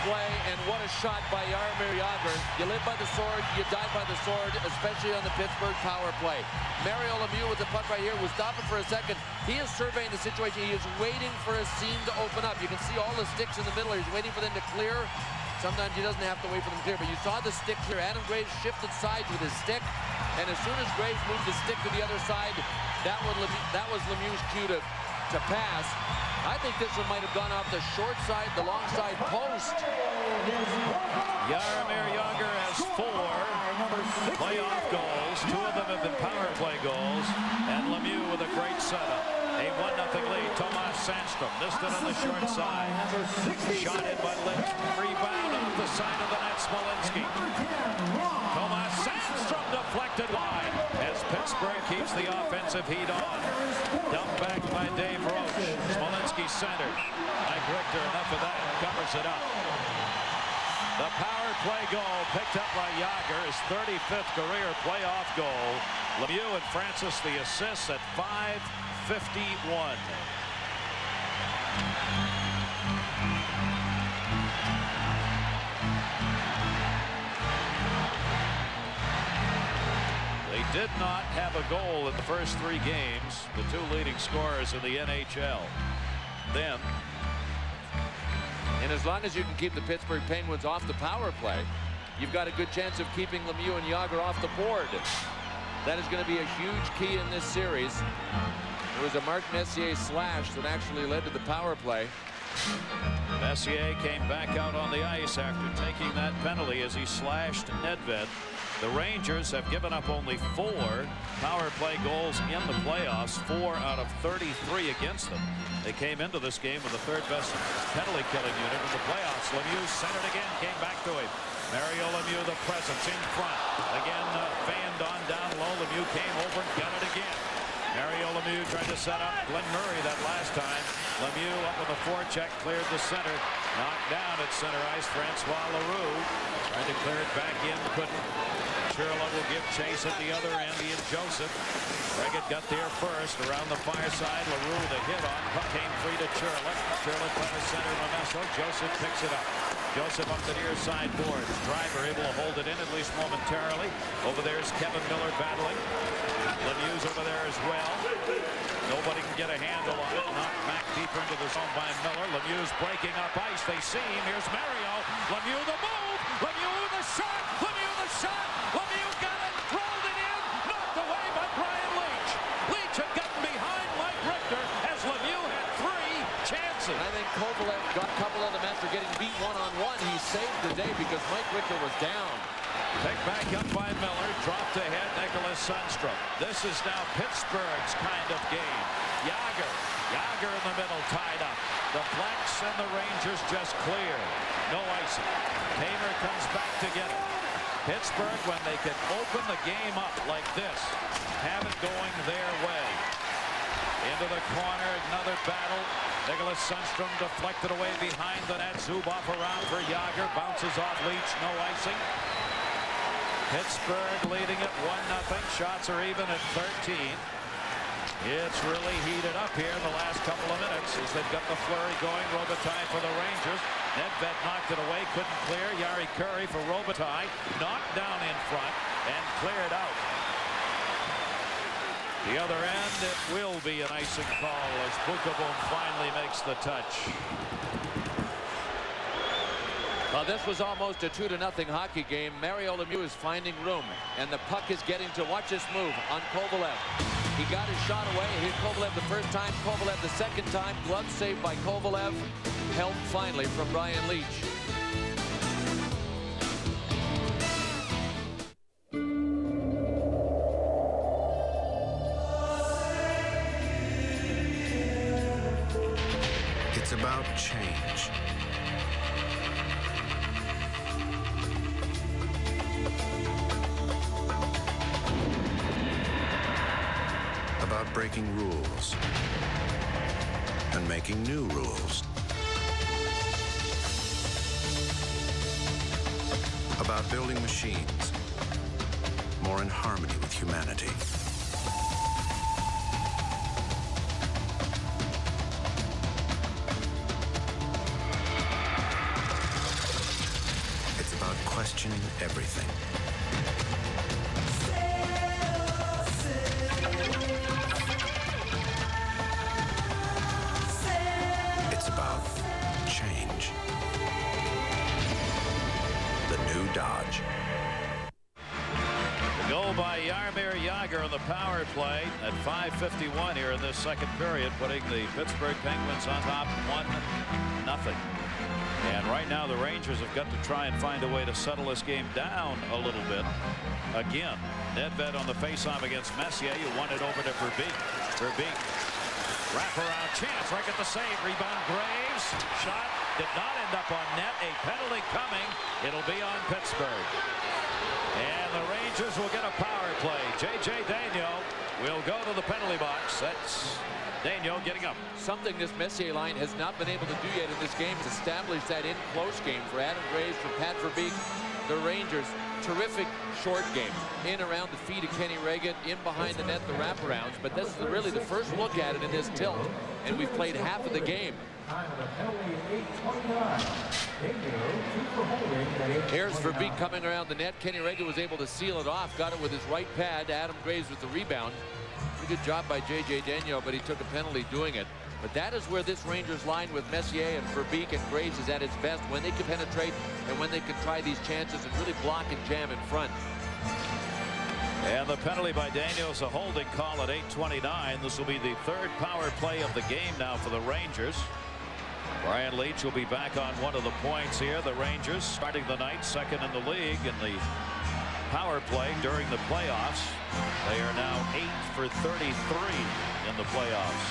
Play and what a shot by Jaromir Jagr. You live by the sword, you die by the sword, especially on the Pittsburgh power play. Mario Lemieux with the puck right here was stopping for a second. He is surveying the situation. He is waiting for a seam to open up. You can see all the sticks in the middle. He's waiting for them to clear. Sometimes he doesn't have to wait for them to clear, but you saw the stick clear. Adam Graves shifted sides with his stick, and as soon as Graves moved the stick to the other side, that was Lemieux's cue to pass. I think this one might have gone off the short side, the long side post. Jaromir Jagr has 4 playoff goals. 2 of them have been power play goals. with a great setup. A 1-0 lead. Tomas Sandstrom missed it on the short side. Shot in by Lynch. Rebound off the side of the net. Smolinski. Tomas Sandstrom deflected wide as Pittsburgh keeps the offensive heat on. Dumped back by Dave Roach. Smolinski centered. Mike Richter, enough of that. Covers it up. The power play goal picked up by Jágr, his 35th career playoff goal. Lemieux and Francis the assists at 5:51. They did not have a goal in the first 3 games, the 2 leading scorers in the NHL. Then, and as long as you can keep the Pittsburgh Penguins off the power play, you've got a good chance of keeping Lemieux and Jágr off the board. That is going to be a huge key in this series. It was a Mark Messier slash that actually led to the power play. Messier came back out on the ice after taking that penalty as he slashed Nedved. The Rangers have given up only 4 power play goals in the playoffs, 4 out of 33 against them. They came into this game with the 3rd best penalty killing unit in the playoffs. Lemieux centered again, came back to him. Mario Lemieux, the presence in front. Again, fanned on down low. Lemieux came over and got it again. Mario Lemieux tried to set up Glenn Murray that last time. Lemieux up with a forecheck, cleared the center. Knocked down at center ice. Francois Leroux tried to clear it back in, couldn't. Churla will give chase at the other end. Ian Joseph. Reggett got there first around the far side. Leroux the hit on. Puck came free to Churla. Churla trying to center Momesso. Joseph picks it up. Joseph up the near side boards. Driver able to hold it in at least momentarily. Over there's Kevin Miller battling. Lemieux's over there as well. Nobody can get a handle on it. Knocked back deeper into the zone by Miller. Lemieux's breaking up ice. They see him. Here's Mario. Lemieux the move. Lemieux the shot. Lemieux the shot. Lemieux got it. Rolled it in. Knocked away by Brian Leach. Leach had gotten behind Mike Richter as Lemieux had 3 chances. I think Kovalev got a couple of them after getting beat one-on-one. He saved the day because Mike Richter was down. Picked back up by Miller, dropped ahead Nicholas Sundstrom. This is now Pittsburgh's kind of game. Jágr in the middle, tied up. The Flex and the Rangers just clear. No icing. Tamer comes back to get it. Pittsburgh, when they can open the game up like this, have it going their way. Into the corner, another battle. Nicholas Sundstrom deflected away behind the net. Zubov around for Jágr. Bounces off Leach, no icing. Pittsburgh leading it 1-0. Shots are even at 13. It's really heated up here in the last couple of minutes as they've got the flurry going. Robitaille for the Rangers. Nedved knocked it away, couldn't clear. Jari Kurri for Robitaille. Knocked down in front and cleared out. The other end, it will be an icing call as Bukaboom finally makes the touch. Well, this was almost a 2-0 hockey game. Mario Lemieux is finding room, and the puck is getting to, watch this move on Kovalev. He got his shot away. Hit Kovalev the first time, Kovalev the second time. Glove saved by Kovalev. Help finally from Brian Leach. It's about change. About breaking rules and making new rules. About building machines more in harmony with humanity. It's about questioning everything. It's about change. The new Dodge. The goal by Jaromir Jágr on the power play at 5:51 here in this second period, putting the Pittsburgh Penguins on top 1-0. And right now the Rangers have got to try and find a way to settle this game down a little bit. Again, Nedved on the faceoff against Messier. You won it over to Verbeek. Verbeek. Wraparound chance. Right at the save. Rebound Graves. Shot did not end up on net. A penalty coming. It'll be on Pittsburgh. And the Rangers will get a power play. J.J. Daigneault will go to the penalty box. That's Daigneault getting up. Something this Messier line has not been able to do yet in this game is establish that in-close game for Adam Graves, for Pat Verbeek. The Rangers, terrific short game. In around the feet of Kenny Reagan, in behind the net, the wraparounds. But this is really the first look at it in this tilt. And we've played half of the game. Here's Verbeek coming around the net. Kenny Reagan was able to seal it off. Got it with his right pad. Adam Graves with the rebound. Pretty good job by J.J. Daigneault, but he took a penalty doing it. But that is where this Rangers line with Messier and Verbeek and Graves is at its best, when they can penetrate and when they can try these chances and really block and jam in front. And the penalty by Daigneault is a holding call at 8:29. This will be the third power play of the game now for the Rangers. Brian Leetch will be back on one of the points here. The Rangers starting the night second in the league in the power play during the playoffs. They are now 8 for 33 in the playoffs.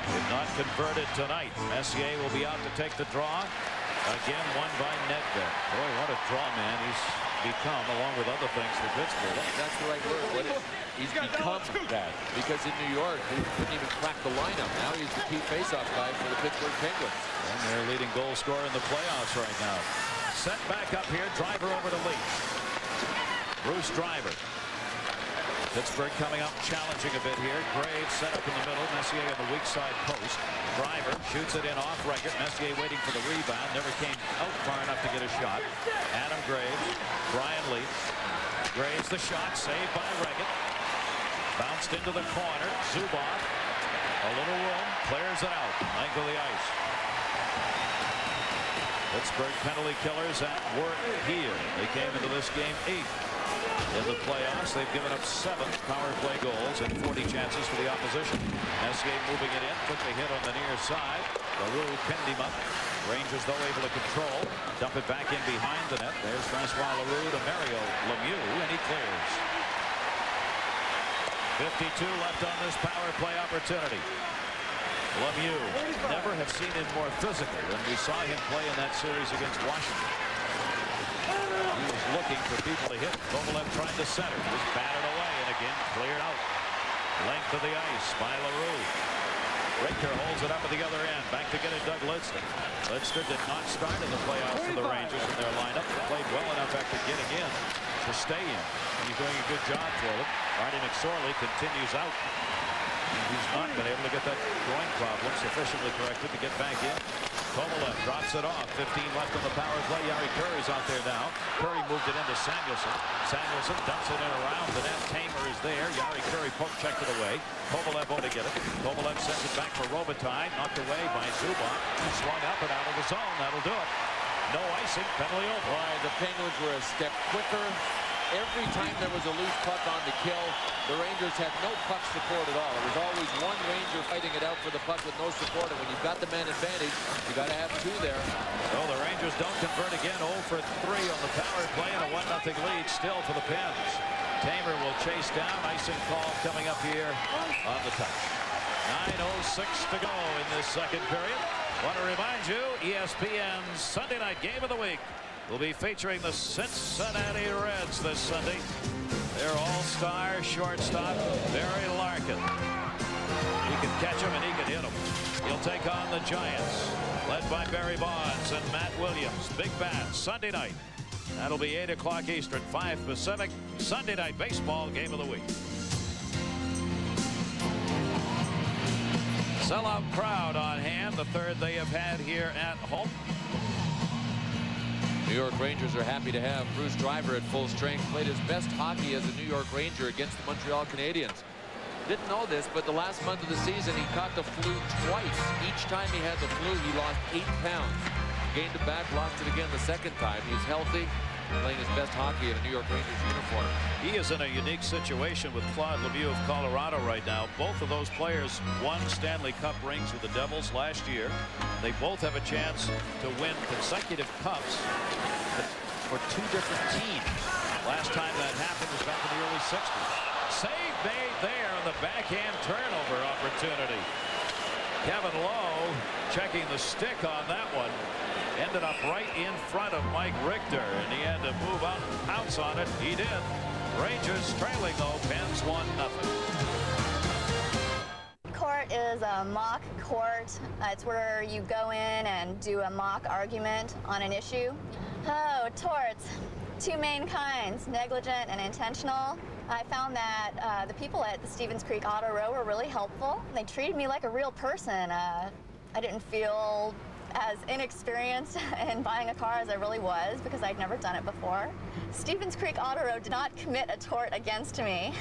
Did not converted tonight. Messier will be out to take the draw. Again, won by Nedved. Boy, what a draw man he's become, along with other things for Pittsburgh. That's the right word. He's become that, because in New York he couldn't even crack the lineup. Now he's the key faceoff guy for the Pittsburgh Penguins. And their leading goal scorer in the playoffs right now. Set back up here. Driver over to Leetch. Bruce Driver. Pittsburgh coming up, challenging a bit here. Graves set up in the middle. Messier on the weak side post. Driver shoots it in off record. Messier waiting for the rebound. Never came out far enough to get a shot. Adam Graves. Brian Leetch. Graves the shot. Saved by Reagan. Bounced into the corner. Zubov. A little room. Clears it out. Length of the ice. Pittsburgh penalty killers at work here. They came into this game 8th. In the playoffs, they've given up 7 power play goals and 40 chances for the opposition. Messier moving it in, took the hit on the near side. LaRue pinned him up. Rangers, though, able to control. Dump it back in behind the net. There's Francois LaRue to Mario Lemieux, and he clears. 52 left on this power play opportunity. Lemieux, never have seen him more physical than we saw him play in that series against Washington. He was looking for people to hit. Kovalev tried to center. Was batted away and again cleared out. Length of the ice by LaRue. Richter holds it up at the other end. Back to get it, Doug Lidster. Lidster did not start in the playoffs for the Rangers in their lineup. Played well enough after getting in to stay in. He's doing a good job for them. Artie McSorley continues out. He's not been able to get that groin problem sufficiently corrected to get back in. Kovalev drops it off. 15 left on the power play. Yari Curry's out there now. Curry moved it into Samuelson. Samuelson dumps it in around the net. Tamer is there. Yari Curry poke checked it away. Kovalev over to get it. Kovalev sends it back for Robitaille. Knocked away by Zubov. He swung up and out of the zone. That'll do it. No icing. Penalty over. Boy, the Penguins were a step quicker. Every time there was a loose puck on the kill, the Rangers had no puck support at all. There was always one Ranger fighting it out for the puck with no support. And when you've got the man advantage, you got to have 2 there. So the Rangers don't convert again. 0 for 3 on the power play and a 1-0 lead still for the Pens. Tamer will chase down. Icing call coming up here on the touch. 9:06 to go in this second period. Want to remind you, ESPN's Sunday night game of the week will be featuring the Cincinnati Reds this Sunday. Their all-star shortstop, Barry Larkin. He can catch him and he can hit him. He'll take on the Giants, led by Barry Bonds and Matt Williams. Big Bat, Sunday night. That'll be 8 o'clock Eastern, 5 Pacific. Sunday night baseball game of the week. Sellout crowd on hand, the third they have had here at home. New York Rangers are happy to have Bruce Driver at full strength. Played his best hockey as a New York Ranger against the Montreal Canadiens. Didn't know this, but the last month of the season he caught the flu twice. Each time he had the flu, he lost 8 pounds. Gained it back, lost it again the second time. He's healthy. playing his best hockey in a New York Rangers uniform. He is in a unique situation with Claude Lemieux of Colorado right now. Both of those players won Stanley Cup rings with the Devils last year. They both have a chance to win consecutive cups for two different teams. Last time that happened was back in the early 60s. Save made there on the backhand turnover opportunity. Kevin Lowe checking the stick on that one. Ended up right in front of Mike Richter, and he had to move out and pounce on it. He did. Rangers trailing, though. Pens 1-0. Court is a mock court. It's where you go in and do a mock argument on an issue. Oh, torts. Two main kinds, negligent and intentional. I found that the people at the Stevens Creek Auto Row were really helpful. They treated me like a real person. I didn't feel as inexperienced in buying a car as I really was because I'd never done it before. Stevens Creek Auto Row did not commit a tort against me.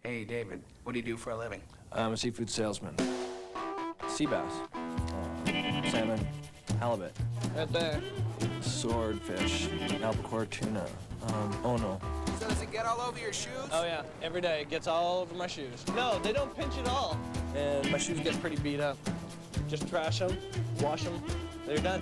Hey, David, what do you do for a living? I'm a seafood salesman. Sea bass, salmon, halibut. Right there. Swordfish, albacore tuna. Oh no. So does it get all over your shoes? Oh yeah, every day it gets all over my shoes. No, they don't pinch at all. And my shoes get pretty beat up. Just trash them, wash them, they're done.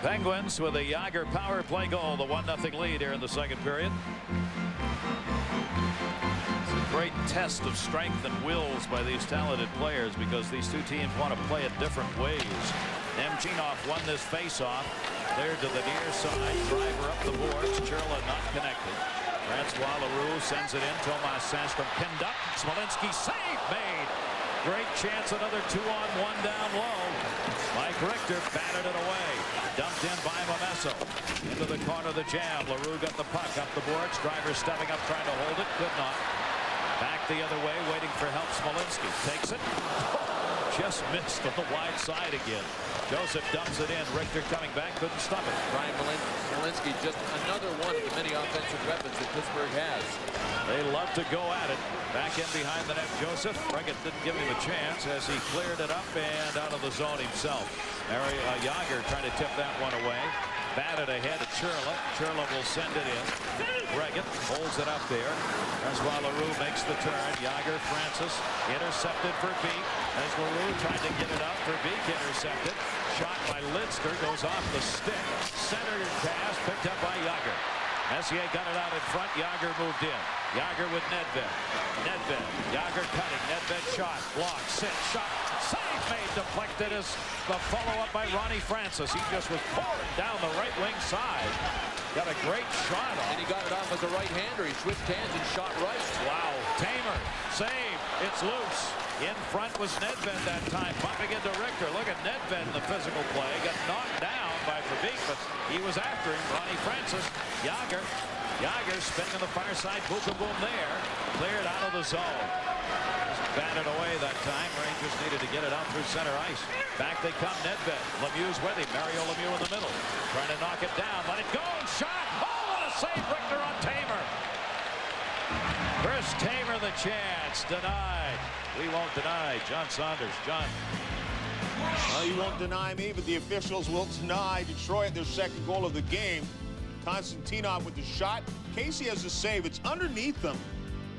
Penguins with a Yager power play goal, the 1-0 lead here in the second period. Great test of strength and wills by these talented players because these two teams want to play it different ways. Nemchinov won this face-off. Cleared to the near side. Driver up the boards. Churla not connected. Francois Leroux sends it in. Tomas Sandstrom pinned up. Smolinski save made. Great chance. Another 2-on-1 down low. Mike Richter batted it away. Dumped in by Momesso. Into the corner of the jam. Leroux got the puck up the boards. Driver stepping up trying to hold it. Could not. Back the other way, waiting for help. Smolinski takes it. Just missed on the wide side again. Joseph dumps it in. Richter coming back, couldn't stop it. Brian Smolinski, just another one of the many offensive weapons that Pittsburgh has. They love to go at it. Back in behind the net, Joseph. Reggett didn't give him a chance as he cleared it up and out of the zone himself. Yager trying to tip that one away. Batted ahead to Churla. Churla will send it in. Reggett holds it up there. Francois Leroux makes the turn. Yager, Francis intercepted for Beek. As Leroux tried to get it out for Beek, intercepted. Shot by Lidster, goes off the stick. Centered pass picked up by Yager. Messier got it out in front. Yager moved in. Yager with Nedved. Nedved. Yager cutting. Nedved shot. Block. Sit. Shot. Save made. Deflected as the follow-up by Ronnie Francis. He just was pouring down the right wing side. Got a great shot on. And he got it off as a right-hander. He switched hands and shot right. Wow. Tamer. Save. It's loose. In front was Nedved that time. Bumping into Richter. Look at Nedved in the physical play. Got knocked down by Verbeek, but he was after him. Ronnie Francis. Yager spinning on the far side. Boom, boom, boom there. Cleared out of the zone. Batted away that time. Rangers needed to get it out through center ice. Back they come. Nedved. Lemieux's with him. Mario Lemieux in the middle. Trying to knock it down. Let it go. Shot. Oh, what a save. Richter on Tamer. Chris Tamer the chance. Denied. We won't deny. John Saunders. John. Well, you won't deny me, but the officials will deny Detroit their second goal of the game. Konstantinov with the shot. Casey has the save. It's underneath them.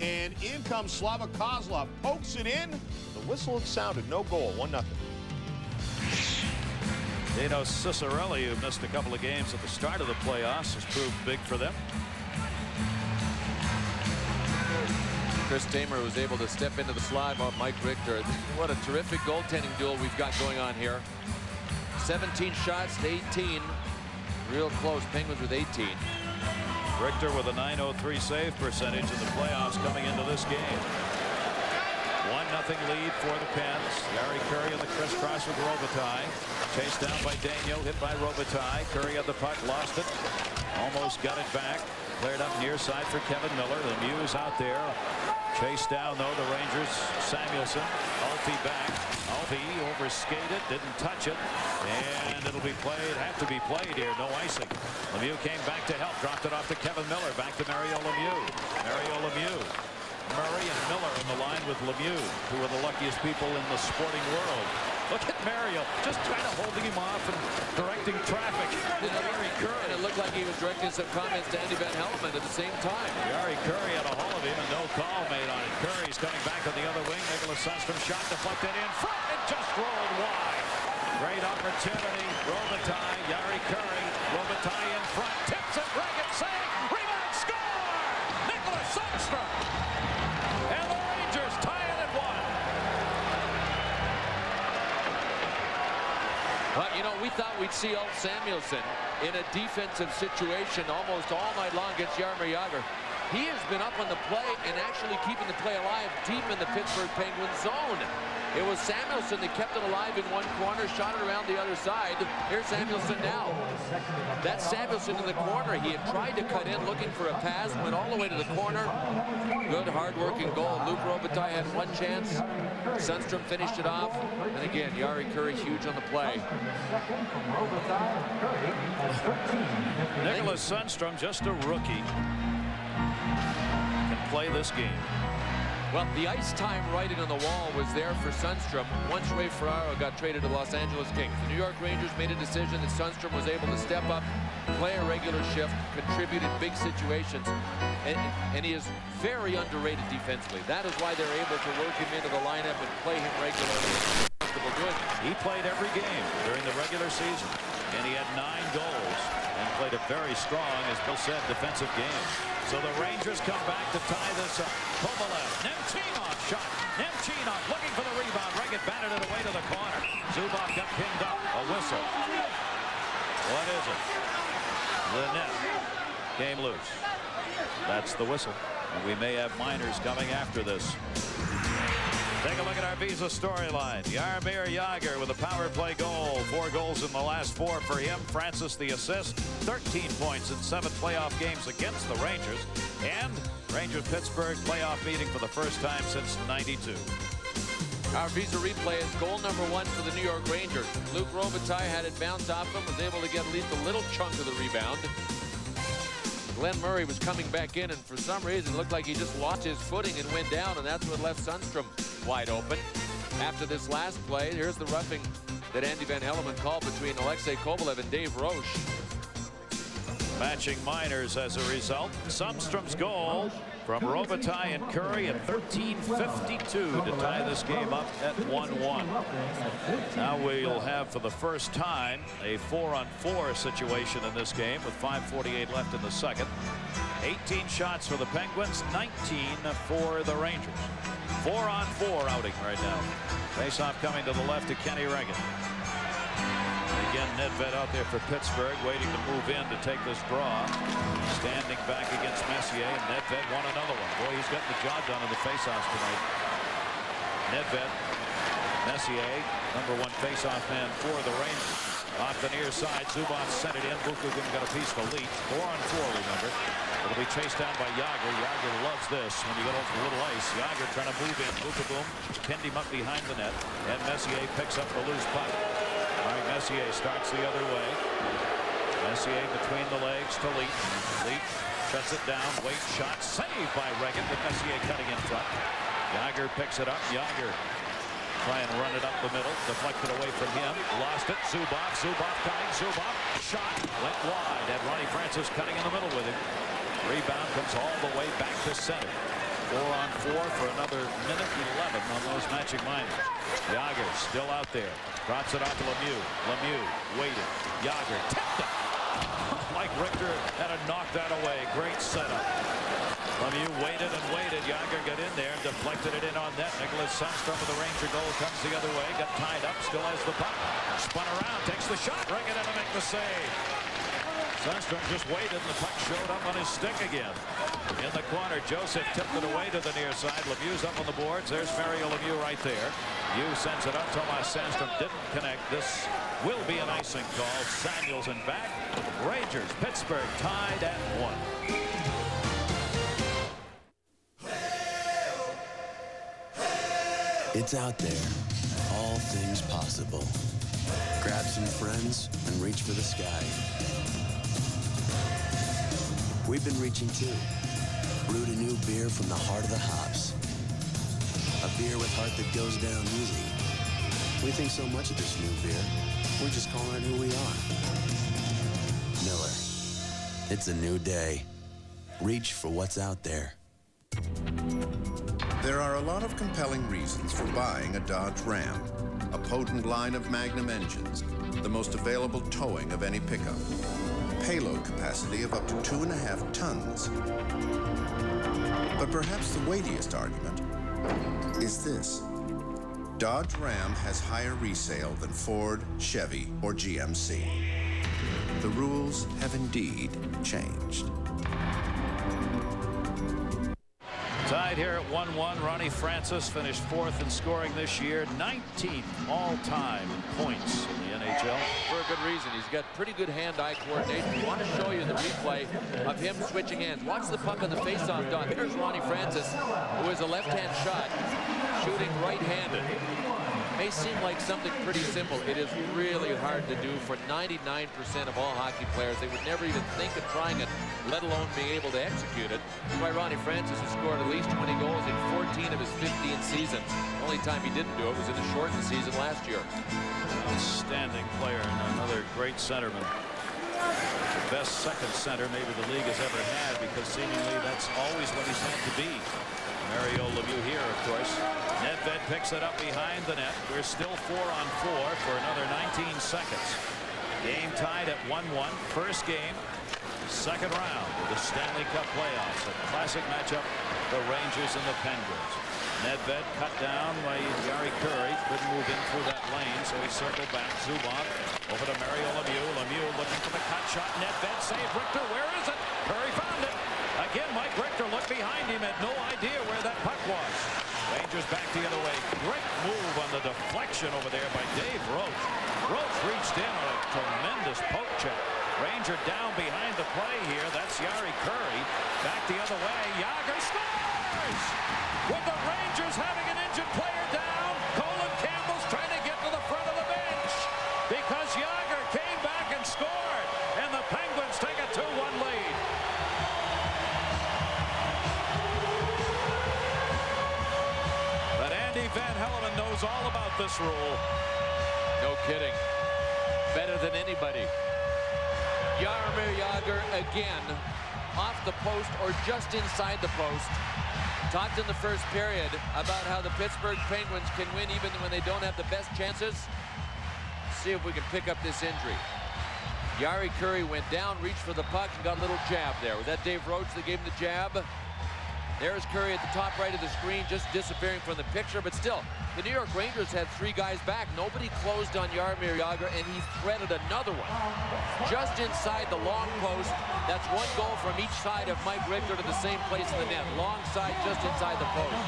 And in comes Slava Kozlov. Pokes it in. The whistle had sounded. No goal. 1-0. Dino Ciccarelli, who missed a couple of games at the start of the playoffs, has proved big for them. Chris Tamer was able to step into the slide of Mike Richter. What a terrific goaltending duel we've got going on here. 17 shots to 18. Real close. Penguins with 18. Richter with a .903 save percentage in the playoffs coming into this game. 1-0 lead for the Pens. Gary Curry in the crisscross with Robitaille. Chased down by Daigneault, hit by Robitaille. Curry had the puck, lost it. Almost got it back. Cleared up near side for Kevin Miller. Lemieux out there. Chased down, though, the Rangers. Samuelson. Alfie back. Alfie overskated, didn't touch it. And it'll be played, have to be played here. No icing. Lemieux came back to help. Dropped it off to Kevin Miller. Back to Mario Lemieux. Mario Lemieux. Murray and Miller in the line with Lemieux, two of the luckiest people in the sporting world. Look at Mario, just kind of holding him off and directing traffic. Jari Kurri. And it looked like he was directing some comments to Andy Van Hellemond at the same time. Jari Kurri had a hold of him and no call made on it. Curry's coming back on the other wing. Nicholas Sundstrom shot deflected in front and just rolled wide. Great opportunity. Robitaille, Jari Kurri. Robitaille in front. Tips it. Reagan save. Rebound. Score! Nicholas Sundstrom. And the Rangers tie it at 1. Well, you know, we thought we'd see Ulf Samuelsson in a defensive situation almost all night long against Jaromir Jagr. He has been up on the play and actually keeping the play alive deep in the Pittsburgh Penguins zone. It was Samuelsson that kept it alive in one corner, shot it around the other side. Here's Samuelsson now. That's Samuelsson in the corner. He had tried to cut in looking for a pass, went all the way to the corner. Good, hard-working goal. Luc Robitaille had one chance. Sundstrom finished it off. And again, Jari Kurri huge on the play. Nicholas Sundstrom, just a rookie, can play this game. Well, the ice time writing on the wall was there for Sundstrom once Ray Ferraro got traded to Los Angeles Kings. The New York Rangers made a decision that Sundstrom was able to step up, play a regular shift, contribute in big situations, and he is very underrated defensively. That is why they're able to work him into the lineup and play him regularly. He played every game during the regular season, and he had 9 goals and played a very strong, as Bill said, defensive game. So the Rangers come back to tie this up. Kovalev, Nemchinov shot. Nemchinov looking for the rebound. Reagan batted it away to the corner. Zubov got pinned up. A whistle. What is it? The net came loose. That's the whistle. And we may have minors coming after this. Take a look at our Visa storyline. Jaromir Jagr with a power play goal. 4 goals in the last 4 for him. Francis the assist. 13 points in 7 playoff games against the Rangers. And Rangers-Pittsburgh playoff meeting for the first time since '92. Our Visa replay is goal number 1 for the New York Rangers. Luc Robitaille had it bounce off him, was able to get at least a little chunk of the rebound. Glenn Murray was coming back in, and for some reason it looked like he just lost his footing and went down, and that's what left Sundstrom wide open. After this last play, here's the roughing that Andy Van Hellemond called between Alexei Kovalev and Dave Roche. Matching minors as a result. Sundstrom's goal from Robitaille and Kurri at 13:52 to tie this game up at 1-1. Now we'll have for the first time a 4-on-4 situation in this game with 5:48 left in the second. 18 shots for the Penguins, 19 for the Rangers. 4-on-4 outing right now. Face-off coming to the left to Kenny Reagan. Again, Nedved out there for Pittsburgh, waiting to move in to take this draw. Standing back against Messier, and Nedved won another one. Boy, he's getting the job done in the faceoffs tonight. Nedved, Messier, #1 faceoff man for the Rangers. Off the near side, Zubov sent it in. Bukugin got a piece to Leach. 4-on-4, remember. It'll be chased down by Jagr. Jagr loves this when you get over a little ice. Jagr trying to move in. Bukugin pinned him up behind the net, and Messier picks up the loose puck. All right, Messier starts the other way. Messier between the legs to Leach. Leach shuts it down. Wait, shot saved by Reagan, but Messier cutting in front. Jagr picks it up. Jagr try and run it up the middle. Deflected away from him. Lost it. Zubov. Zubov coming. Zubov shot. Went wide. Had Ronnie Francis cutting in the middle with him. Rebound comes all the way back to center. 4-on-4 for another minute 11 on those matching minors. Jagr still out there. Drops it off to Lemieux. Lemieux waited. Jagr tipped it. Mike Richter had to knock that away. Great setup. Lemieux waited and waited. Jagr got in there and deflected it in on net. Nicholas Sundstrom with the Ranger goal comes the other way. Got tied up. Still has the puck. Spun around. Takes the shot. Bring it in to make the save. Sundstrom just waited and the puck showed up on his stick again. In the corner, Joseph tipped it away to the near side. Lemieux's up on the boards. There's Mario Lemieux right there. Lemieux sends it up. Tomas Sandstrom didn't connect. This will be an icing call. Samuelsson back. Rangers, Pittsburgh tied at 1. It's out there. All things possible. Grab some friends and reach for the sky. We've been reaching too. Brewed a new beer from the heart of the hops. beer with heart that goes down easy. We think so much of this new beer, we're just calling it who we are. Miller. It's a new day. Reach for what's out there. There are a lot of compelling reasons for buying a Dodge Ram. A potent line of Magnum engines, the most available towing of any pickup, payload capacity of up to 2.5 tons. But perhaps the weightiest argument is this. Dodge Ram has higher resale than Ford, Chevy, or GMC. The rules have indeed changed. Tied here at 1-1. Ronnie Francis finished 4th in scoring this year, 19th all-time in points in the NHL. For a good reason. He's got pretty good hand-eye coordination. We want to show you the replay of him switching hands. Watch the puck on the face-off dot. Here's Ronnie Francis, who is a left-hand shot, shooting right-handed. May seem like something pretty simple. It is really hard to do for 99% of all hockey players. They would never even think of trying it, let alone being able to execute it. That's why Ronnie Francis has scored at least 20 goals in 14 of his 15 seasons. The only time he didn't do it was in the shortened season last year. Outstanding player and another great centerman. The best second center maybe the league has ever had, because seemingly that's always what he's had to be. Mario Lemieux here, of course. Nedved picks it up behind the net. We're still 4-on-4 for another 19 seconds. Game tied at 1-1. First game, second round of the Stanley Cup playoffs. A classic matchup, the Rangers and the Penguins. Nedved cut down by Jari Kurri. Couldn't move in through that lane, so he circled back. Zubov over to Mario Lemieux. Lemieux looking for the cut shot. Nedved saved. Richter, where is it? Kurri found it. Again, Mike Richter looked behind him, had no idea where that puck was. Rangers back the other way. Great move on the deflection over there by Dave Roach. Roach reached in on a tremendous poke check. Ranger down behind the play here. That's Jari Kurri. Back the other way. Jagr scores! With the Rangers having an injured player down, Colin Campbell's trying to get to the front of the bench because Jagr came back and scored, and the Penguins take a 2-1 lead. But Andy Van Hellemond knows all about this rule. No kidding. Better than anybody. Jaromir Jagr again off the post or just inside the post. Talked in the first period about how the Pittsburgh Penguins can win even when they don't have the best chances. See if we can pick up this injury. Jari Kurri went down, reached for the puck, and got a little jab there. Was that Dave Roach that gave him the jab? There's Kurri at the top right of the screen, just disappearing from the picture, but still, the New York Rangers had 3 guys back. Nobody closed on Jaromir Jagr, and he threaded another one. Just inside the long post. That's 1 goal from each side of Mike Richter to the same place in the net. Long side, just inside the post.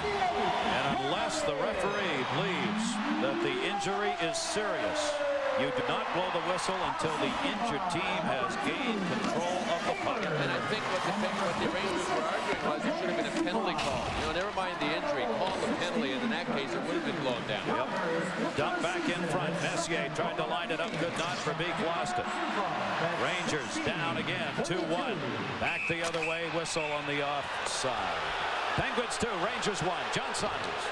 And unless the referee believes that the injury is serious, you do not blow the whistle until the injured team has gained control of the puck. And I think what the Rangers were arguing was it should have been a penalty call. You know, never mind the injury, call the penalty, and in that case it would have been blown down. Yep. Dump back in front. Messier tried to line it up, could not. Verbeek lost it. Rangers down again, 2-1. Back the other way, whistle on the offside. Penguins 2, Rangers 1. John Saunders.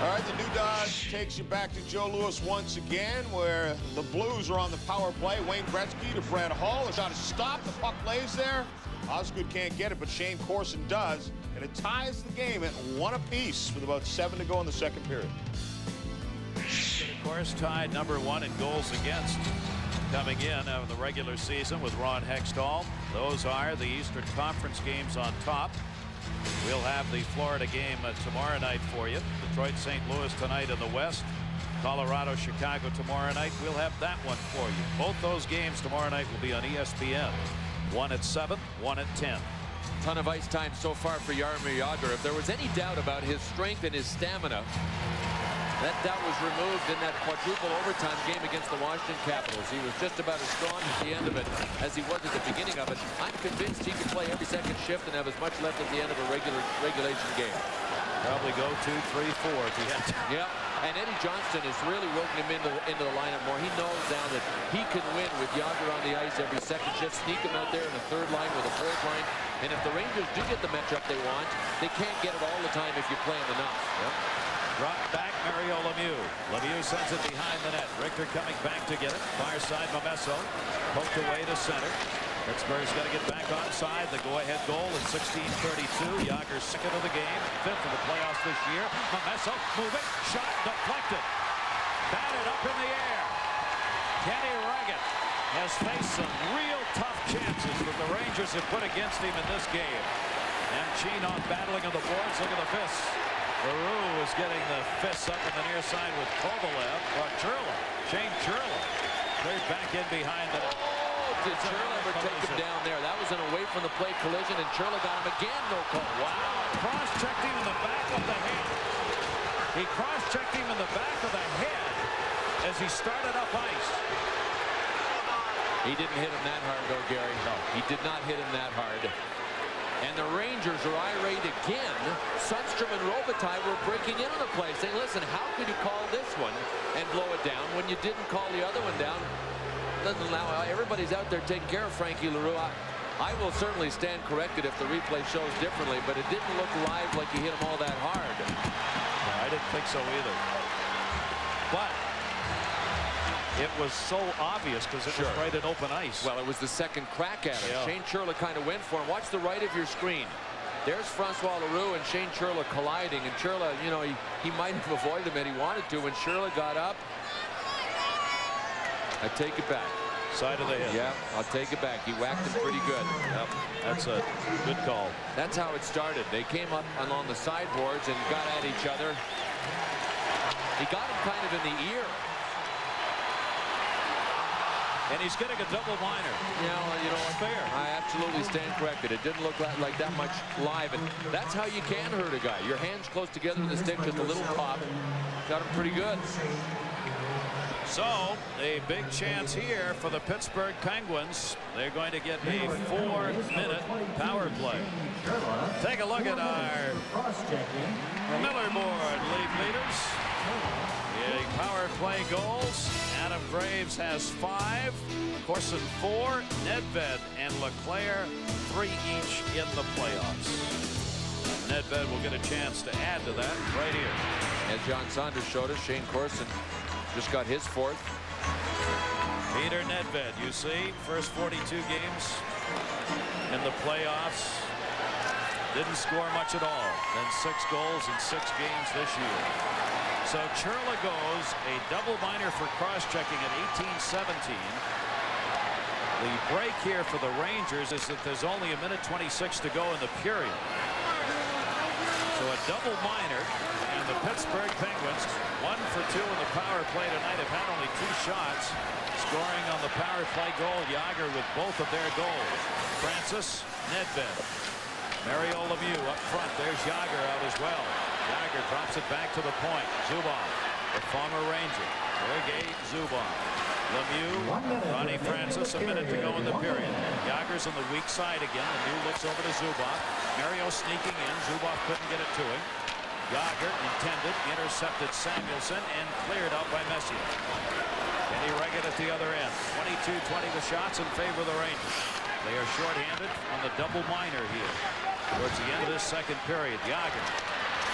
All right, the new Dodge takes you back to Joe Louis once again, where the Blues are on the power play. Wayne Gretzky to Brett Hull. It's got to stop. The puck lays there. Osgood can't get it, but Shane Corson does. And it ties the game at 1 apiece with about 7 to go in the second period. Of course, tied number 1 in goals against coming in out of the regular season with Ron Hextall. Those are the Eastern Conference games on top. We'll have the Florida game tomorrow night for you. Detroit, St. Louis tonight in the West. Colorado, Chicago tomorrow night. We'll have that one for you. Both those games tomorrow night will be on ESPN. 1 at 7, 1 at 10. Ton of ice time so far for Jaromir Jagr. If there was any doubt about his strength and his stamina, that doubt was removed in that quadruple overtime game against the Washington Capitals. He was just about as strong at the end of it as he was at the beginning of it. I'm convinced he could play every second shift and have as much left at the end of a regulation game. Probably go 2, 3, 4 if he had to. Yeah, and Eddie Johnston is really working him into the lineup more. He knows now that he can win with Jagr on the ice every second shift, sneak him out there in the third line with a fourth line. And if the Rangers do get the matchup they want, they can't get it all the time if you play them enough. Yep. Drop back, Mario Lemieux. Lemieux sends it behind the net. Richter coming back to get it. Far side, Momesso. Poked away to center. Pittsburgh's got to get back onside. The go-ahead goal in 16:32. Yager's second of the game, fifth of the playoffs this year. Momesso moving, shot deflected. Batted up in the air. Kenny Regan has faced some real tough chances that the Rangers have put against him in this game. And Chino battling on the boards. Look at the fists. Leroux is getting the fists up on the near side with Kovalev. Or Churla. Shane Churla. Cleared back in behind the net. Did Churla ever take him down there? That was an away from the plate collision, and Churla got him again. No call. Wow. Cross-checked him in the back of the head. He cross-checked him in the back of the head as he started up ice. He didn't hit him that hard, though, Gary. No, he did not hit him that hard. And the Rangers are irate again. Sundstrom and Robitaille were breaking in on the play, saying, listen, how could you call this one and blow it down when you didn't call the other one down? Now everybody's out there taking care of Frankie Leroux. I will certainly stand corrected if the replay shows differently, but it didn't look live like he hit him all that hard. No, I didn't think so either. But it was so obvious because it was right at open ice. Well, it was the second crack at it. Yeah. Shane Churla kind of went for him. Watch the right of your screen. There's Francois Leroux and Shane Churla colliding, and Churla, you know, he might have avoided him and he wanted to. When Churla got up, I take it back. Side of the head. Yeah, I'll take it back. He whacked him pretty good. Yep, that's a good call. That's how it started. They came up along the sideboards and got at each other. He got him kind of in the ear. And he's getting a double minor. Yeah, well, you know what? Fair. I absolutely stand corrected. It didn't look like that much live, and that's how you can hurt a guy. Your hands close together with the stick, just a little pop. Got him pretty good. So, a big chance here for the Pittsburgh Penguins. They're going to get a 4-minute power play. Take a look at our Miller Board league leaders. The power play goals. Adam Graves has 5, Corson 4, Nedved and LeClaire 3 each in the playoffs. Nedved will get a chance to add to that right here. As John Saunders showed us, Shane Corson just got his 4th. Peter Nedved, you see, first 42 games in the playoffs. Didn't score much at all. Then 6 goals in 6 games this year. So Churla goes a double minor for cross-checking at 18-17. The break here for the Rangers is that there's only 1:26 to go in the period. So a double minor, and the Pittsburgh Penguins, 1 for 2 in the power play tonight, have had only 2 shots. Scoring on the power play goal, Yager with both of their goals. Francis, Nedved. Mario Lemieux up front. There's Yager out as well. Yager drops it back to the point. Zubov, the former Ranger. Sergei Zubov. Lemieux, Ronnie Francis, a minute to go in the period. Yager's on the weak side again. Lemieux looks over to Zubov. Mario sneaking in. Zubov couldn't get it to him. Yager intended, intercepted Samuelson, and cleared out by Messier. Kenny Regan at the other end. 22-20 the shots in favor of the Rangers. They are shorthanded on the double minor here. Towards the end of this second period, Yager.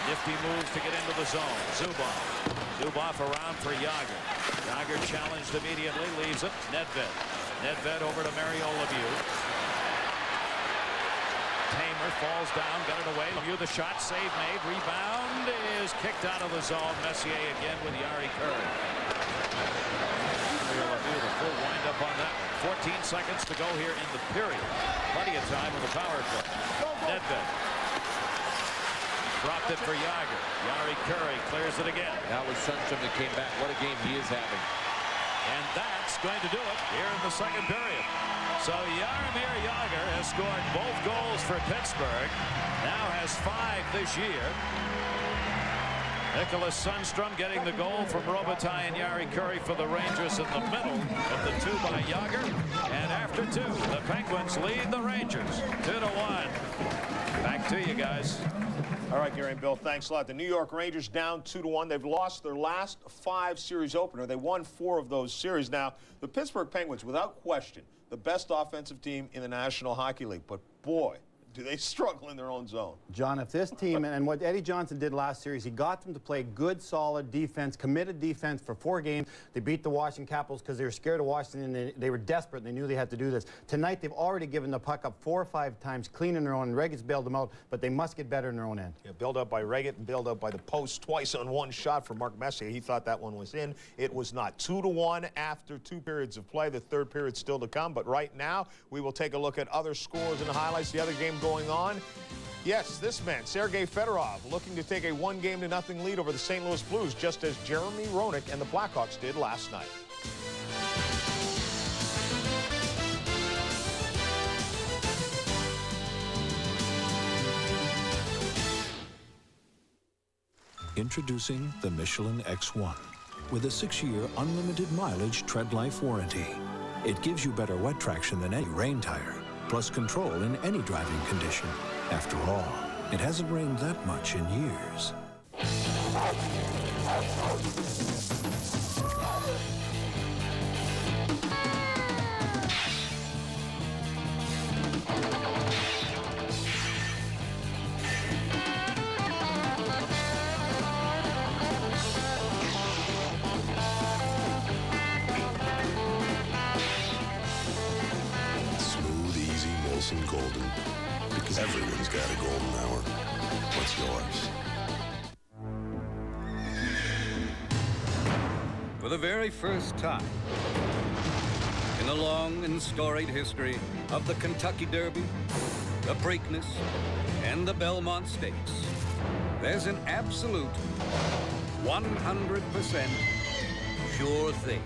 Nifty moves to get into the zone. Zubov. Zubov around for Yager. Yager challenged immediately, leaves it. Nedved. Nedved over to Mario Lemieux. Tamer falls down, got it away. Lemieux, the shot, save made. Rebound is kicked out of the zone. Messier again with Jari Kurri. Lemieux, the full wind up on that one. 14 seconds to go here in the period. Plenty of time with the power play. Nedved. Dropped it for Yager. Jari Kurri clears it again. That was Sundstrom that came back. What a game he is having. And that's going to do it here in the second period. So Jaromir Jagr has scored both goals for Pittsburgh. Now has 5 this year. Nicholas Sundstrom getting the goal from Robitaille and Jari Kurri for the Rangers in the middle of the 2 by Jagr. And after 2, the Penguins lead the Rangers 2-1. Back to you guys. All right, Gary and Bill, thanks a lot. The New York Rangers down 2-1. They've lost their last 5 series opener. They won 4 of those series. Now, the Pittsburgh Penguins, without question, the best offensive team in the National Hockey League. But boy, do they struggle in their own zone? John, if this team, and what Eddie Johnson did last series, he got them to play good, solid defense, committed defense for 4 games. They beat the Washington Capitals because they were scared of Washington, and they were desperate, and they knew they had to do this. Tonight, they've already given the puck up 4 or 5 times, clean in their own, and Reggett's bailed them out, but they must get better in their own end. Yeah, bailed up by Reggett and bailed up by the post twice on one shot for Mark Messier. He thought that one was in. It was not. 2-1 after 2 periods of play. The third period still to come, but right now, we will take a look at other scores and highlights. The other game going on. Yes, this man, Sergei Fedorov, looking to take a 1-0 lead over the St. Louis Blues, just as Jeremy Roenick and the Blackhawks did last night. Introducing the Michelin X1 with a 6-year unlimited mileage tread life warranty. It gives you better wet traction than any rain tire, plus control in any driving condition. After all, it hasn't rained that much in years. Golden, because everyone's got a golden hour. What's yours? For the very first time in the long and storied history of the Kentucky Derby, the Preakness, and the Belmont Stakes, there's an absolute 100% sure thing.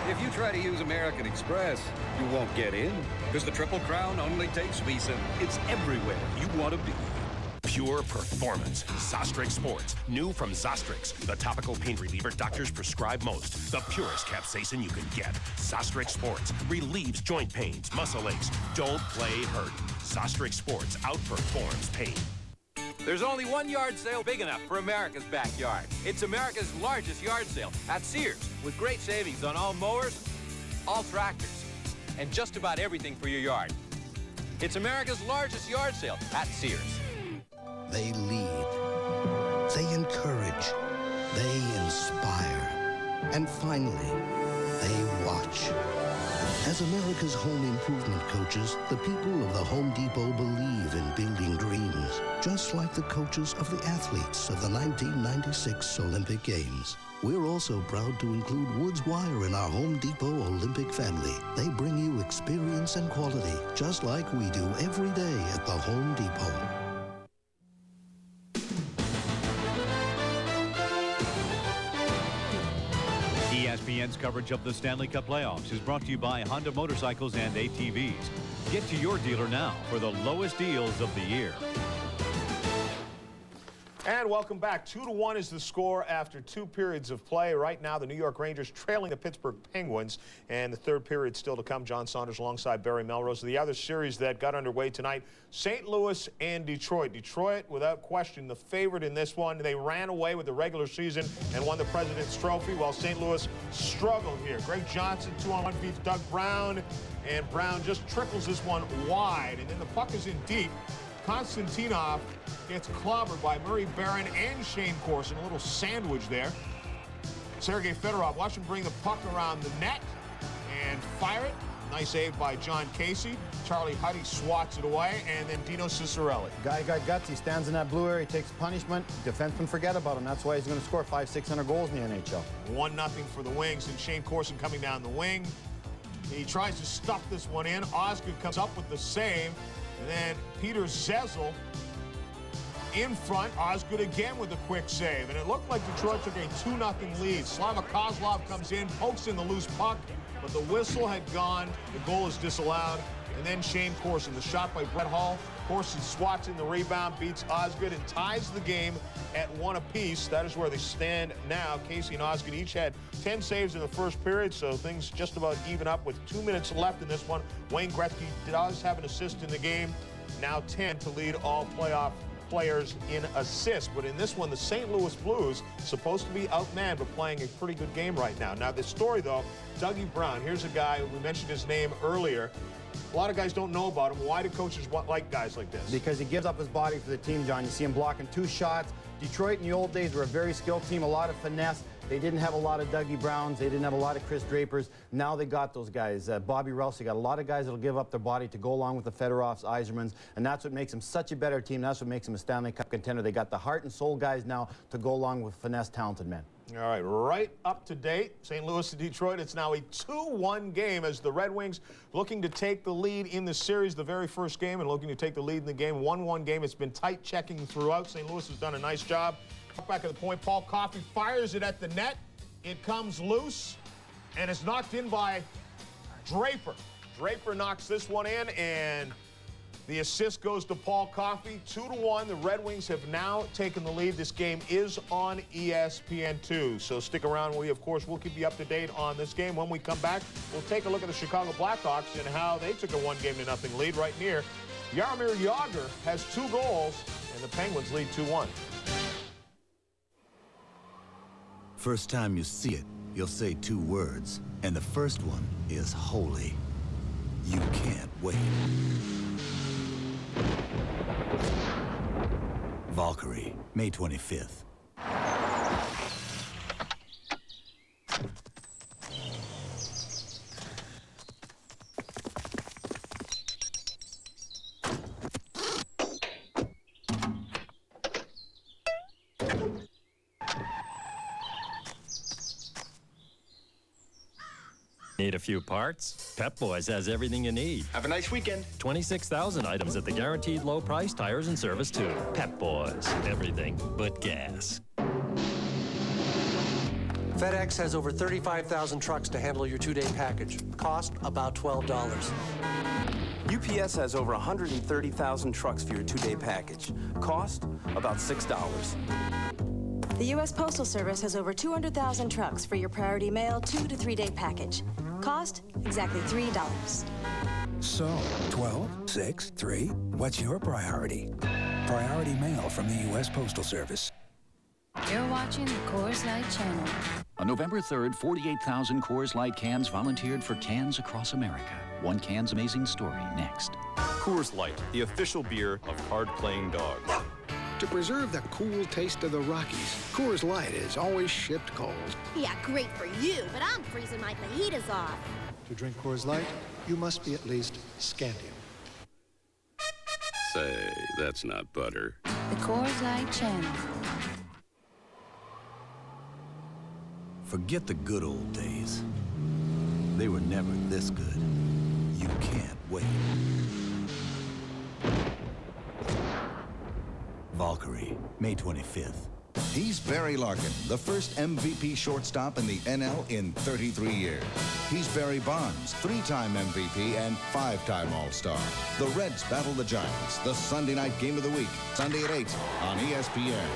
If you try to use American Express, you won't get in, because the Triple Crown only takes Visa. It's everywhere you want to be. Pure performance. Zostrix Sports. New from Zostrix. The topical pain reliever doctors prescribe most. The purest capsaicin you can get. Zostrix Sports. Relieves joint pains, muscle aches. Don't play hurt. Zostrix Sports outperforms pain. There's only one yard sale big enough for America's backyard. It's America's largest yard sale at Sears, with great savings on all mowers, all tractors, and just about everything for your yard. It's America's largest yard sale at Sears. They lead, they encourage, they inspire, and finally, they watch. As America's home improvement coaches, the people of the Home Depot believe in building dreams, just like the coaches of the athletes of the 1996 Olympic Games. We're also proud to include Woods Wire in our Home Depot Olympic family. They bring you experience and quality, just like we do every day at the Home Depot. ESPN's coverage of the Stanley Cup playoffs is brought to you by Honda Motorcycles and ATVs. Get to your dealer now for the lowest deals of the year. And welcome back. 2-1 is the score after 2 periods of play. Right now, the New York Rangers trailing the Pittsburgh Penguins, and the third period still to come. John Saunders alongside Barry Melrose. The other series that got underway tonight, St. Louis and Detroit. Detroit, without question, the favorite in this one. They ran away with the regular season and won the President's Trophy, while St. Louis struggled here. Greg Johnson, 2-on-1 beats Doug Brown, and Brown just trickles this one wide, and then the puck is in deep. Konstantinov gets clobbered by Murray Barron and Shane Corson. A little sandwich there. Sergei Fedorov, watch him bring the puck around the net and fire it. Nice save by John Casey. Charlie Huddy swats it away, and then Dino Ciccarelli. Guy got guts. He stands in that blue area. He takes punishment. Defensemen forget about him. That's why he's going to score 500-600 goals in the NHL. 1-0 for the Wings, and Shane Corson coming down the wing. He tries to stuff this one in. Osgood comes up with the save. And then Peter Zezel in front. Osgood again with a quick save. And it looked like Detroit took a 2-0 lead. Slava Kozlov comes in, pokes in the loose puck, but the whistle had gone. The goal is disallowed. And then Shane Corson, the shot by Brett Hall. Corson swats in the rebound, beats Osgood, and ties the game at 1 apiece. That is where they stand now. Casey and Osgood each had 10 saves in the first period, so things just about even up with 2 minutes left in this one. Wayne Gretzky does have an assist in the game, now 10 to lead all playoff players in assists. But in this one, the St. Louis Blues, supposed to be outmanned, but playing a pretty good game right now. Now, this story, though, Dougie Brown, here's a guy, we mentioned his name earlier. a lot of guys don't know about him. Why do coaches like guys like this? Because he gives up his body for the team, John. You see him blocking 2 shots. Detroit in the old days were a very skilled team, a lot of finesse. They didn't have a lot of Dougie Browns. They didn't have a lot of Chris Drapers. Now they got those guys. Bobby Rouse, they got a lot of guys that will give up their body to go along with the Fedorovs, Yzermans, and that's what makes them such a better team. That's what makes them a Stanley Cup contender. They got the heart and soul guys now to go along with finesse, talented men. All right, right up to date. St. Louis to Detroit. It's now a 2-1 game as the Red Wings looking to take the lead in the series, the very first game, and looking to take the lead in the game. 1-1 game. It's been tight checking throughout. St. Louis has done a nice job. Back at the point, Paul Coffey fires it at the net. It comes loose, and it's knocked in by Draper. Draper knocks this one in, and the assist goes to Paul Coffey. 2-1. The Red Wings have now taken the lead. This game is on ESPN2, so stick around. We, of course, will keep you up to date on this game. When we come back, we'll take a look at the Chicago Blackhawks and how they took a 1-0 lead right near. Jaromir Jagr has 2 goals, and the Penguins lead 2-1. First time you see it, you'll say 2 words, and the first one is holy. You can't wait. Valkyrie, May 25th. Need a few parts? Pep Boys has everything you need. Have a nice weekend. 26,000 items at the guaranteed low price, tires and service too. Pep Boys, everything but gas. FedEx has over 35,000 trucks to handle your 2-day package. Cost about $12. UPS has over 130,000 trucks for your 2-day package. Cost about $6. The U.S. Postal Service has over 200,000 trucks for your priority mail 2 to 3-day package. Cost exactly $3. So, 12, 6, 3, what's your priority? Priority mail from the U.S. Postal Service. You're watching the Coors Light channel. On November 3rd, 48,000 Coors Light cans volunteered for Cans Across America. One can's amazing story next. Coors Light, the official beer of card-playing dogs. To preserve the cool taste of the Rockies, Coors Light is always shipped cold. Yeah, great for you, but I'm freezing my fajitas off. To drink Coors Light, you must be at least Scandium. Say, that's not butter. The Coors Light channel. Forget the good old days. They were never this good. You can't wait. Valkyrie, May 25th. He's Barry Larkin, the first MVP shortstop in the NL in 33 years. He's Barry Bonds, 3-time MVP and 5-time All-Star. The Reds battle the Giants, the Sunday night game of the week, Sunday at 8 on ESPN.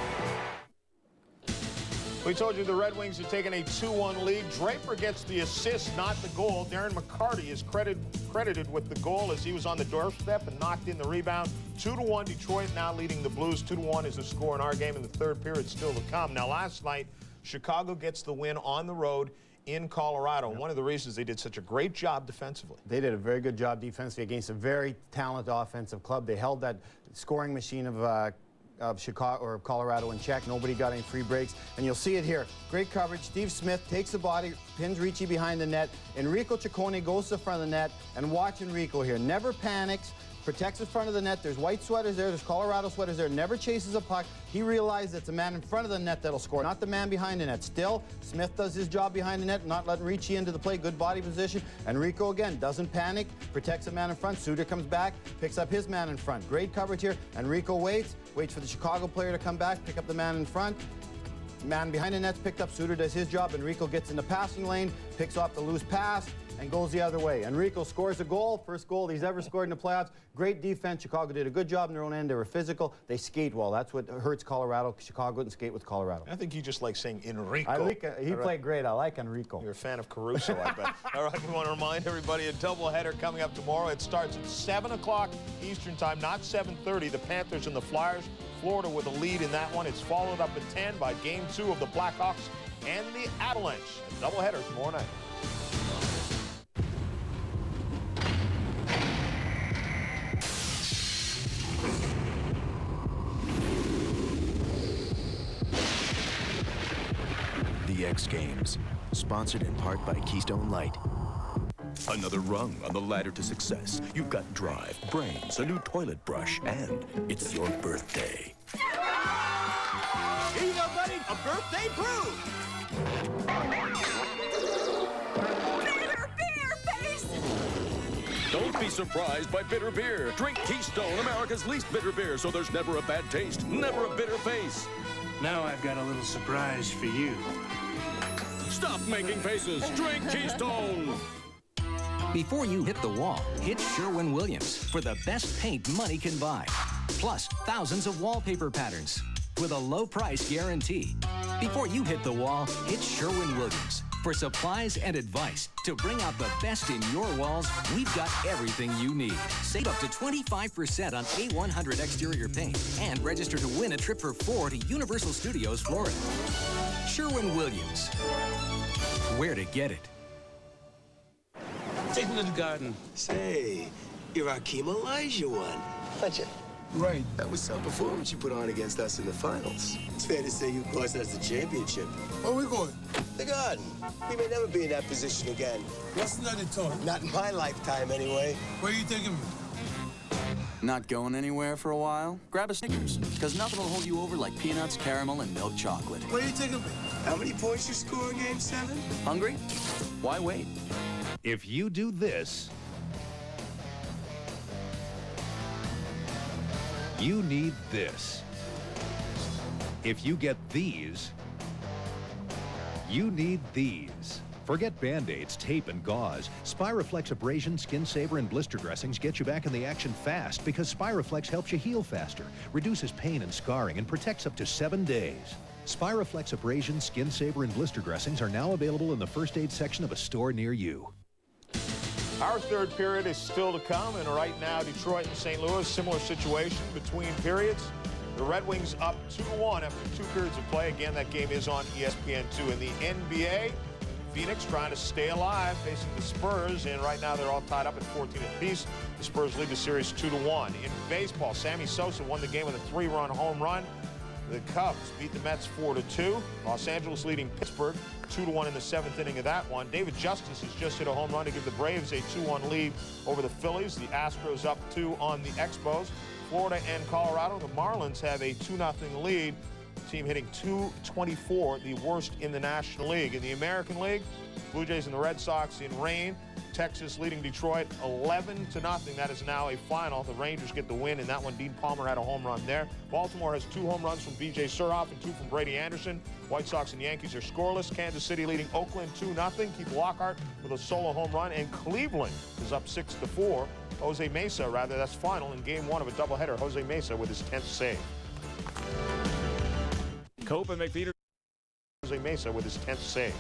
We told you the Red Wings have taken a 2-1 lead. Draper gets the assist, not the goal. Darren McCarty is credited with the goal as he was on the doorstep and knocked in the rebound. 2-1 Detroit now leading the Blues. 2-1 is the score in our game in the third period still to come. Now last night, Chicago gets the win on the road in Colorado. Yep. One of the reasons they did such a great job defensively. They did a very good job defensively against a very talented offensive club. They held that scoring machine of Chicago or Colorado in check. Nobody got any free breaks, and you'll see it here. Great coverage. Steve Smith takes the body, pins Ricci behind the net. Enrico Ciccone goes to the front of the net, and watch Enrico here. Never panics, protects the front of the net. There's white sweaters there, there's Colorado sweaters there. Never chases a puck. He realized it's the man in front of the net that'll score, not the man behind the net. Still, Smith does his job behind the net, not letting Ricci into the play. Good body position. Enrico again doesn't panic, protects the man in front. Suter comes back, picks up his man in front. Great coverage here. Enrico waits for the Chicago player to come back, pick up the man in front. Man behind the net's picked up. Suter does his job. Enrico gets in the passing lane, picks off the loose pass, and goes the other way. Enrico scores a goal, first goal he's ever scored in the playoffs. Great defense. Chicago did a good job in their own end. They were physical. They skate well. That's what hurts Colorado. Chicago didn't skate with Colorado. I think you just like saying Enrico. He played great. I like Enrico. You're a fan of Caruso, I bet. All right, we want to remind everybody a doubleheader coming up tomorrow. It starts at 7 o'clock Eastern time, not 7:30. The Panthers and the Flyers. Florida with a lead in that one. It's followed up at 10 by Game 2 of the Blackhawks and the Avalanche. A doubleheader tomorrow night. Sponsored in part by Keystone Light. Another rung on the ladder to success. You've got drive, brains, a new toilet brush, and it's your birthday. Here you go, buddy. A birthday brew. Bitter beer face! Don't be surprised by bitter beer. Drink Keystone, America's least bitter beer, so there's never a bad taste, never a bitter face. Now I've got a little surprise for you. Stop making faces. Drink Keystone. Before you hit the wall, hit Sherwin-Williams for the best paint money can buy. Plus, thousands of wallpaper patterns with a low price guarantee. Before you hit the wall, hit Sherwin-Williams. For supplies and advice to bring out the best in your walls, we've got everything you need. Save up to 25% on A100 exterior paint and register to win a trip for 4 to Universal Studios, Florida. Sherwin-Williams. Where to get it. Take me to the garden. Say, you're Hakeem Elijah one, aren't you? Right. That was some performance you put on against us in the finals. It's fair to say you cost us the championship. Where are we going? The garden. We may never be in that position again. What's another talk? Not in my lifetime, anyway. Where are you taking me? Not going anywhere for a while? Grab a Snickers, because nothing will hold you over like peanuts, caramel, and milk chocolate. Where are you taking me? How many points you score in Game 7? Hungry? Why wait? If you do this, you need this. If you get these, you need these. Forget Band-Aids, tape, and gauze. Spiraflex Abrasion, Skin Saver, and blister dressings get you back in the action fast because Spiraflex helps you heal faster, reduces pain and scarring, and protects up to 7 days. Spiraflex Abrasion, Skin Saver, and blister dressings are now available in the first aid section of a store near you. Our third period is still to come, and right now Detroit and St. Louis, similar situation between periods. The Red Wings up 2-1 after 2 periods of play. Again, that game is on ESPN2. In the NBA, Phoenix trying to stay alive, facing the Spurs, and right now they're all tied up at 14 apiece. The Spurs lead the series 2-1. In baseball, Sammy Sosa won the game with a 3-run home run. The Cubs beat the Mets 4-2. Los Angeles leading Pittsburgh 2-1 in the 7th inning of that one. David Justice has just hit a home run to give the Braves a 2-1 lead over the Phillies. The Astros up 2 on the Expos. Florida and Colorado, the Marlins have a 2-0 lead. The team hitting .224, the worst in the National League. In the American League, Blue Jays and the Red Sox in rain. Texas leading Detroit 11-0. That is now a final. The Rangers get the win in that one. Dean Palmer had a home run there. Baltimore has 2 home runs from B.J. Surhoff and 2 from Brady Anderson. White Sox and Yankees are scoreless. Kansas City leading Oakland 2-0. Keith Lockhart with a solo home run. And Cleveland is up 6-4. Jose Mesa, rather, that's final in Game 1 of a doubleheader. Jose Mesa with his 10th save. Cope and McPheeters. Jose Mesa with his 10th save.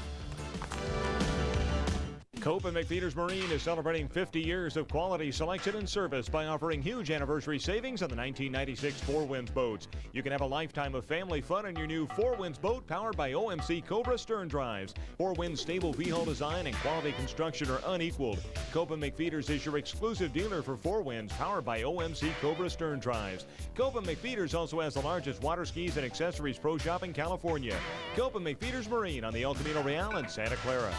Cope and McPheeters Marine is celebrating 50 years of quality selection and service by offering huge anniversary savings on the 1996 Four Winds boats. You can have a lifetime of family fun in your new Four Winds boat powered by OMC Cobra stern drives. Four Winds stable V-hull design and quality construction are unequaled. Cope and McPheeters is your exclusive dealer for Four Winds powered by OMC Cobra stern drives. Cope and McPheeters also has the largest water skis and accessories pro shop in California. Cope and McPheeters Marine on the El Camino Real in Santa Clara.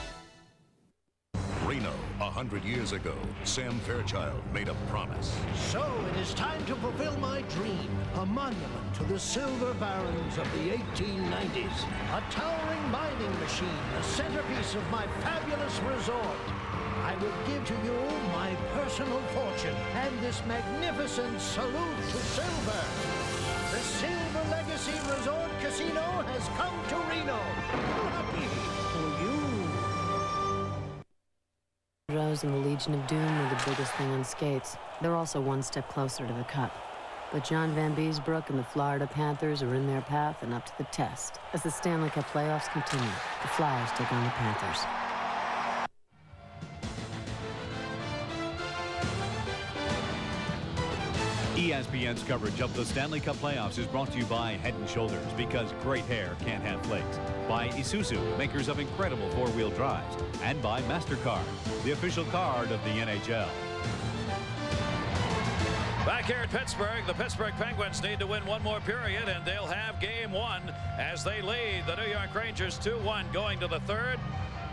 Reno, 100 years ago, Sam Fairchild made a promise. So it is time to fulfill my dream, a monument to the silver barons of the 1890s. A towering mining machine, the centerpiece of my fabulous resort. I will give to you my personal fortune and this magnificent salute to silver. The Silver Legacy Resort Casino has come to Reno. Lucky for you. Rose and the Legion of Doom were the biggest thing on skates. They're also one step closer to the cup. But John Van Beesbrook and the Florida Panthers are in their path and up to the test. As the Stanley Cup playoffs continue, the Flyers take on the Panthers. ESPN's coverage of the Stanley Cup playoffs is brought to you by Head & Shoulders, because great hair can't have flakes. By Isuzu, makers of incredible four-wheel drives. And by MasterCard, the official card of the NHL. Back here at Pittsburgh, the Pittsburgh Penguins need to win one more period, and they'll have Game 1 as they lead the New York Rangers 2-1 going to the third.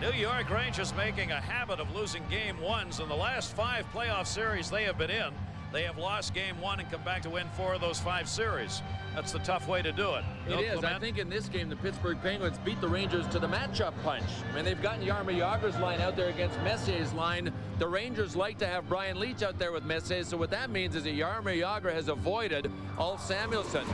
New York Rangers making a habit of losing game ones. In the last 5 playoff series they have been in, they have lost game 1 and come back to win 4 of those 5 series. That's the tough way to do it. It is. Clement? I think in this game, the Pittsburgh Penguins beat the Rangers to the matchup punch. I mean, they've gotten Jaromir Jagr's line out there against Messier's line. The Rangers like to have Brian Leetch out there with Messier, so what that means is that Jaromir Jagr has avoided Ulf Samuelsson.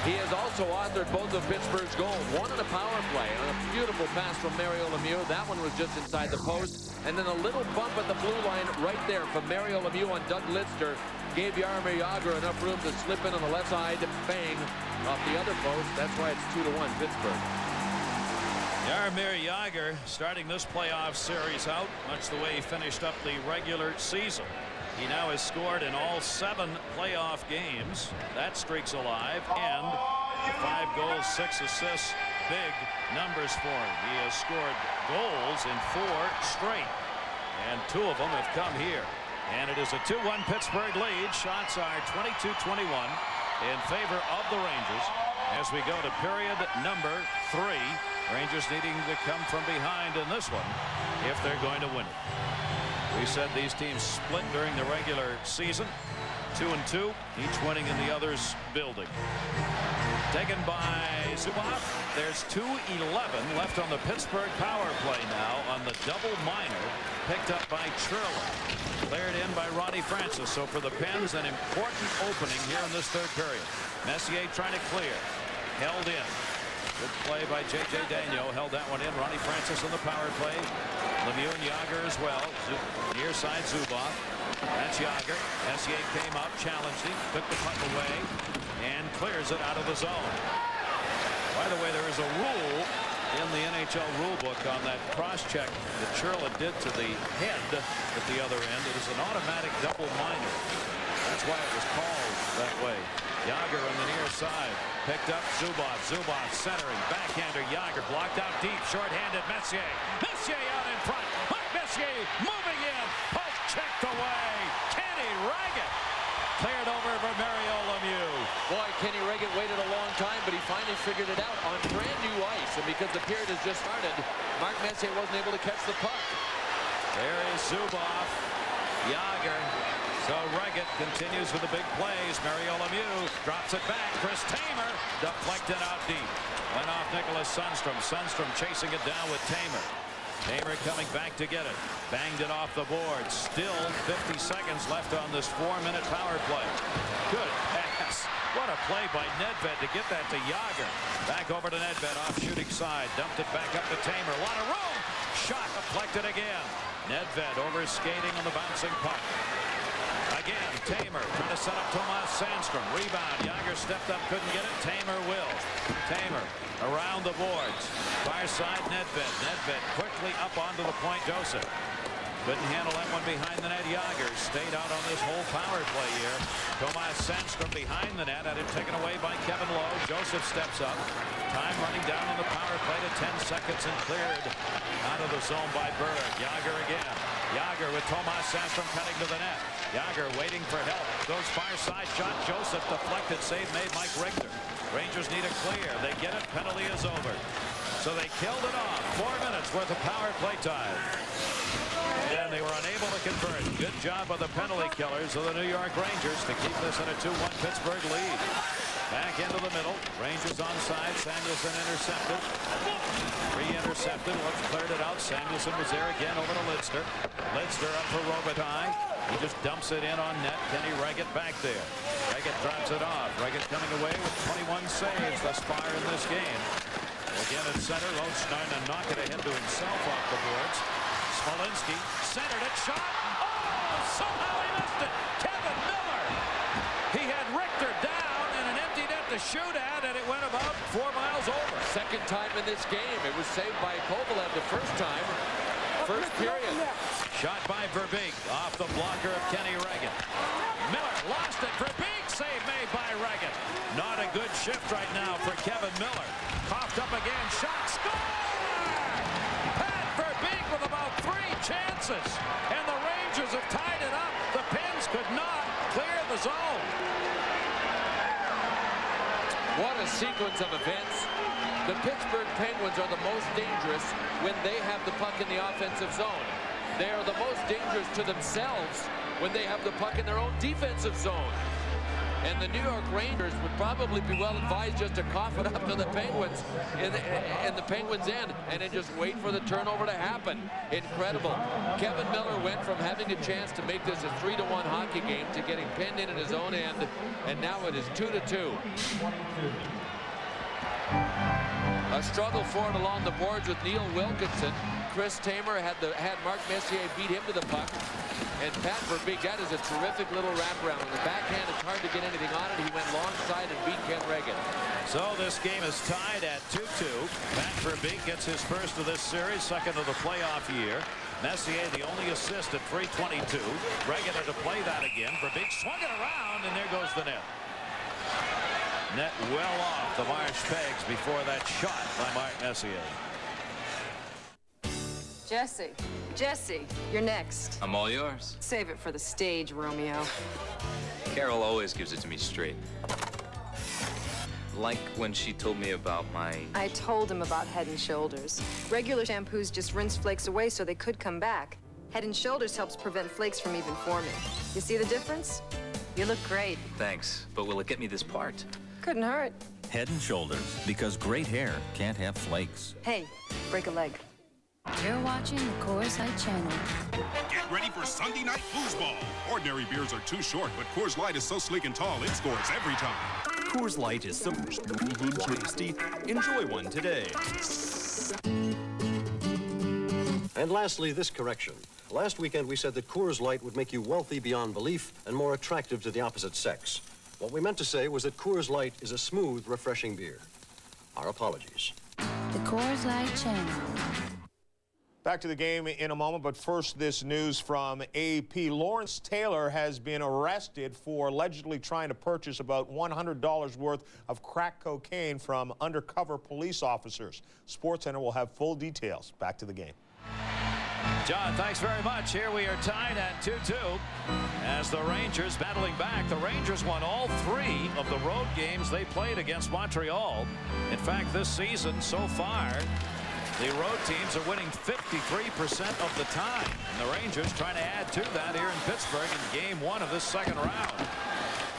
He has also authored both of Pittsburgh's goals, one on a power play, on a beautiful pass from Mario Lemieux. That one was just inside the post. And then a little bump at the blue line right there from Mario Lemieux on Doug Lidster gave Jaromir Jagr enough room to slip in on the left side, bang, off the other post. That's why it's 2-1 Pittsburgh. Jaromir Jagr starting this playoff series out much the way he finished up the regular season. He now has scored in all 7 playoff games. That streak's alive, and 5 goals, 6 assists, big numbers for him. He has scored goals in 4 straight, and 2 of them have come here. And it is a 2-1 Pittsburgh lead. Shots are 22-21 in favor of the Rangers as we go to period number 3. Rangers needing to come from behind in this one if they're going to win it. We said these teams split during the regular season, 2-2, each winning in the other's building. Taken by Zubov. There's 2:11 left on the Pittsburgh power play now on the double minor picked up by Churla. Cleared in by Ronnie Francis. So for the Pens, an important opening here in this third period. Messier trying to clear. Held in. Good play by J.J. Daigneault. Held that one in. Ronnie Francis on the power play. Lemieux and Jagr as well. Near side Zubov. That's Jagr. Messier came up, challenged him, took the puck away, and clears it out of the zone. By the way, there is a rule in the NHL rulebook on that cross-check that Churla did to the head at the other end. It is an automatic double minor. That's why it was called that way. Jagr on the near side. Picked up Zubov. Zubov centering. Backhander. Jagr blocked out deep. Short-handed Messier. Messier out in front. Mark Messier moving in. Poke checked away. Kenny Raggett cleared over for Mario Lemieux. Boy, Kenny Raggett waited a long time, but he finally figured it out on brand new ice. And because the period has just started, Mark Messier wasn't able to catch the puck. There is Zubov. Jagr. So Raggett continues with the big plays. Mario Lemieux drops it back. Chris Tamer deflected out deep. Went off Nicholas Sundstrom. Sundstrom chasing it down with Tamer. Tamer coming back to get it. Banged it off the board. Still 50 seconds left on this 4-minute power play. Good pass. What a play by Nedved to get that to Jagr. Back over to Nedved off shooting side. Dumped it back up to Tamer. A lot of room. Shot deflected again. Nedved over skating on the bouncing puck. Again, Tamer trying to set up Tomas Sandstrom. Rebound. Jagr stepped up, couldn't get it. Tamer will. Tamer around the boards. Far side, Nedved. Nedved quickly up onto the point. Joseph couldn't handle that one behind the net. Jagr stayed out on this whole power play here. Tomas Sandstrom behind the net. Had it taken away by Kevin Lowe. Joseph steps up. Time running down on the power play to 10 seconds and cleared out of the zone by Berg. Jagr again. Jagr with Tomas Sandstrom cutting to the net. Jagr waiting for help. Goes far side shot. Joseph deflected. Save made Mike Richter. Rangers need a clear. They get it. Penalty is over. So they killed it off. 4 minutes worth of power play time. And they were unable to convert. Good job by the penalty killers of the New York Rangers to keep this in a 2-1 Pittsburgh lead. Back into the middle. Rangers onside. Samuelsson intercepted. Re-intercepted. Looks cleared it out. Samuelsson was there again over to Lidster. Lidster up for Robitaille. He just dumps it in on net. Kenny Raggett back there. Raggett drops it off. Raggett coming away with 21 saves thus far in this game. Again at center. Roach trying to knock it ahead to himself off the boards. Smolinski centered it. Shot. Oh! Somehow he missed it. Kevin Miller. He had Richter down and an empty net to shoot at, and it went about 4 miles over. Second time in this game. It was saved by Kovalev the first time. First period. Shot by Verbeek off the blocker of Kenny Raggett. Miller lost it. Verbeek save made by Raggett. Not a good shift right now for Kevin Miller. Coughed up again. Shot. Score! Pat Verbeek with about 3 chances. And the Rangers have tied it up. The Pens could not clear the zone. What a sequence of events. The Pittsburgh Penguins are the most dangerous when they have the puck in the offensive zone. They are the most dangerous to themselves when they have the puck in their own defensive zone. And the New York Rangers would probably be well advised just to cough it up to the Penguins in the Penguins' end and then just wait for the turnover to happen. Incredible. Kevin Miller went from having a chance to make this a 3-1 hockey game to getting pinned in at his own end, and now it is 2-2. A struggle for it along the boards with Neil Wilkinson. Chris Tamer had Mark Messier beat him to the puck. And Pat Verbeek, that is a terrific little wraparound. On the backhand, it's hard to get anything on it. He went long side and beat Ken Reagan. So this game is tied at 2-2. Pat Verbeek gets his first of this series, second of the playoff year. Messier, the only assist at 3:22. Reagan had to play that again. Verbeek swung it around, and there goes the net. Net well off the Marsh pegs before that shot by Mark Messier. Jesse, you're next. I'm all yours. Save it for the stage, Romeo. Carol always gives it to me straight. Like when she told me about my... I told him about Head & Shoulders. Regular shampoos just rinse flakes away so they could come back. Head & Shoulders helps prevent flakes from even forming. You see the difference? You look great. Thanks, but will it get me this part? Couldn't hurt. Head & Shoulders, because great hair can't have flakes. Hey, break a leg. You're watching the Coors Light channel. Get ready for Sunday Night Foosball. Ordinary beers are too short, but Coors Light is so sleek and tall, it scores every time. Coors Light is so tasty. Enjoy one today. And lastly, this correction. Last weekend, we said that Coors Light would make you wealthy beyond belief and more attractive to the opposite sex. What we meant to say was that Coors Light is a smooth, refreshing beer. Our apologies. The Coors Light channel. Back to the game in a moment, but first this news from AP. Lawrence Taylor has been arrested for allegedly trying to purchase about $100 worth of crack cocaine from undercover police officers. SportsCenter will have full details. Back to the game. John, thanks very much. Here we are tied at 2-2 as the Rangers battling back. The Rangers won all 3 of the road games they played against Montreal. In fact, this season so far, the road teams are winning 53% of the time. And the Rangers trying to add to that here in Pittsburgh in game 1 of this second round.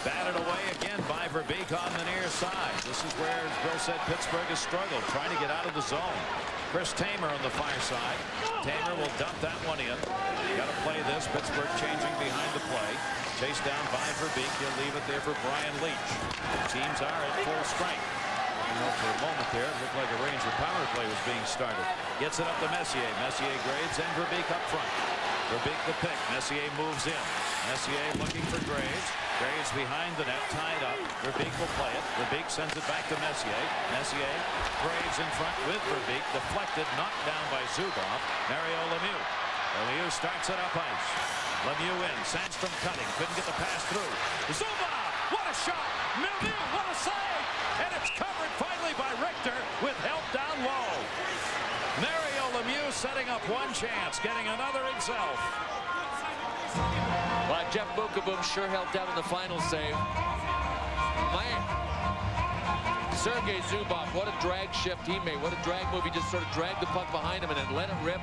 Batted away again by Verbeek on the near side. This is where, as Bill said, Pittsburgh has struggled, trying to get out of the zone. Chris Tamer on the far side. Tamer will dump that one in. Got to play this. Pittsburgh changing behind the play. Chased down by Verbeek. He'll leave it there for Brian Leach. Teams are at full strength. For a moment there, it looked like a Ranger power play was being started. Gets it up to Messier. Messier, Graves, and Verbeek up front. Verbeek the pick. Messier moves in. Messier looking for Graves. Graves behind the net, tied up. Verbeek will play it. Verbeek sends it back to Messier. Messier, Graves in front with Verbeek. Deflected, knocked down by Zubov. Mario Lemieux. Lemieux starts it up ice. Lemieux in. Sandstrom cutting. Couldn't get the pass through. Zubov! What a shot! Lemieux, what a save! And it's covered finally by Richter with help down low. Mario Lemieux setting up one chance, getting another himself. Well, Jeff Bookeboom sure helped out in the final save. Sergei Zubov, what a drag shift he made. What a drag move. He just sort of dragged the puck behind him and then let it rip.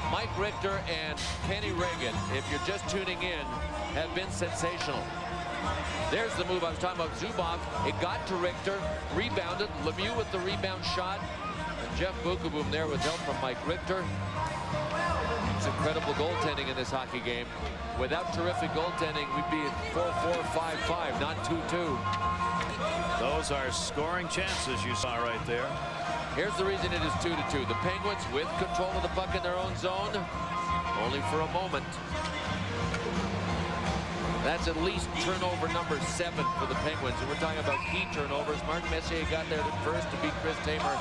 Mike Richter and Kenny Reagan, if you're just tuning in, have been sensational. There's the move I was talking about. Zubov, it got to Richter, rebounded. Lemieux with the rebound shot. And Jeff Bookeboom there with help from Mike Richter. It's incredible goaltending in this hockey game. Without terrific goaltending, we'd be at 4-4, 5-5, not 2-2. Those are scoring chances you saw right there. Here's the reason it is 2-2. The Penguins with control of the puck in their own zone, only for a moment. That's at least turnover number 7 for the Penguins. And we're talking about key turnovers. Mark Messier got there first to beat Chris Tamer.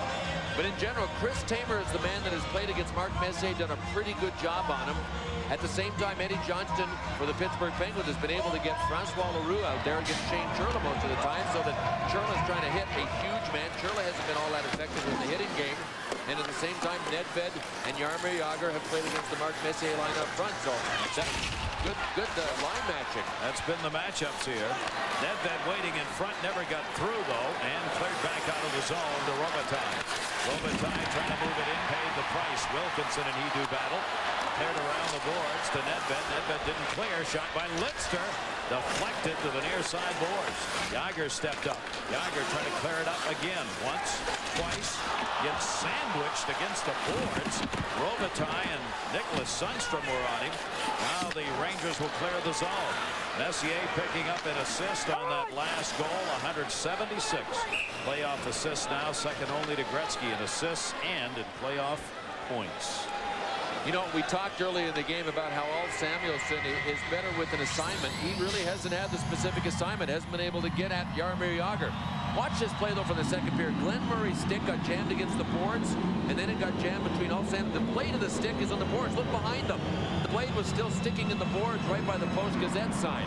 But in general, Chris Tamer is the man that has played against Mark Messier, done a pretty good job on him. At the same time, Eddie Johnston for the Pittsburgh Penguins has been able to get Francois Leroux out there against Shane Churla most of the time, so that Churla's trying to hit a huge man. Churla hasn't been all that effective in the hitting game. And at the same time, Nedved and Jaromir Jagr have played against the Mark Messier line up front. So good line matching. That's been the matchups here. Nedved waiting in front, never got through though, and cleared back out of the zone to Robitaille. Robitaille trying to move it in, paid the price. Wilkinson and he do battle. Cleared around the boards to Nedved. Nedved didn't clear. Shot by Litster. Deflected to the near side boards. Jagr stepped up. Jagr trying to clear it up again. Once, twice. Gets sandwiched against the boards. Robitaille and Nicholas Sundstrom were on him. Now the Rangers will clear the zone. Messier picking up an assist on that last goal. 176 playoff assists now. Second only to Gretzky in assists and in playoff points. You know, we talked earlier in the game about how Ulf Samuelsson is better with an assignment. He really hasn't had the specific assignment, hasn't been able to get at Jaromir Jagr. Watch this play, though, for the second period. Glenn Murray's stick got jammed against the boards, and then it got jammed between Ulf Samuelsson. The blade of the stick is on the boards. Look behind them. The blade was still sticking in the boards right by the Post-Gazette sign.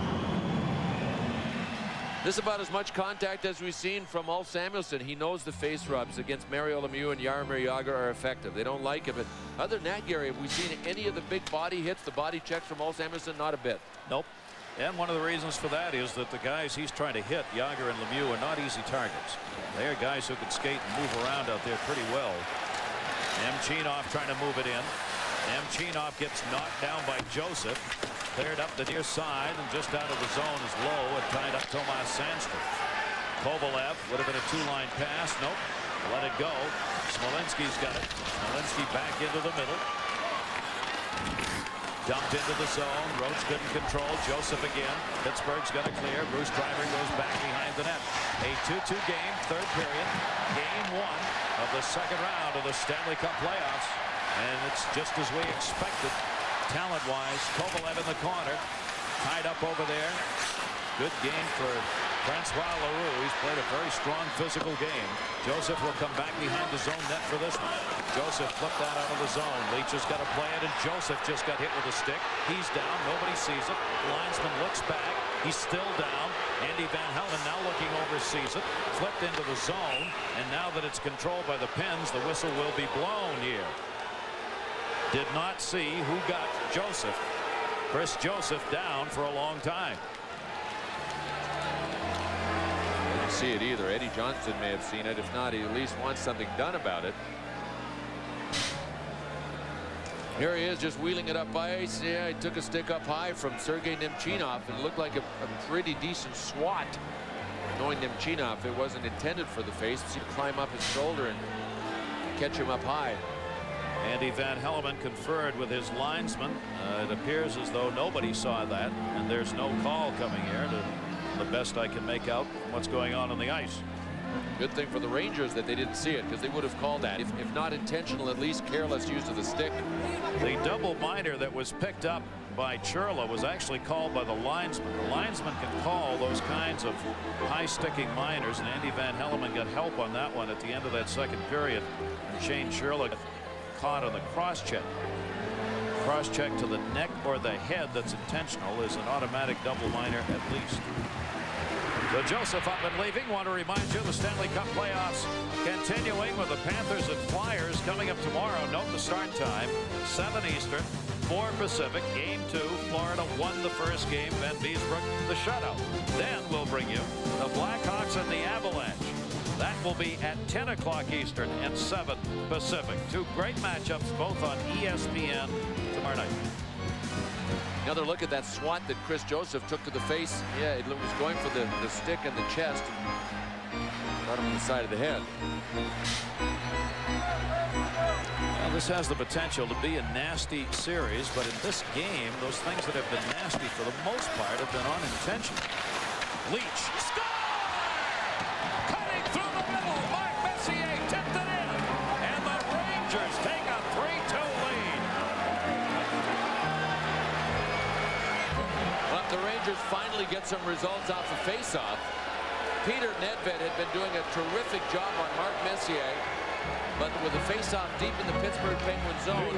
This is about as much contact as we've seen from Ulf Samuelsson. He knows the face rubs against Mario Lemieux and Jaromir Jagr are effective. They don't like it, but other than that, Gary, have we seen any of the big body hits, the body checks from Ulf Samuelsson? Not a bit. Nope. And one of the reasons for that is that the guys he's trying to hit, Jagr and Lemieux, are not easy targets. They are guys who can skate and move around out there pretty well. Nemchinov trying to move it in. Nemchinov gets knocked down by Joseph. Cleared up the near side and just out of the zone is Lowe and tied up Tomas Sandstrom. Kovalev would have been a two-line pass. Nope. Let it go. Smolinski's got it. Smolinski back into the middle. Dumped into the zone. Roach couldn't control. Joseph again. Pittsburgh's got to clear. Bruce Driver goes back behind the net. A 2-2 game, third period. Game one of the second round of the Stanley Cup playoffs. And it's just as we expected. Talent-wise, Kovalev in the corner, tied up over there. Good game for Francois Leroux. He's played a very strong physical game. Joseph will come back behind the zone net for this one. Joseph flipped that out of the zone. Leach has got to play it, and Joseph just got hit with a stick. He's down. Nobody sees it. The linesman looks back. He's still down. Andy Van Helden now looking over, sees it. Flipped into the zone, and now that it's controlled by the Pens, the whistle will be blown here. Did not see who got Joseph. Chris Joseph down for a long time. Didn't see it either. Eddie Johnson may have seen it. If not, he at least wants something done about it. Here he is just wheeling it up ice. Yeah, he took a stick up high from Sergei Nemchinov and it looked like a pretty decent swat. Knowing Nemchinov, it wasn't intended for the face. He to climb up his shoulder and catch him up high. Andy Van Hellemond conferred with his linesman. It appears as though nobody saw that, and there's no call coming here, to the best I can make out from what's going on the ice. Good thing for the Rangers that they didn't see it, because they would have called that. If not intentional, at least careless use of the stick. The double minor that was picked up by Churla was actually called by the linesman. The linesman can call those kinds of high-sticking minors, and Andy Van Hellemond got help on that one at the end of that second period. And Shane Churla caught on the cross-check. Cross-check to the neck or the head that's intentional is an automatic double minor at least. So Joseph up and leaving. Want to remind you the Stanley Cup playoffs continuing with the Panthers and Flyers coming up tomorrow. Note the start time, 7 Eastern, 4 Pacific. Game 2, Florida won the first game. Van Beesbrook the shutout. Then we'll bring you the Blackhawks and the Avalanche. That will be at 10 o'clock Eastern and 7 Pacific. Two great matchups, both on ESPN tomorrow night. Another look at that swat that Chris Joseph took to the face. Yeah, it was going for the stick and the chest. Got him on the side of the head. Well, this has the potential to be a nasty series, but in this game, those things that have been nasty for the most part have been unintentional. Leach. Score! Cutting through the middle. Mark Messier tipped it in. And the Rangers take a 3-2 lead. Well, the Rangers finally get some results off the face-off. Peter Nedved had been doing a terrific job on Mark Messier. But with a face-off deep in the Pittsburgh Penguins zone,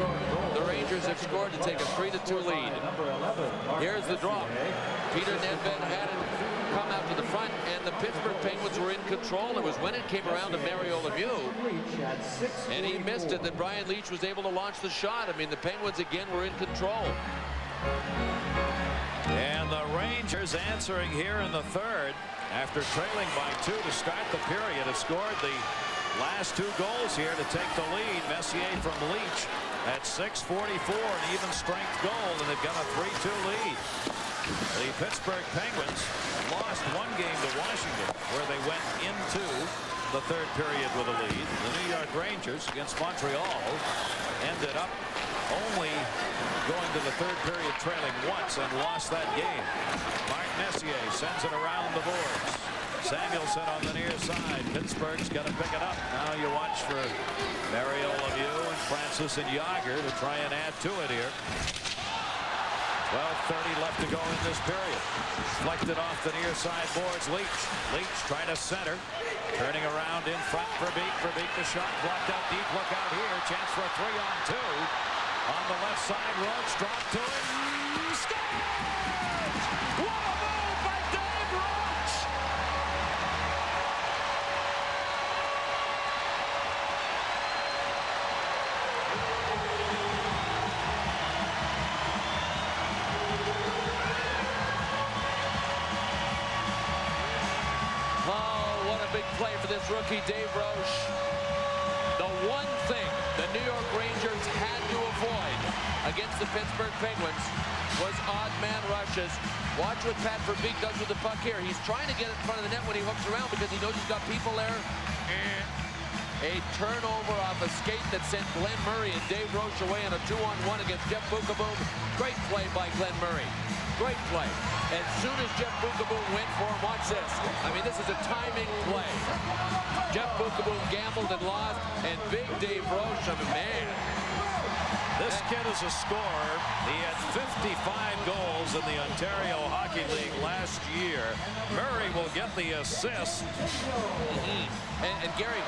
the Rangers have Rangers scored to take a 3-2 lead. Here's the draw. Peter Nedved had it come out to the front, and the Pittsburgh Penguins were in control. It was when it came around to Mario Lemieux, and he missed it, that Brian Leetch was able to launch the shot. I mean, the Penguins again were in control. And the Rangers answering here in the third after trailing by 2 to start the period have scored the last 2 goals here to take the lead. Messier from Leetch at 6:44, an even strength goal, and they've got a 3-2 lead. The Pittsburgh Penguins lost 1 game to Washington, where they went into the third period with a lead. The New York Rangers against Montreal ended up only going to the third period trailing once and lost that game. Mark Messier sends it around the boards. Samuelson on the near side. Pittsburgh's got to pick it up. Now you watch for Mario Lemieux and Francis and Yager to try and add to it here. 12:30 left to go in this period. Deflected off the near side boards. Leetch trying to center. Turning around in front for Beek. The shot blocked out deep. Look out here. Chance for a 3-on-2. On the left side, Roach dropped to it. Scores! What a move by Dave Roach! Oh, what a big play for this rookie, Dave Roach. The one thing the New York Rangers had to avoid against the Pittsburgh Penguins was odd man rushes. Watch what Pat Verbeek does with the puck here. He's trying to get in front of the net when he hooks around because he knows he's got people there. A turnover off a skate that sent Glenn Murray and Dave Roach away on a 2-on-1 against Jeff Bukaboom. Great play by Glenn Murray. Great play. As soon as Jeff Bukaboom went for him, watch this. I mean, this is a timing play. Jeff Bukaboom gambled and lost, and big Dave Roach, I mean, man. This kid is a scorer. He had 55 goals in the Ontario Hockey League last year. Murray will get the assist. And Gary,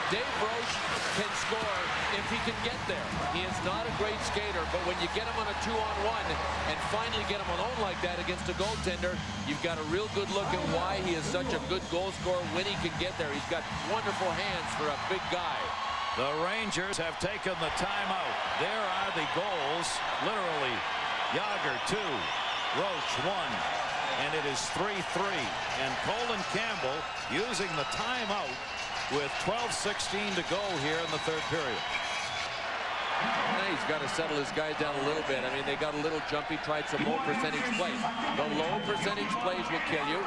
Dave Roach can score if he can get there. He is not a great skater, but when you get him on a 2-on-1 and finally get him alone like that against a goaltender, you've got a real good look at why he is such a good goal scorer when he can get there. He's got wonderful hands for a big guy. The Rangers have taken the timeout. There are the goals. Literally, Yager 2, Roach 1, and it is 3-3. And Colin Campbell using the timeout with 12:16 to go here in the third period. Now he's got to settle his guys down a little bit. I mean, they got a little jumpy, tried some low percentage plays. The low percentage plays will kill you.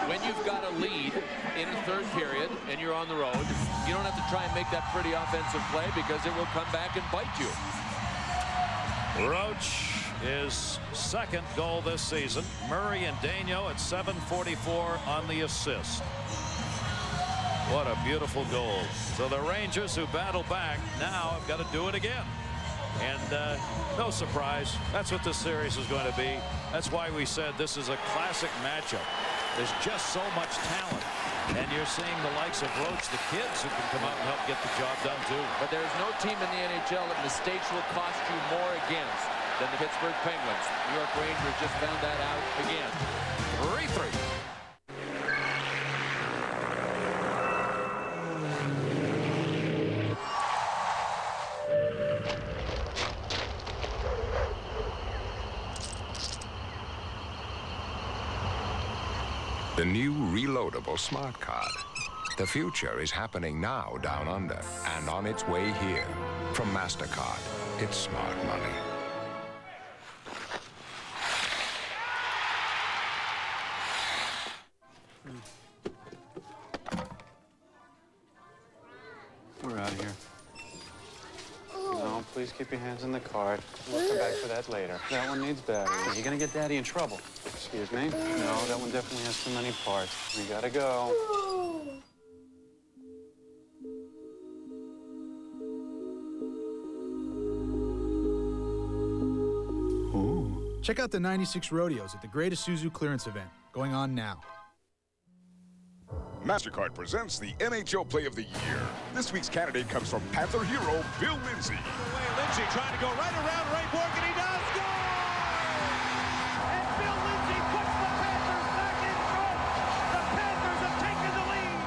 When you've got a lead in the third period and you're on the road, you don't have to try and make that pretty offensive play because it will come back and bite you. Roach his second goal this season. Murray and Daigneault at 7:44 on the assist. What a beautiful goal. So the Rangers, who battle back, now have got to do it again. And no surprise, that's what this series is going to be. That's why we said this is a classic matchup. There's just so much talent. And you're seeing the likes of Roach, the kids who can come out and help get the job done too. But there's no team in the NHL that mistakes will cost you more against than the Pittsburgh Penguins. New York Rangers just found that out again. 3-3. The new reloadable smart card. The future is happening now down under and on its way here. From MasterCard, it's smart money. We're out of here. No, please keep your hands in the cart. We'll come back for that later. That one needs batteries. You're gonna get Daddy in trouble. Excuse me? No, that one definitely has too many parts. We gotta go. Check out the 96 rodeos at the Great Isuzu clearance event going on now. MasterCard presents the NHL Play of the Year. This week's candidate comes from Panther hero Bill Lindsay. Lindsay trying to go right around Ray Bork, and he does score! And Bill Lindsay puts the Panthers back in front. The Panthers have taken the lead.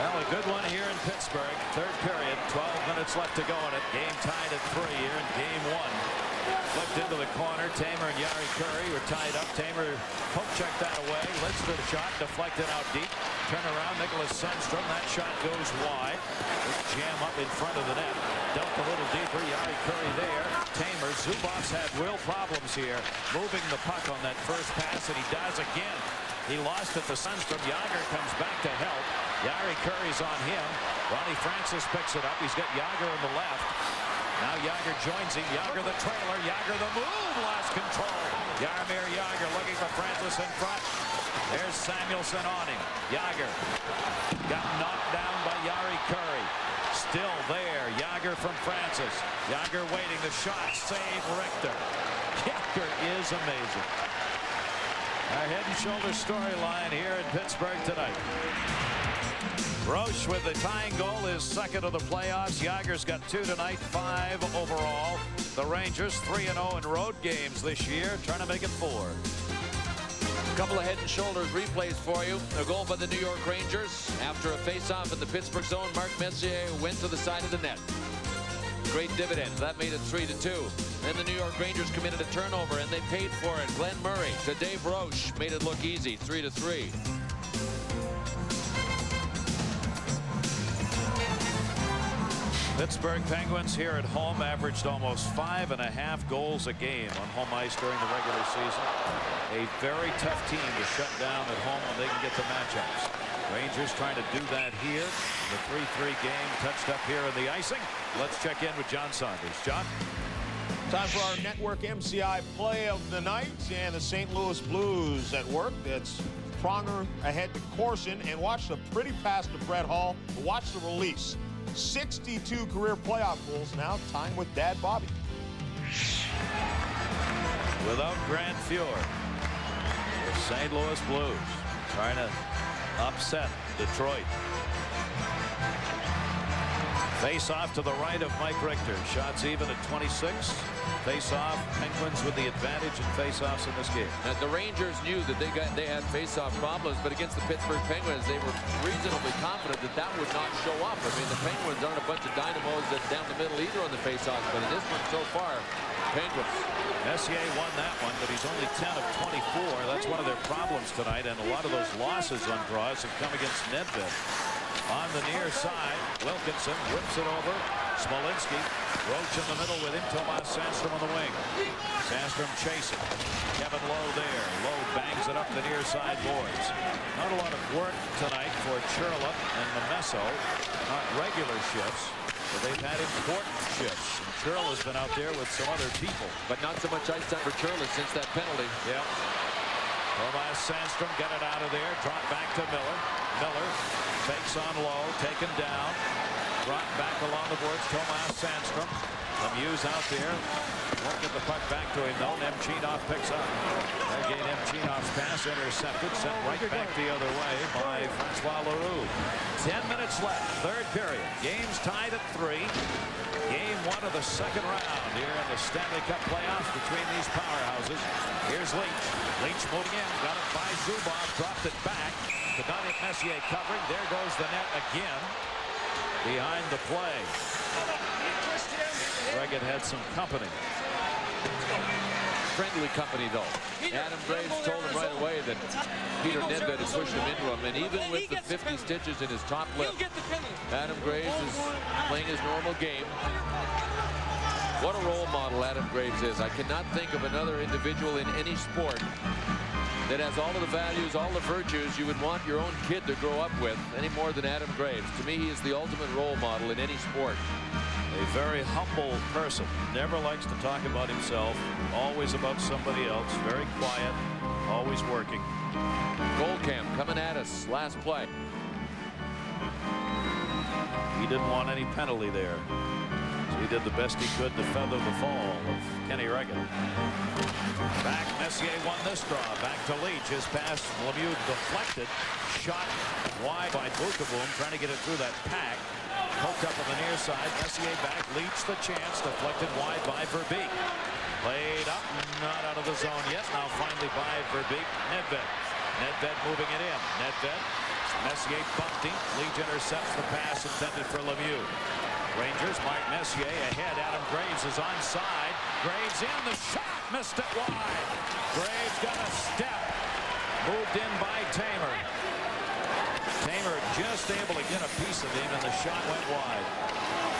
Well, a good one here in Pittsburgh. Third period, 12 minutes left to go in it. Game tied at 3 here in game 1. Flipped into the corner. Tamer and Yari Curry were tied up. Tamer poke checked that away. Litz for the shot, deflected out deep. Turn around, Nicholas Sundstrom. That shot goes wide. Let's jam up in front of the net. Dumped a little deeper. Yari Curry there. Tamer. Zubov's had real problems here moving the puck on that first pass, and he does again. He lost it to Sundstrom. Yager comes back to help. Yari Curry's on him. Ronnie Francis picks it up. He's got Yager on the left. Now Yager joins him. Yager the trailer. Yager the move. Lost control. Jaromir Yager looking for Francis in front. There's Samuelson on him. Yager got knocked down by Yari Curry. Still there. Yager from Francis. Yager waiting. The shot. Save Richter. Yager is amazing. Our head and shoulders storyline here in Pittsburgh tonight. Roche with the tying goal, his second of the playoffs. Yager's got 2 tonight, 5 overall. The Rangers 3-0 in road games this year, trying to make it 4. A couple of head and shoulders replays for you. A goal by the New York Rangers. After a face-off in the Pittsburgh zone, Mark Messier went to the side of the net. Great dividends. That made it 3-2. Then the New York Rangers committed a turnover, and they paid for it. Glenn Murray to Dave Roche made it look easy, 3-3. Pittsburgh Penguins here at home averaged almost 5.5 goals a game on home ice during the regular season. A very tough team to shut down at home when they can get the matchups. Rangers trying to do that here. The 3-3 game touched up here in the icing. Let's check in with John Saunders. John? Time for our network MCI play of the night, and the St. Louis Blues at work. It's Pronger ahead to Corson, and watch the pretty pass to Brett Hall. Watch the release. 62 career playoff goals, now tying with Dad Bobby. Without Grant Fuhr, the St. Louis Blues trying to upset Detroit. Face off to the right of Mike Richter. Shots even at 26. Face off. Penguins with the advantage in face offs in this game. And the Rangers knew that they had face off problems, but against the Pittsburgh Penguins, they were reasonably confident that that would not show up. I mean, the Penguins aren't a bunch of dynamos that down the middle either on the face offs, but in this one so far, Penguins. Messier won that one, but he's only 10 of 24. That's one of their problems tonight, and a lot of those losses on draws have come against Nedved. On the near side, Wilkinson whips it over. Smolinski, Roach in the middle with him. Tomas Sandstrom on the wing. Sandstrom chasing. Kevin Lowe there. Lowe bangs it up the near side boards. Not a lot of work tonight for Churlick and Memesso. Not regular shifts, but they've had important shifts. And Churl has been out there with some other people. But not so much ice time for Churlick since that penalty. Yeah. Tomas Sandstrom got it out of there. Drop back to Miller. Miller fakes on Lowe. Taken down. Brought back along the boards. Tomas Sandstrom. Lemieux's out there. Won't get the puck back to him though. Nemchinov picks up. Again, Nemchinov's pass intercepted. Sent right back the other way by Francois Leroux. 10 minutes left. Third period. Game's tied at 3. Game 1 of the second round here in the Stanley Cup playoffs between these powerhouses. Here's Leach. Leach moving in. Got it by Zubov. Dropped it back. But not in Messier covering. There goes the net again. Behind the play. Regan had some company. Friendly company, though. Adam Graves told him right away that Peter Nedved had pushed him into him, and even with the 50 stitches in his top lip, Adam Graves is playing his normal game. What a role model Adam Graves is. I cannot think of another individual in any sport that has all of the values, all the virtues you would want your own kid to grow up with any more than Adam Graves. To me, he is the ultimate role model in any sport. A very humble person. Never likes to talk about himself. Always about somebody else. Very quiet. Always working. Goldcamp coming at us. Last play. He didn't want any penalty there. So he did the best he could to feather the fall of Kenny Regan. Back, Messier won this draw. Back to Leach. His pass, Lemieux deflected. Shot wide by Bookavoom, trying to get it through that pack. Poked up on the near side. Messier back. Leach the chance. Deflected wide by Verbeek. Played up. Not out of the zone yet. Now finally by Verbeek. Nedved. Nedved moving it in. Nedved. Messier bumped him. Leach intercepts the pass intended for Lemieux. Rangers, Mark Messier ahead. Adam Graves is onside. Graves in. The shot. Missed it wide. Graves got a step. Moved in by Tamer. Tamer just able to get a piece of him, and the shot went wide.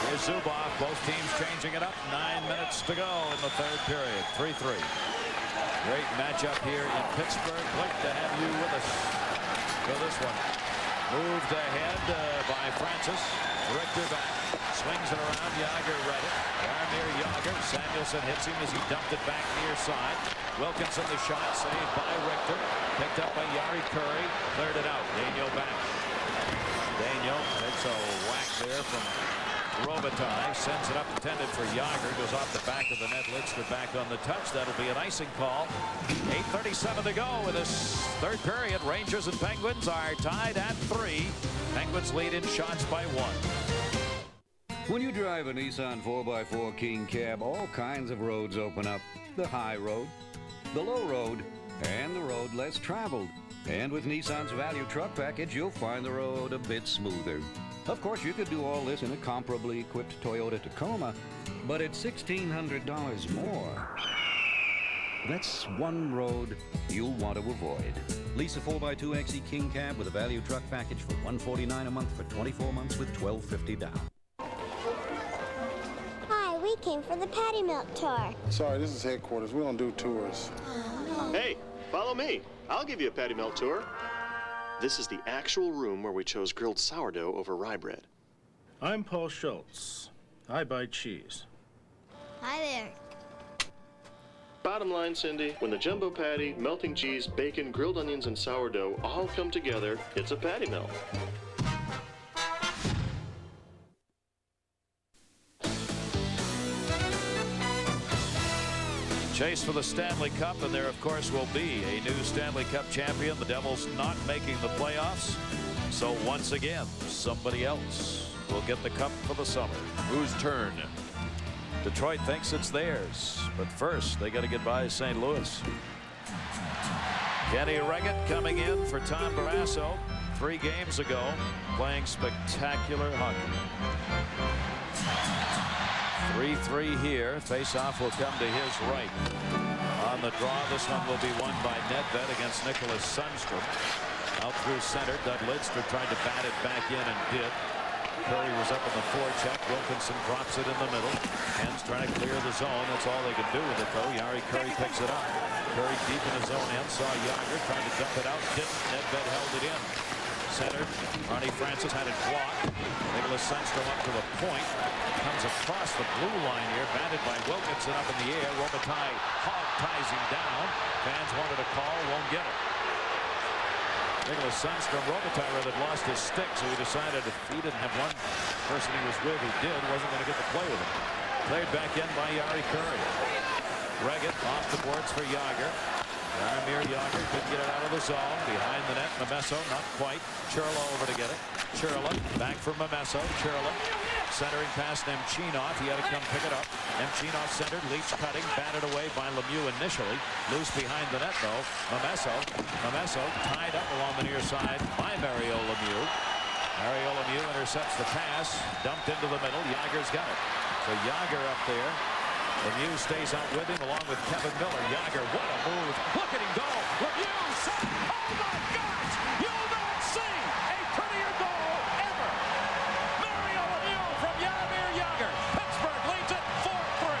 Here's Zubov. Both teams changing it up. 9 minutes to go in the third period. 3-3. Great matchup here in Pittsburgh. Great to have you with us for this one. Moved ahead by Francis. Richter back. Swings it around. Yager read it. Jaromir Yager. Samuelson hits him as he dumped it back near side. Wilkinson the shot saved by Richter. Picked up by Yari Curry. Cleared it out. Daniel back. Daniel takes a whack there from Robitaille. Sends it up intended for Yager. Goes off the back of the net. Lidster back on the touch. That'll be an icing call. 8:37 to go in this third period. Rangers and Penguins are tied at 3. Penguins lead in shots by 1. When you drive a Nissan 4x4 King Cab, all kinds of roads open up. The high road, the low road, and the road less traveled. And with Nissan's value truck package, you'll find the road a bit smoother. Of course, you could do all this in a comparably equipped Toyota Tacoma, but at $1,600 more. That's one road you'll want to avoid. Lease a 4x2 XE King Cab with a value truck package for $149 a month for 24 months with $1,250 down. Hi, we came for the Patty Melt tour. Sorry, this is headquarters. We don't do tours. Hey, follow me. I'll give you a Patty Melt tour. This is the actual room where we chose grilled sourdough over rye bread. I'm Paul Schultz. I buy cheese. Hi there. Bottom line, Cindy, when the jumbo patty, melting cheese, bacon, grilled onions, and sourdough all come together, it's a Patty Melt. Chase for the Stanley Cup, and there, of course, will be a new Stanley Cup champion. The Devils not making the playoffs. So once again, somebody else will get the cup for the summer. Whose turn? Detroit thinks it's theirs, but first they got to get by St. Louis. Kenny Regan coming in for Tom Barrasso 3 games ago, playing spectacular hockey. 3-3 here. Face-off will come to his right. On the draw, this one will be won by Nedved against Nicholas Sundstrom. Out through center, Doug Lidster tried to bat it back in and did. Curry was up in the forecheck. Wilkinson drops it in the middle. Hens trying to clear the zone. That's all they can do with it, though. Yari Curry picks it up. Curry deep in his own end. Saw Yager trying to dump it out. Didn't. Nedved held it in. Centered. Ronnie Francis had it blocked. Nicholas Sundstrom up to the point. Comes across the blue line here. Batted by Wilkinson up in the air. Robitaille hog ties him down. Fans wanted a call. Won't get it. Nicholas Sundstrom, Robitaille had lost his stick, so he decided if he didn't have one person he was with who did, wasn't going to get to play with him. Played back in by Yari Curry. Regan off the boards for Yager. Jaromir Yager couldn't get it out of the zone. Behind the net, Momesso, not quite. Churla over to get it. Churla back for Momesso. Churla centering past Nemchinov. He had to come pick it up. Nemchinov centered. Leach cutting. Batted away by Lemieux initially. Loose behind the net, though. Momesso tied up along the near side by Mario Lemieux. Mario Lemieux intercepts the pass. Dumped into the middle. Yager's got it. So Yager up there. Lemieux stays out with him along with Kevin Miller. Yager, what a move. Look at him go. Lemieux, set. Oh, my gosh. You'll not see a prettier goal ever. Mario Lemieux from Jaromir Yager. Pittsburgh leads it 4-3.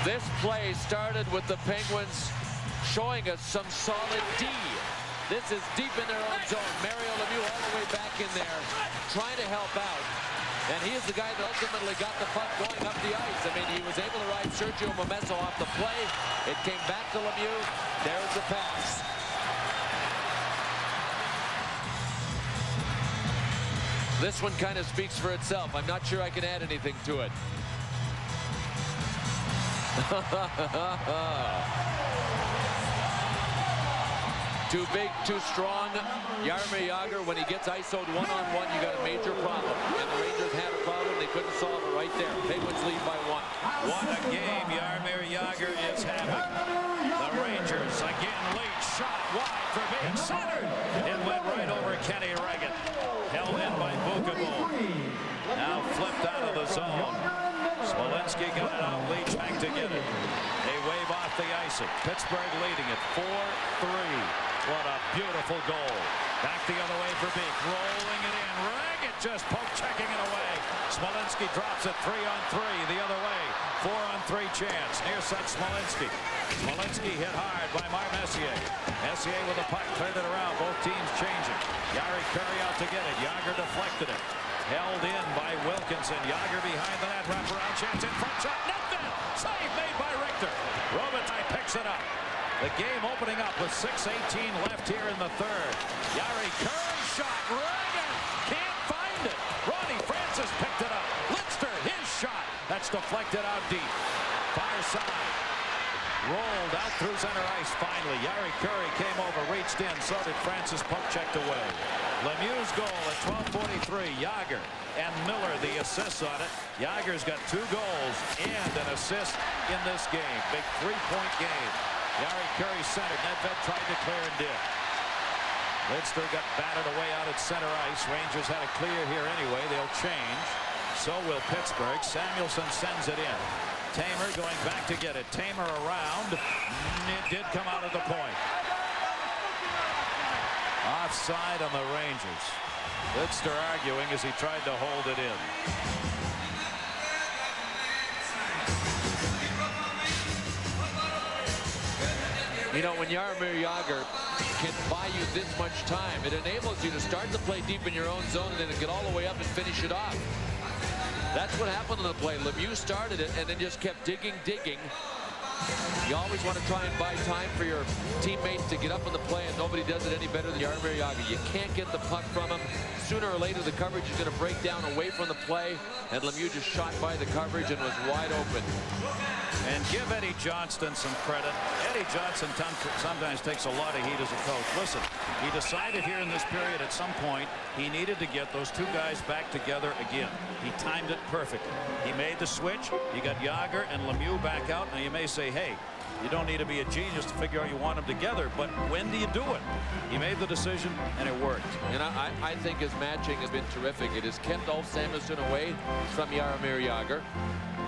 This play started with the Penguins showing us some solid D. This is deep in their own zone. Mario Lemieux all the way back in there, trying to help out. And he is the guy that ultimately got the puck going up the ice. I mean, he was able to ride Sergio Momesso off the play. It came back to Lemieux. There's the pass. This one kind of speaks for itself. I'm not sure I can add anything to it. Too big, too strong. Jaromir Jagr, when he gets ISO'd one-on-one, you got a major problem. And the Rangers had a problem. They couldn't solve it right there. Penguins lead by 1. What a game Jaromir Jagr is having. The Rangers again lead. Shot wide for being centered. It went right over Kenny Regan. Held in by Bukabo. Now flipped out of the zone. Smolinski got it out. Leach back to get it. They wave off the icing. Pittsburgh leading it 4-3. What a beautiful goal. Back the other way for Beek. Rolling it in. Regan just poke-checking it away. Smolinski drops it 3-on-3 the other way. 4-on-3 chance. Near side Smolinski. Smolinski hit hard by Mark Messier. Messier with the puck. Cleared it around. Both teams changing. Jari Kurri out to get it. Jagr deflected it. Held in by Wilkinson. Jagr behind the net. Wraparound chance in front. Shot. Net. Save made by Richter. Robitaille picks it up. The game opening up with 6:18 left here in the third. Jari Kurri shot. Regan can't find it. Ronnie Francis picked it up. Lidster, his shot. That's deflected out deep. Far side. Rolled out through center ice finally. Jari Kurri came over, reached in. So did Francis. Puck checked away. Lemieux's goal at 12:43. Jagr and Miller the assists on it. Jagr's got 2 goals and an assist in this game. Big 3-point game. Jari Kurri centered. Nedved tried to clear and did. Lidster got batted away out at center ice. Rangers had a clear here anyway. They'll change. So will Pittsburgh. Samuelsson sends it in. Tamer going back to get it. Tamer around. It did come out at the point. Offside on the Rangers. Lidster arguing as he tried to hold it in. You know, when Jaromir Jagr can buy you this much time, it enables you to start the play deep in your own zone and then get all the way up and finish it off. That's what happened on the play. Lemieux started it and then just kept digging. You always want to try and buy time for your teammates to get up on the play, and nobody does it any better than Jaromir Jagr. You can't get the puck from him. Sooner or later, the coverage is going to break down away from the play, and Lemieux just shot by the coverage and was wide open. And give Eddie Johnston some credit. Eddie Johnston sometimes takes a lot of heat as a coach. Listen, he decided here in this period at some point he needed to get those 2 guys back together again. He timed it perfectly. He made the switch. You got Jagr and Lemieux back out. Now you may say, hey, you don't need to be a genius to figure out you want them together, but when do you do it? He made the decision and it worked. And I think his matching has been terrific. It has kept Ulf Samuelsson away from Jaromir Jagr,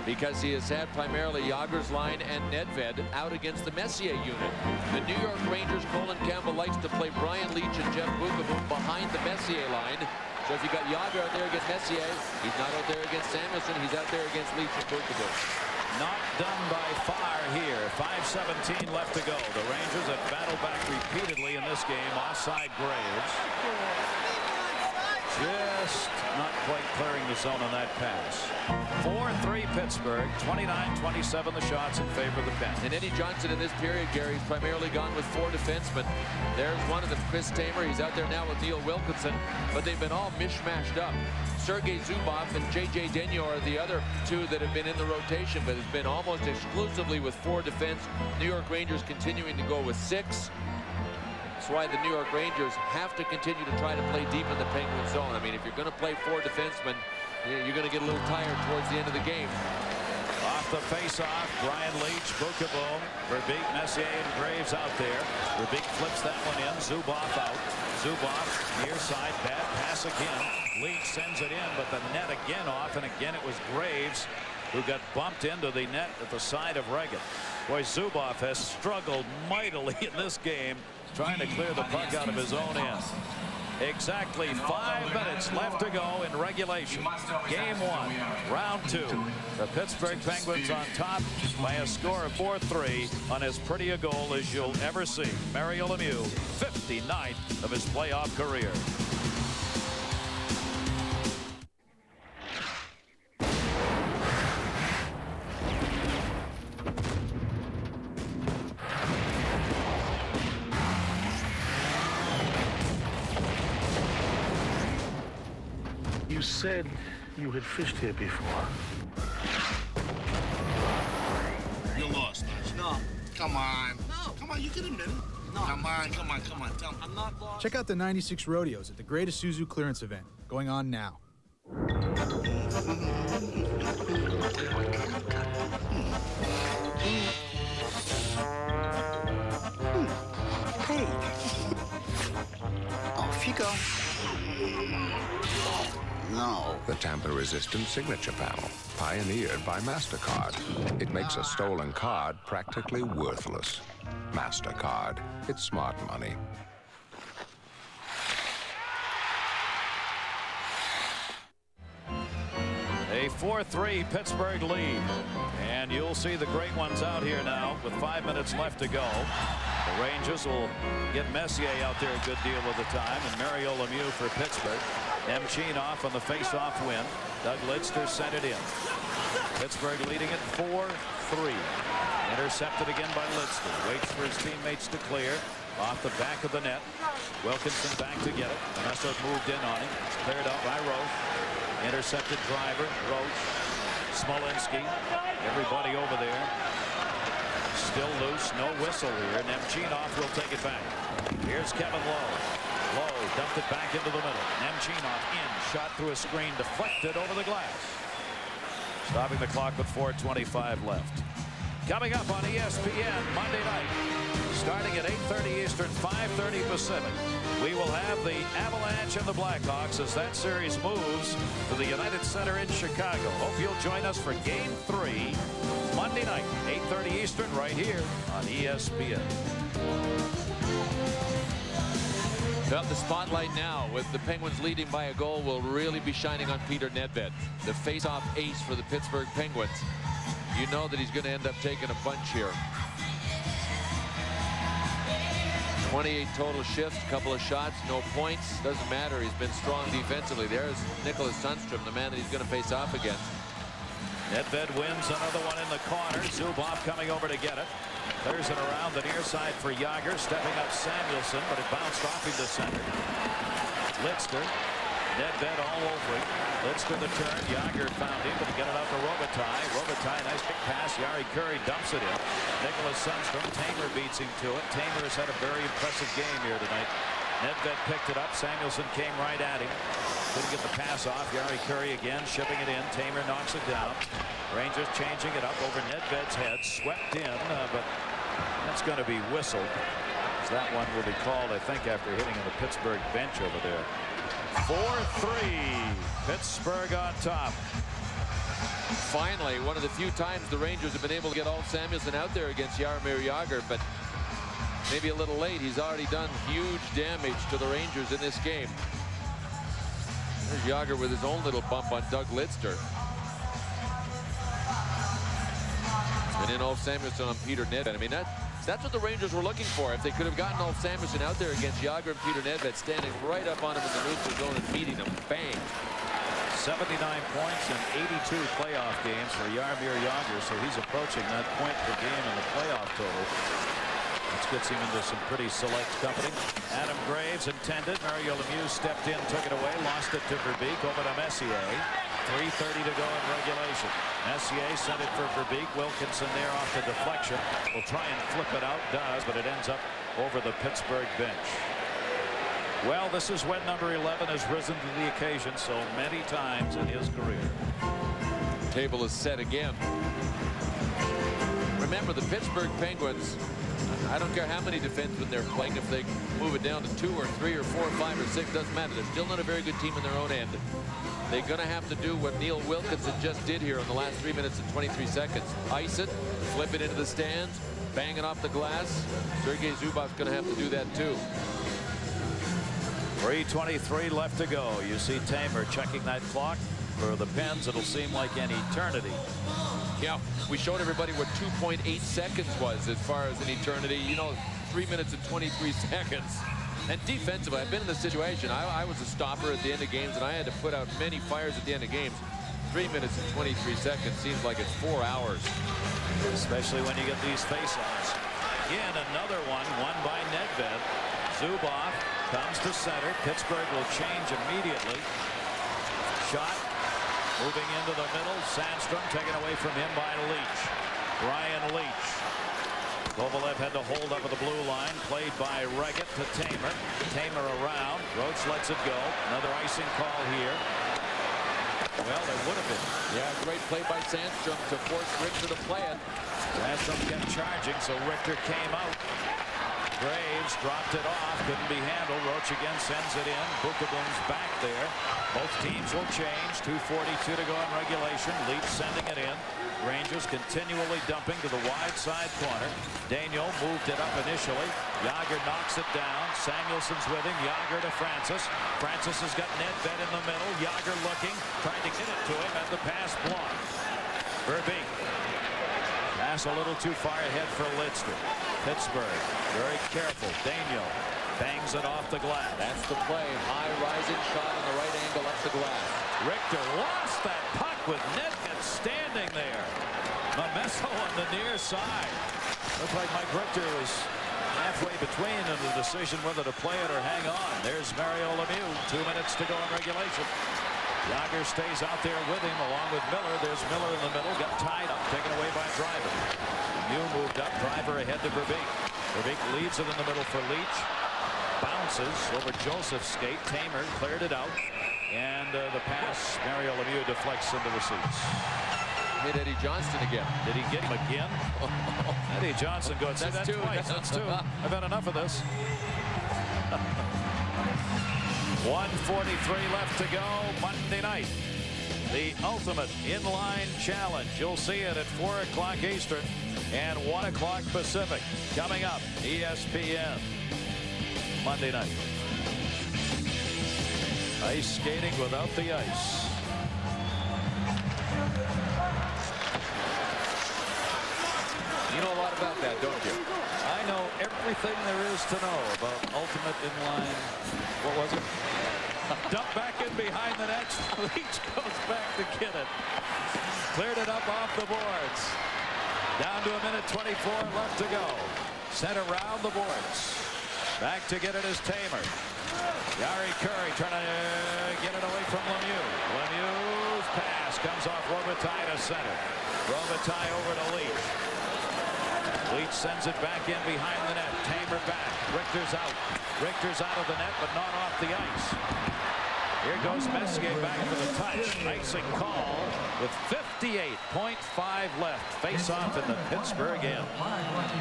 because he has had primarily Jagr's line and Nedved out against the Messier unit. The New York Rangers, Colin Campbell likes to play Brian Leach and Jeff Bukabo behind the Messier line. So if you got Jagr out there against Messier, he's not out there against Samuelsson, he's out there against Leach and Bukabo. Not done by far here. 5:17 left to go. The Rangers have battled back repeatedly in this game. Offside Graves. Just not quite clearing the zone on that pass. 4-3 Pittsburgh. 29-27 the shots in favor of the Pens. And Eddie Johnston in this period, Gary's primarily gone with 4 defensemen. There's one of them, Chris Tamer. He's out there now with Neil Wilkinson, but they've been all mishmashed up. Sergei Zubov and J.J. Denyo are the other 2 that have been in the rotation, but it's been almost exclusively with 4 defense. New York Rangers continuing to go with 6. That's why the New York Rangers have to continue to try to play deep in the Penguin zone. I mean, if you're going to play 4 defensemen, you're going to get a little tired towards the end of the game. Off the face-off, Brian Leach, Bukabo, Verbeek, Messier, and Graves out there. Verbeek flips that one in. Zubov out. Zubov near side, bad pass again. Leach sends it in, but the net again off, and again it was Graves who got bumped into the net at the side of Regan. Boy, Zubov has struggled mightily in this game, trying to clear the puck out of his own end. Exactly 5 minutes left to go in regulation. Game 1, round 2. The Pittsburgh Penguins on top by a score of 4-3 on as pretty a goal as you'll ever see. Mario Lemieux, 59th of his playoff career. You said you had fished here before. You're lost, Nash. No. Come on. No. Come on, you can admit it. No. Come on. Tell me. I'm not lost. Check out the 96 rodeos at the Great Isuzu clearance event going on now. Hey. Off you go. No. The tamper-resistant signature panel, pioneered by MasterCard. It makes a stolen card practically worthless. MasterCard. It's smart money. A 4-3 Pittsburgh lead. And you'll see the great ones out here now with 5 minutes left to go. The Rangers will get Messier out there a good deal of the time, and Mario Lemieux for Pittsburgh. Nemchinov on the face-off win. Doug Lidster sent it in. Pittsburgh leading it 4-3. Intercepted again by Lidster. Waits for his teammates to clear. Off the back of the net. Wilkinson back to get it. Vanessa moved in on him. It's cleared out by Roche. Intercepted driver. Roche. Smolinski. Everybody over there. Still loose. No whistle here. Nemchinov will take it back. Here's Kevin Lowe. Lowe dumped it back into the middle. Nemchinov in. Shot through a screen. Deflected over the glass. Stopping the clock with 4:25 left. Coming up on ESPN Monday night. Starting at 8:30 Eastern, 5:30 Pacific. We will have the Avalanche and the Blackhawks as that series moves to the United Center in Chicago. Hope you'll join us for Game 3 Monday night, 8:30 Eastern, right here on ESPN. Well, the spotlight now with the Penguins leading by a goal will really be shining on Peter Nedved, the face-off ace for the Pittsburgh Penguins. You know that he's going to end up taking a bunch here. 28 total shifts, couple of shots, no points. Doesn't matter. He's been strong defensively. There's Nicholas Sundstrom, the man that he's going to face off against. Nedved wins another one in the corner. Zubov coming over to get it. Clears it around the near side for Jágr. Stepping up Samuelson, but it bounced off into center. Lidster. Nedved all over it. Lidster the turn. Jágr found him, but get it out to Robitaille. Robitaille, nice kick pass. Jari Kurri dumps it in. Nicholas Sundstrom. Tamer beats him to it. Tamer has had a very impressive game here tonight. Nedved picked it up. Samuelson came right at him. Couldn't get the pass off. Jari Kurri again shipping it in. Tamer knocks it down. Rangers changing it up over Nedved's head. Swept in, but that's going to be whistled. That one will be called, I think, after hitting on the Pittsburgh bench over there. 4-3. Pittsburgh on top. Finally, one of the few times the Rangers have been able to get Ulf Samuelsson out there against Jaromir Jágr, but maybe a little late. He's already done huge damage to the Rangers in this game. There's Jágr with his own little bump on Doug Lidster. And then Ulf Samuelsson on Peter Nedved. I mean, that's what the Rangers were looking for. If they could have gotten Ulf Samuelsson out there against Jágr and Peter Nedved, standing right up on him in the neutral zone and beating him. Bang. 79 points in 82 playoff games for Jaromir Jágr, so he's approaching that point per game in the playoff total. That gets him into some pretty select company. Adam Graves intended. Mario Lemieux stepped in, took it away, lost it to Verbeek, over to Messier. 3:30 to go in regulation. Messier sent it for Verbeek. Wilkinson there off the deflection. Will try and flip it out, does, but it ends up over the Pittsburgh bench. Well, this is when number 11 has risen to the occasion so many times in his career. Table is set again. Remember, the Pittsburgh Penguins, I don't care how many defensemen they're playing. If they move it down to 2 or 3 or 4 or 5 or 6, doesn't matter. They're still not a very good team in their own end. They're going to have to do what Neil Wilkinson just did here in the last 3 minutes and 23 seconds. Ice it, flip it into the stands, bang it off the glass. Sergei Zubov's going to have to do that too. 3:23 left to go. You see Tamer checking that clock. For the Pens, it'll seem like an eternity. Yeah, we showed everybody what 2.8 seconds was as far as an eternity. You know, 3 minutes and 23 seconds. And defensively, I've been in this situation. I was a stopper at the end of games, and I had to put out many fires at the end of games. 3 minutes and 23 seconds seems like it's 4 hours. Especially when you get these face-offs. Again, another one, won by Nedved. Zubov comes to center. Pittsburgh will change immediately. shot. Moving into the middle. Sandstrom taken away from him by Leach. Brian Leach. Kovalev had to hold up at the blue line. Played by Reggett to Tamer. Tamer around. Roach lets it go. Another icing call here. Well, there would have been. Yeah, great play by Sandstrom to force Richter to play it. Sandstrom kept charging, so Richter came out. Graves dropped it off. Couldn't be handled. Roach again sends it in. Bukabum's back there. Both teams will change. 2:42 to go in regulation. Leach sending it in. Rangers continually dumping to the wide side corner. Daniel moved it up initially. Yager knocks it down. Samuelson's with him. Yager to Francis. Francis has got Nedved in the middle. Yager looking, trying to get it to him at the pass block. Verbeek. Pass a little too far ahead for Lidstrom. Pittsburgh very careful. Daniel bangs it off the glass. That's the play. High rising shot on the right angle up the glass. Richter lost that puck with Nedved standing there. Momesso on the near side. Looked like Mike Richter was halfway between in the decision whether to play it or hang on. There's Mario Lemieux. 2 minutes to go in regulation. Yager stays out there with him along with Miller. There's Miller in the middle. Got tied up. Taken away by Driver. Lemieux moved up. Driver ahead to Verbeek. Verbeek leaves it in the middle for Leach. Bounces over Joseph's skate. Tamer cleared it out. And the pass, Mario Lemieux deflects into the seats. Hit Eddie Johnston again. Did he get him again? Eddie Johnson goes, that's two. That's two. I've had enough of this. 1:43 left to go. Monday night. The ultimate inline challenge. You'll see it at 4 o'clock Eastern and 1 o'clock Pacific. Coming up, ESPN. Monday night. Ice skating without the ice. You know a lot about that, don't you? I know everything there is to know about ultimate inline. What was it? Dump back in behind the net. Leach goes back to get it. Cleared it up off the boards. Down to 1:24 left to go. Sent around the boards. Back to get it is Tamer. Yari Curry trying to get it away from Lemieux. Lemieux's pass comes off Robitaille to center. Robitaille over to Leach. Leach sends it back in behind the net. Tamer back. Richter's out. Richter's out of the net, but not off the ice. Here goes Messier back for the touch. Icing call with 58.5 left. Face-off in the Pittsburgh end.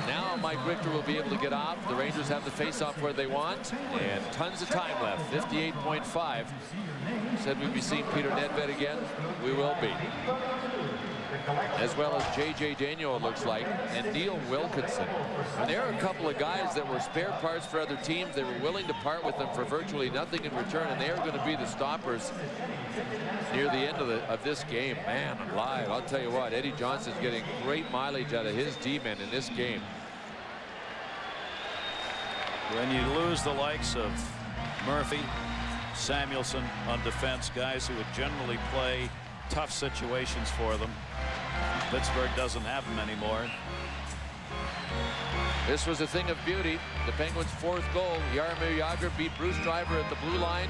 Now Mike Richter will be able to get off. The Rangers have the face-off where they want, and tons of time left. 58.5. Said we'd be seeing Peter Nedved again. We will be. As well as J.J. Daniel, it looks like, and Neil Wilkinson. And there are a couple of guys that were spare parts for other teams. They were willing to part with them for virtually nothing in return, and they are going to be the stoppers near the end of this game. Man, alive. I'll tell you what, Eddie Johnson's getting great mileage out of his D-men in this game. When you lose the likes of Murphy, Samuelson on defense, guys who would generally play tough situations for them, Pittsburgh doesn't have them anymore. This was a thing of beauty. The Penguins' fourth goal. Jaromir Jagr beat Bruce Driver at the blue line.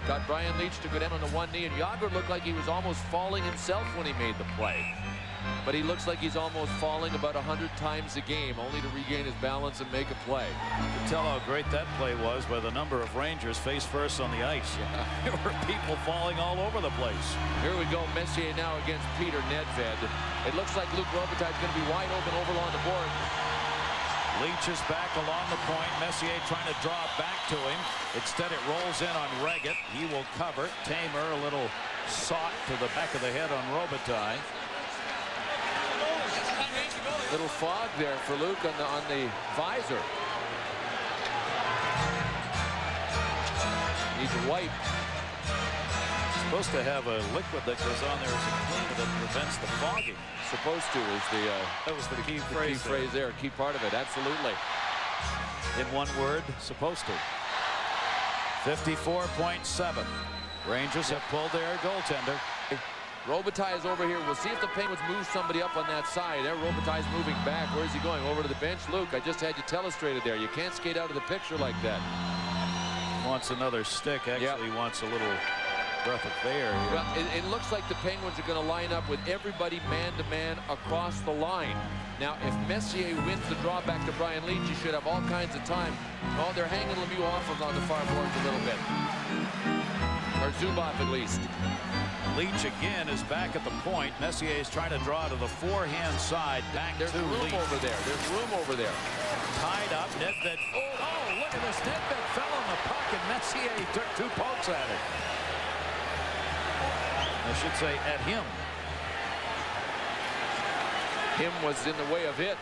Got Brian Leach to go down on the one knee, and Jagr looked like he was almost falling himself when he made the play. But he looks like he's almost falling about 100 times a game, only to regain his balance and make a play. You can tell how great that play was by the number of Rangers face first on the ice. Yeah. There were people falling all over the place. Here we go. Messier now against Peter Nedved. It looks like Luc Robitaille is going to be wide open over along the board. Leach is back along the point. Messier trying to draw it back to him. Instead, it rolls in on Reggett. He will cover. Tamer a little sought to the back of the head on Robitaille. Little fog there for Luke on the visor. Needs a wipe. Supposed to have a liquid that goes on there as a cleaner that prevents the fogging. Supposed to is the that was the key phrase there. Key part of it. Absolutely. In one word, supposed to. 54.7. Rangers have pulled their goaltender. Robitaille is over here. We'll see if the Penguins move somebody up on that side. There, Robitaille's moving back. Where's he going? Over to the bench. Luke, I just had you telestrated there. You can't skate out of the picture like that. Wants another stick. Actually, wants a little breath of air here. Well, it looks like the Penguins are going to line up with everybody man-to-man across the line. Now, if Messier wins the draw back to Brian Leetch, he should have all kinds of time. Oh, they're hanging Lemieux off on the far boards a little bit. Or Zubov, at least. Leetch again is back at the point. Messier is trying to draw to the forehand side. Back There's to room Leetch. over there. There's room over there. Tied up. Nedved. Oh, look at this. Nedved fell on the puck, and Messier took 2 pokes at it. I should say at him. Him was in the way of it.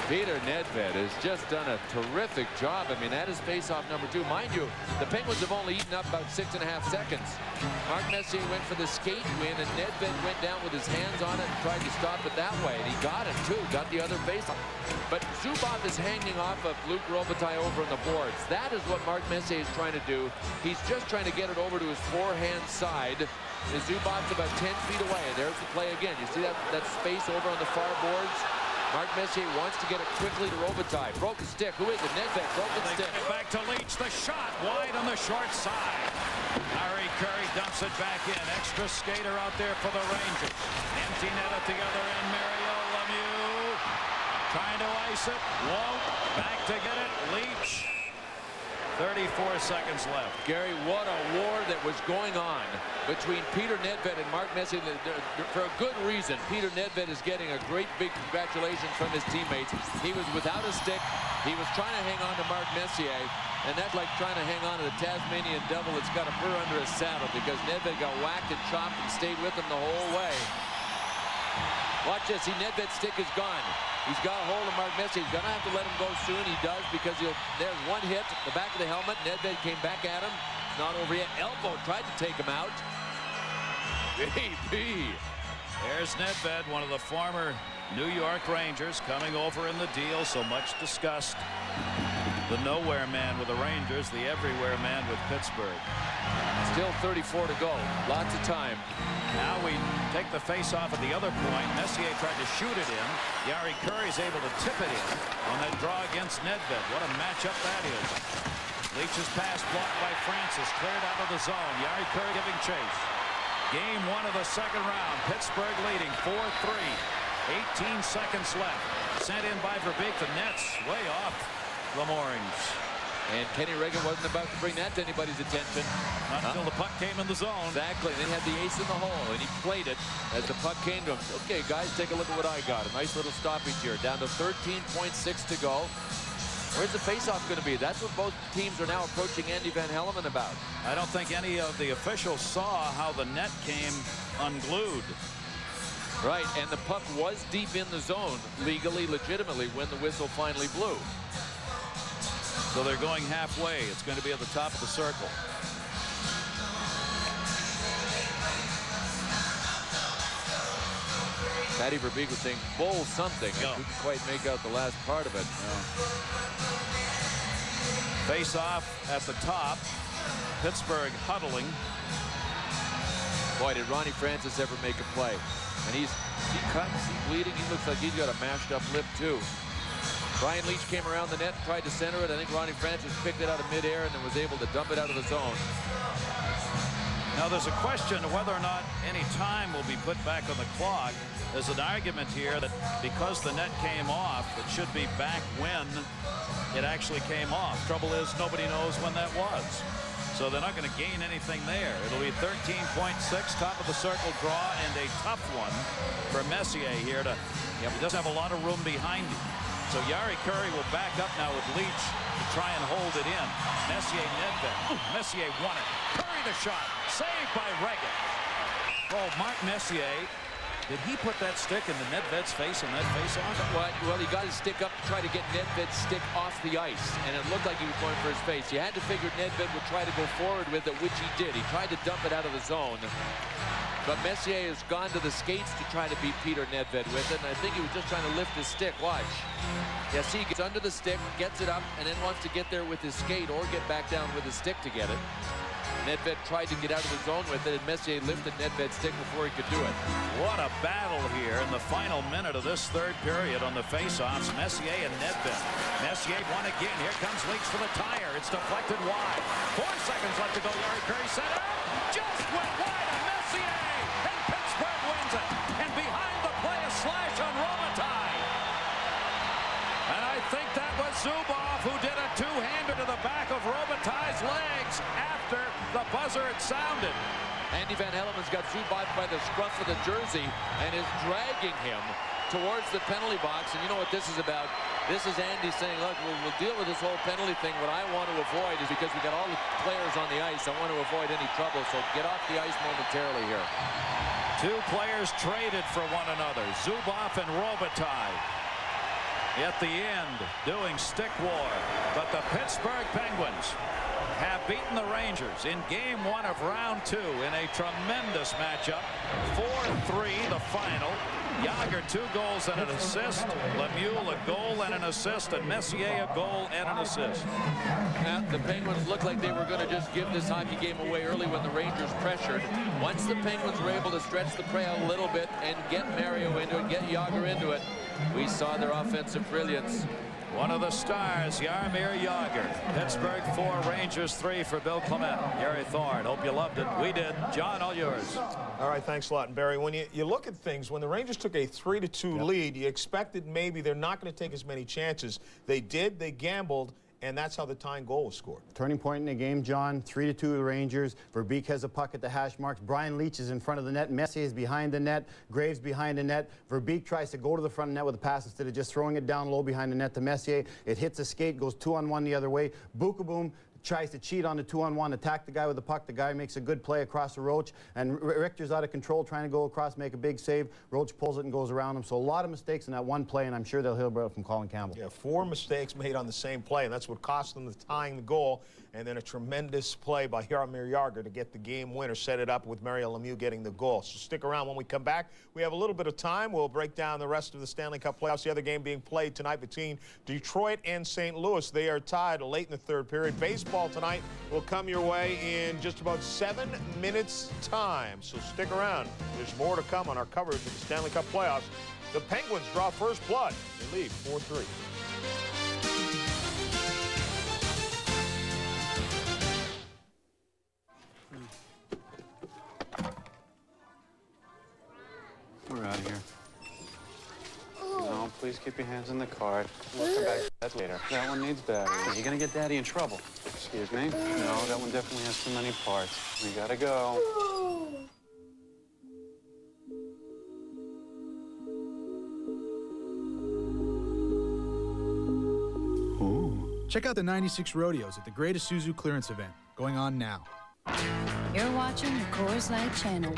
Peter Nedved has just done a terrific job. I mean, that is face-off number 2. Mind you, the Penguins have only eaten up about 6.5 seconds. Mark Messier went for the skate win, and Nedved went down with his hands on it and tried to stop it that way. And he got it, too. Got the other face-off. But Zubov is hanging off of Luc Robitaille over on the boards. That is what Mark Messier is trying to do. He's just trying to get it over to his forehand side. And Zubov's about 10 feet away. And there's the play again. You see that space over on the far boards? Mark Messier wants to get it quickly to Robitaille. Broken stick. Who is it? Nedved. Broken stick. Back to Leetch. The shot wide on the short side. Harry Curry dumps it back in. Extra skater out there for the Rangers. Empty net at the other end. Mario Lemieux trying to ice it. Won't. Back to get it. Leetch. 34 seconds left. Gary, what a war that was going on between Peter Nedved and Mark Messier. For a good reason. Peter Nedved is getting a great big congratulations from his teammates. He was without a stick. He was trying to hang on to Mark Messier. And that's like trying to hang on to the Tasmanian devil that's got a burr under his saddle, because Nedved got whacked and chopped and stayed with him the whole way. Watch this. See, Nedved's stick is gone. He's got a hold of Mark Messier. He's going to have to let him go soon. He does, because there's one hit, the back of the helmet. Nedved came back at him. It's not over yet. Elbow tried to take him out. Baby. There's Nedved, one of the former New York Rangers, coming over in the deal, so much discussed. The nowhere man with the Rangers, the everywhere man with Pittsburgh. Still 34 to go. Lots of time. Now we take the face-off at the other point. Messier tried to shoot it in. Harry Curry's able to tip it in on that draw against Nedved. What a matchup that is. Leetch's pass blocked by Francis. Cleared out of the zone. Harry Curry giving chase. Game 1 of the second round. Pittsburgh leading 4-3. 18 seconds left. Sent in by Verbeek. The net's way off Lamorings. And Kenny Regan wasn't about to bring that to anybody's attention. Not until the puck came in the zone. Exactly. They had the ace in the hole, and he played it as the puck came to him. Okay, guys, take a look at what I got. A nice little stoppage here. Down to 13.6 to go. Where's the faceoff going to be? That's what both teams are now approaching Andy Van Hellemond about. I don't think any of the officials saw how the net came unglued. Right, and the puck was deep in the zone, legally, legitimately, when the whistle finally blew. So they're going halfway. It's going to be at the top of the circle. Patty Verbeek was saying, bowl something. I couldn't quite make out the last part of it. Face off at the top. Pittsburgh huddling. Boy, did Ronnie Francis ever make a play. And he's cut, is he bleeding? He looks like he's got a mashed up lip, too. Brian Leetch came around the net and tried to center it. I think Ronnie Francis picked it out of midair and then was able to dump it out of the zone. Now there's a question of whether or not any time will be put back on the clock. There's an argument here that because the net came off, it should be back when it actually came off. Trouble is, nobody knows when that was. So they're not going to gain anything there. It'll be 13.6, top of the circle draw, and a tough one for Messier here. He doesn't have a lot of room behind him. So Harry Curry will back up now with Leetch to try and hold it in. Messier, Nedved. Messier won it. Curry the shot. Saved by Regan. Oh, Mark Messier. Did he put that stick in the Nedved's face in that face-off? Well, he got his stick up to try to get Nedved's stick off the ice, and it looked like he was going for his face. You had to figure Nedved would try to go forward with it, which he did. He tried to dump it out of the zone. But Messier has gone to the skates to try to beat Peter Nedved with it, and I think he was just trying to lift his stick. Watch. Yeah, see, he gets under the stick, gets it up, and then wants to get there with his skate or get back down with his stick to get it. Nedved tried to get out of the zone with it, and Messier lifted Nedved's stick before he could do it. What a battle here in the final minute of this third period on the face-offs. Messier and Nedved. Messier won again. Here comes Leaks for the tire. It's deflected wide. 4 seconds left to go. Yari Perry center. Just went wide on Messier. And Pittsburgh wins it. And behind the play, a slash on Robitaille. And I think that was Zubov who did a two-hander to the back of Robitaille's legs after the buzzer had sounded. Andy Van Helleman's got Zubov by the scruff of the jersey and is dragging him towards the penalty box. And you know what this is about? This is Andy saying, look, we'll deal with this whole penalty thing. What I want to avoid is, because we got all the players on the ice, I want to avoid any trouble. So get off the ice momentarily here. Two players traded for one another, Zubov and Robitaille. At the end, doing stick war. But the Pittsburgh Penguins have beaten the Rangers in Game 1 of Round 2 in a tremendous matchup. 4-3 the final. Jágr 2 goals and an assist. Lemieux a goal and an assist, and Messier a goal and an assist. The Penguins looked like they were going to just give this hockey game away early when the Rangers pressured. Once the Penguins were able to stretch the prey a little bit and get Mario into it, get Jágr into it, we saw their offensive brilliance. One of the stars, Jaromir Jágr. Pittsburgh 4, Rangers 3 for Bill Clement. Gary Thorne, hope you loved it. We did. John, all yours. All right, thanks a lot. And Barry, when you look at things, when the Rangers took a 3-2 lead, you expected maybe they're not going to take as many chances. They did, they gambled, and that's how the tying goal was scored. Turning point in the game, John. 3-2 the Rangers. Verbeek has a puck at the hash marks. Brian Leetch is in front of the net. Messier is behind the net. Graves behind the net. Verbeek tries to go to the front of the net with a pass instead of just throwing it down low behind the net to Messier. It hits a skate, goes 2-on-1 the other way. Bukaboom tries to cheat on the 2-on-1, attack the guy with the puck. The guy makes a good play across the Roach, and Richter's out of control trying to go across, make a big save. Roach pulls it and goes around him. So a lot of mistakes in that one play, and I'm sure they'll hear about it from Colin Campbell. Yeah, 4 mistakes made on the same play, and that's what cost them the tying the goal. And then a tremendous play by Jaromir Jágr to get the game winner, set it up with Mario Lemieux getting the goal. So stick around. When we come back, we have a little bit of time. We'll break down the rest of the Stanley Cup playoffs. The other game being played tonight between Detroit and St. Louis. They are tied late in the third period. Baseball tonight will come your way in just about 7 minutes' time. So stick around. There's more to come on our coverage of the Stanley Cup playoffs. The Penguins draw first blood. They lead 4-3. We're out of here. No, please keep your hands on the card. We'll come back to that later. That one needs battery. You're gonna get Daddy in trouble. Excuse me? No, that one definitely has too many parts. We gotta go. Check out the 96 rodeos at the greatest Isuzu clearance event going on now. You're watching the Coors Light channel.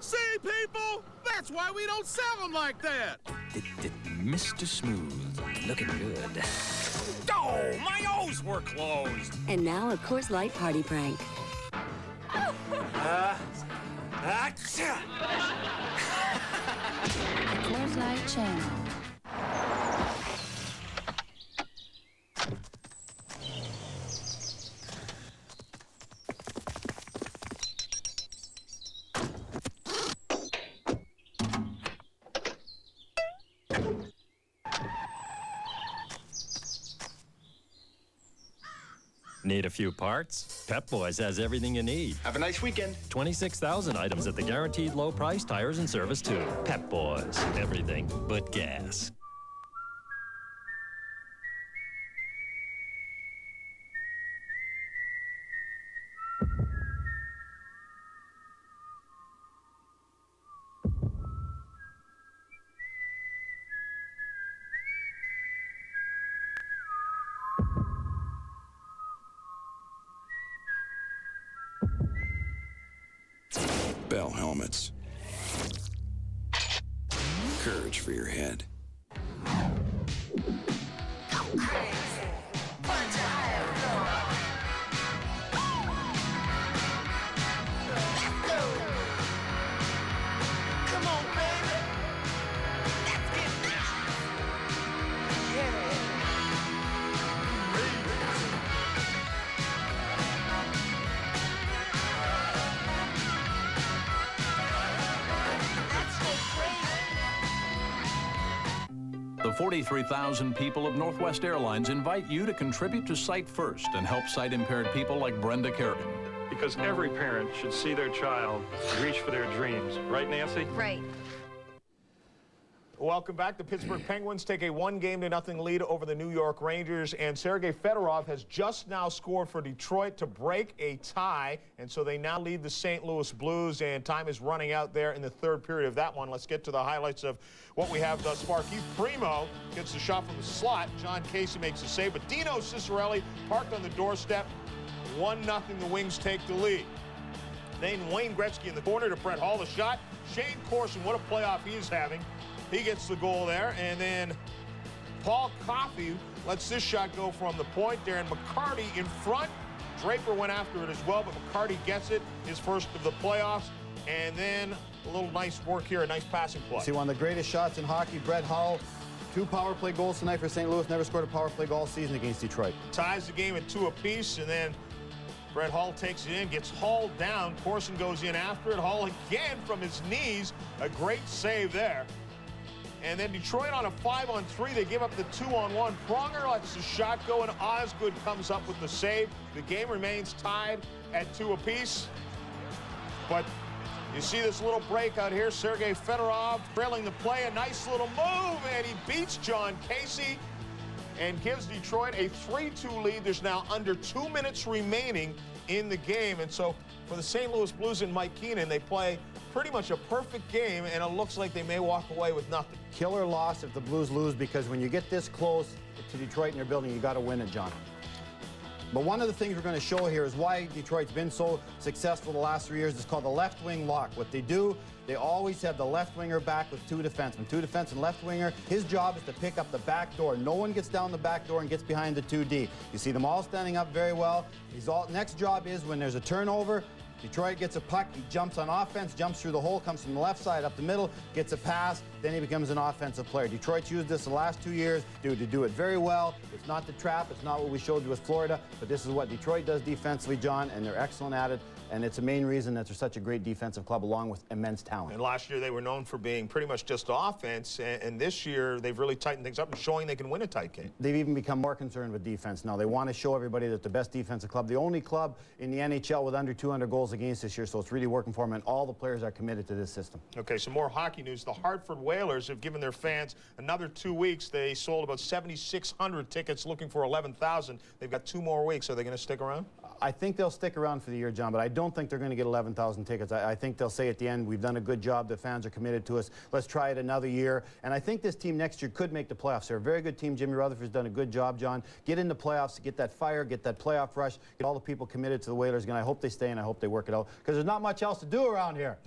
See, people? That's why we don't sell them like that. Mr. Smooth, looking good. Oh, my O's were closed. And now a Coors Light party prank. The Coors Light channel. Need a few parts? Pep Boys has everything you need. Have a nice weekend. 26,000 items at the guaranteed low price, tires and service too. Pep Boys, everything but gas. Bell helmets. Courage for your head. 43,000 people of Northwest Airlines invite you to contribute to Sight First and help sight-impaired people like Brenda Kerrigan. Because every parent should see their child reach for their dreams. Right, Nancy? Right. Welcome back. The Pittsburgh Penguins take a 1-0 lead over the New York Rangers, and Sergei Fedorov has just now scored for Detroit to break a tie, and so they now lead the St. Louis Blues, and time is running out there in the third period of that one. Let's get to the highlights of what we have thus far. Keith Primo gets the shot from the slot. John Casey makes the save, but Dino Ciccarelli parked on the doorstep. 1-0, the Wings take the lead. Then Wayne Gretzky in the corner to Brett Hall, the shot. Shane Corson, what a playoff he is having. He gets the goal there, and then Paul Coffey lets this shot go from the point. Darren McCarty in front. Draper went after it as well, but McCarty gets it, his first of the playoffs. And then a little nice work here, a nice passing play. See, one of the greatest shots in hockey, Brett Hull. 2 power play goals tonight for St. Louis. Never scored a power play goal all season against Detroit. Ties the game at 2 apiece, and then Brett Hull takes it in, gets hauled down. Corson goes in after it. Hull again from his knees. A great save there. And then Detroit on a 5-on-3. They give up the 2-on-1. Pronger lets the shot go, and Osgood comes up with the save. The game remains tied at 2 apiece. But you see this little breakout here. Sergei Fedorov trailing the play. A nice little move, and he beats John Casey and gives Detroit a 3-2 lead. There's now under 2 minutes remaining in the game. And so for the St. Louis Blues and Mike Keenan, they play pretty much a perfect game, and it looks like they may walk away with nothing. Killer loss if the Blues lose, because when you get this close to Detroit in their building, you got to win it, John. But one of the things we're going to show here is why Detroit's been so successful the last 3 years. It's called the left wing lock. What they do, they always have the left winger back with 2 defensemen. 2 defensemen, left winger. His job is to pick up the back door. No one gets down the back door and gets behind the 2D. You see them all standing up very well. Next job is when there's a turnover, Detroit gets a puck, he jumps on offense, jumps through the hole, comes from the left side up the middle, gets a pass, then he becomes an offensive player. Detroit's used this the last 2 years to do it very well. It's not the trap, it's not what we showed you with Florida, but this is what Detroit does defensively, John, and they're excellent at it. And it's a main reason that they're such a great defensive club, along with immense talent. And last year they were known for being pretty much just offense, and this year they've really tightened things up and showing they can win a tight game. They've even become more concerned with defense now. They want to show everybody that the best defensive club, the only club in the NHL with under 200 goals against this year, so it's really working for them, and all the players are committed to this system. Okay, some more hockey news. The Hartford Whalers have given their fans another 2 weeks. They sold about 7,600 tickets, looking for 11,000. They've got 2 more weeks. Are they going to stick around? I think they'll stick around for the year, John, but I don't think they're going to get 11,000 tickets. I think they'll say at the end, we've done a good job, the fans are committed to us, let's try it another year. And I think this team next year could make the playoffs. They're a very good team. Jimmy Rutherford's done a good job, John. Get in the playoffs, get that fire, get that playoff rush, get all the people committed to the Whalers. And I hope they stay and I hope they work it out, because there's not much else to do around here.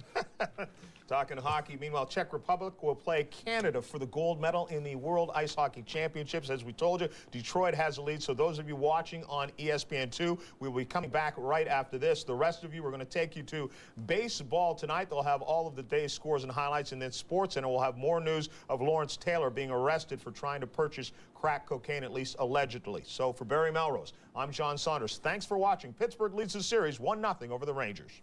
Talking hockey, meanwhile, Czech Republic will play Canada for the gold medal in the World Ice Hockey Championships. As we told you, Detroit has the lead, so those of you watching on ESPN2, we will be coming back right after this. The rest of you, we're going to take you to baseball tonight. They'll have all of the day's scores and highlights, and then Sports Center will have more news of Lawrence Taylor being arrested for trying to purchase crack cocaine, at least allegedly. So for Barry Melrose, I'm John Saunders. Thanks for watching. Pittsburgh leads the series 1-0 over the Rangers.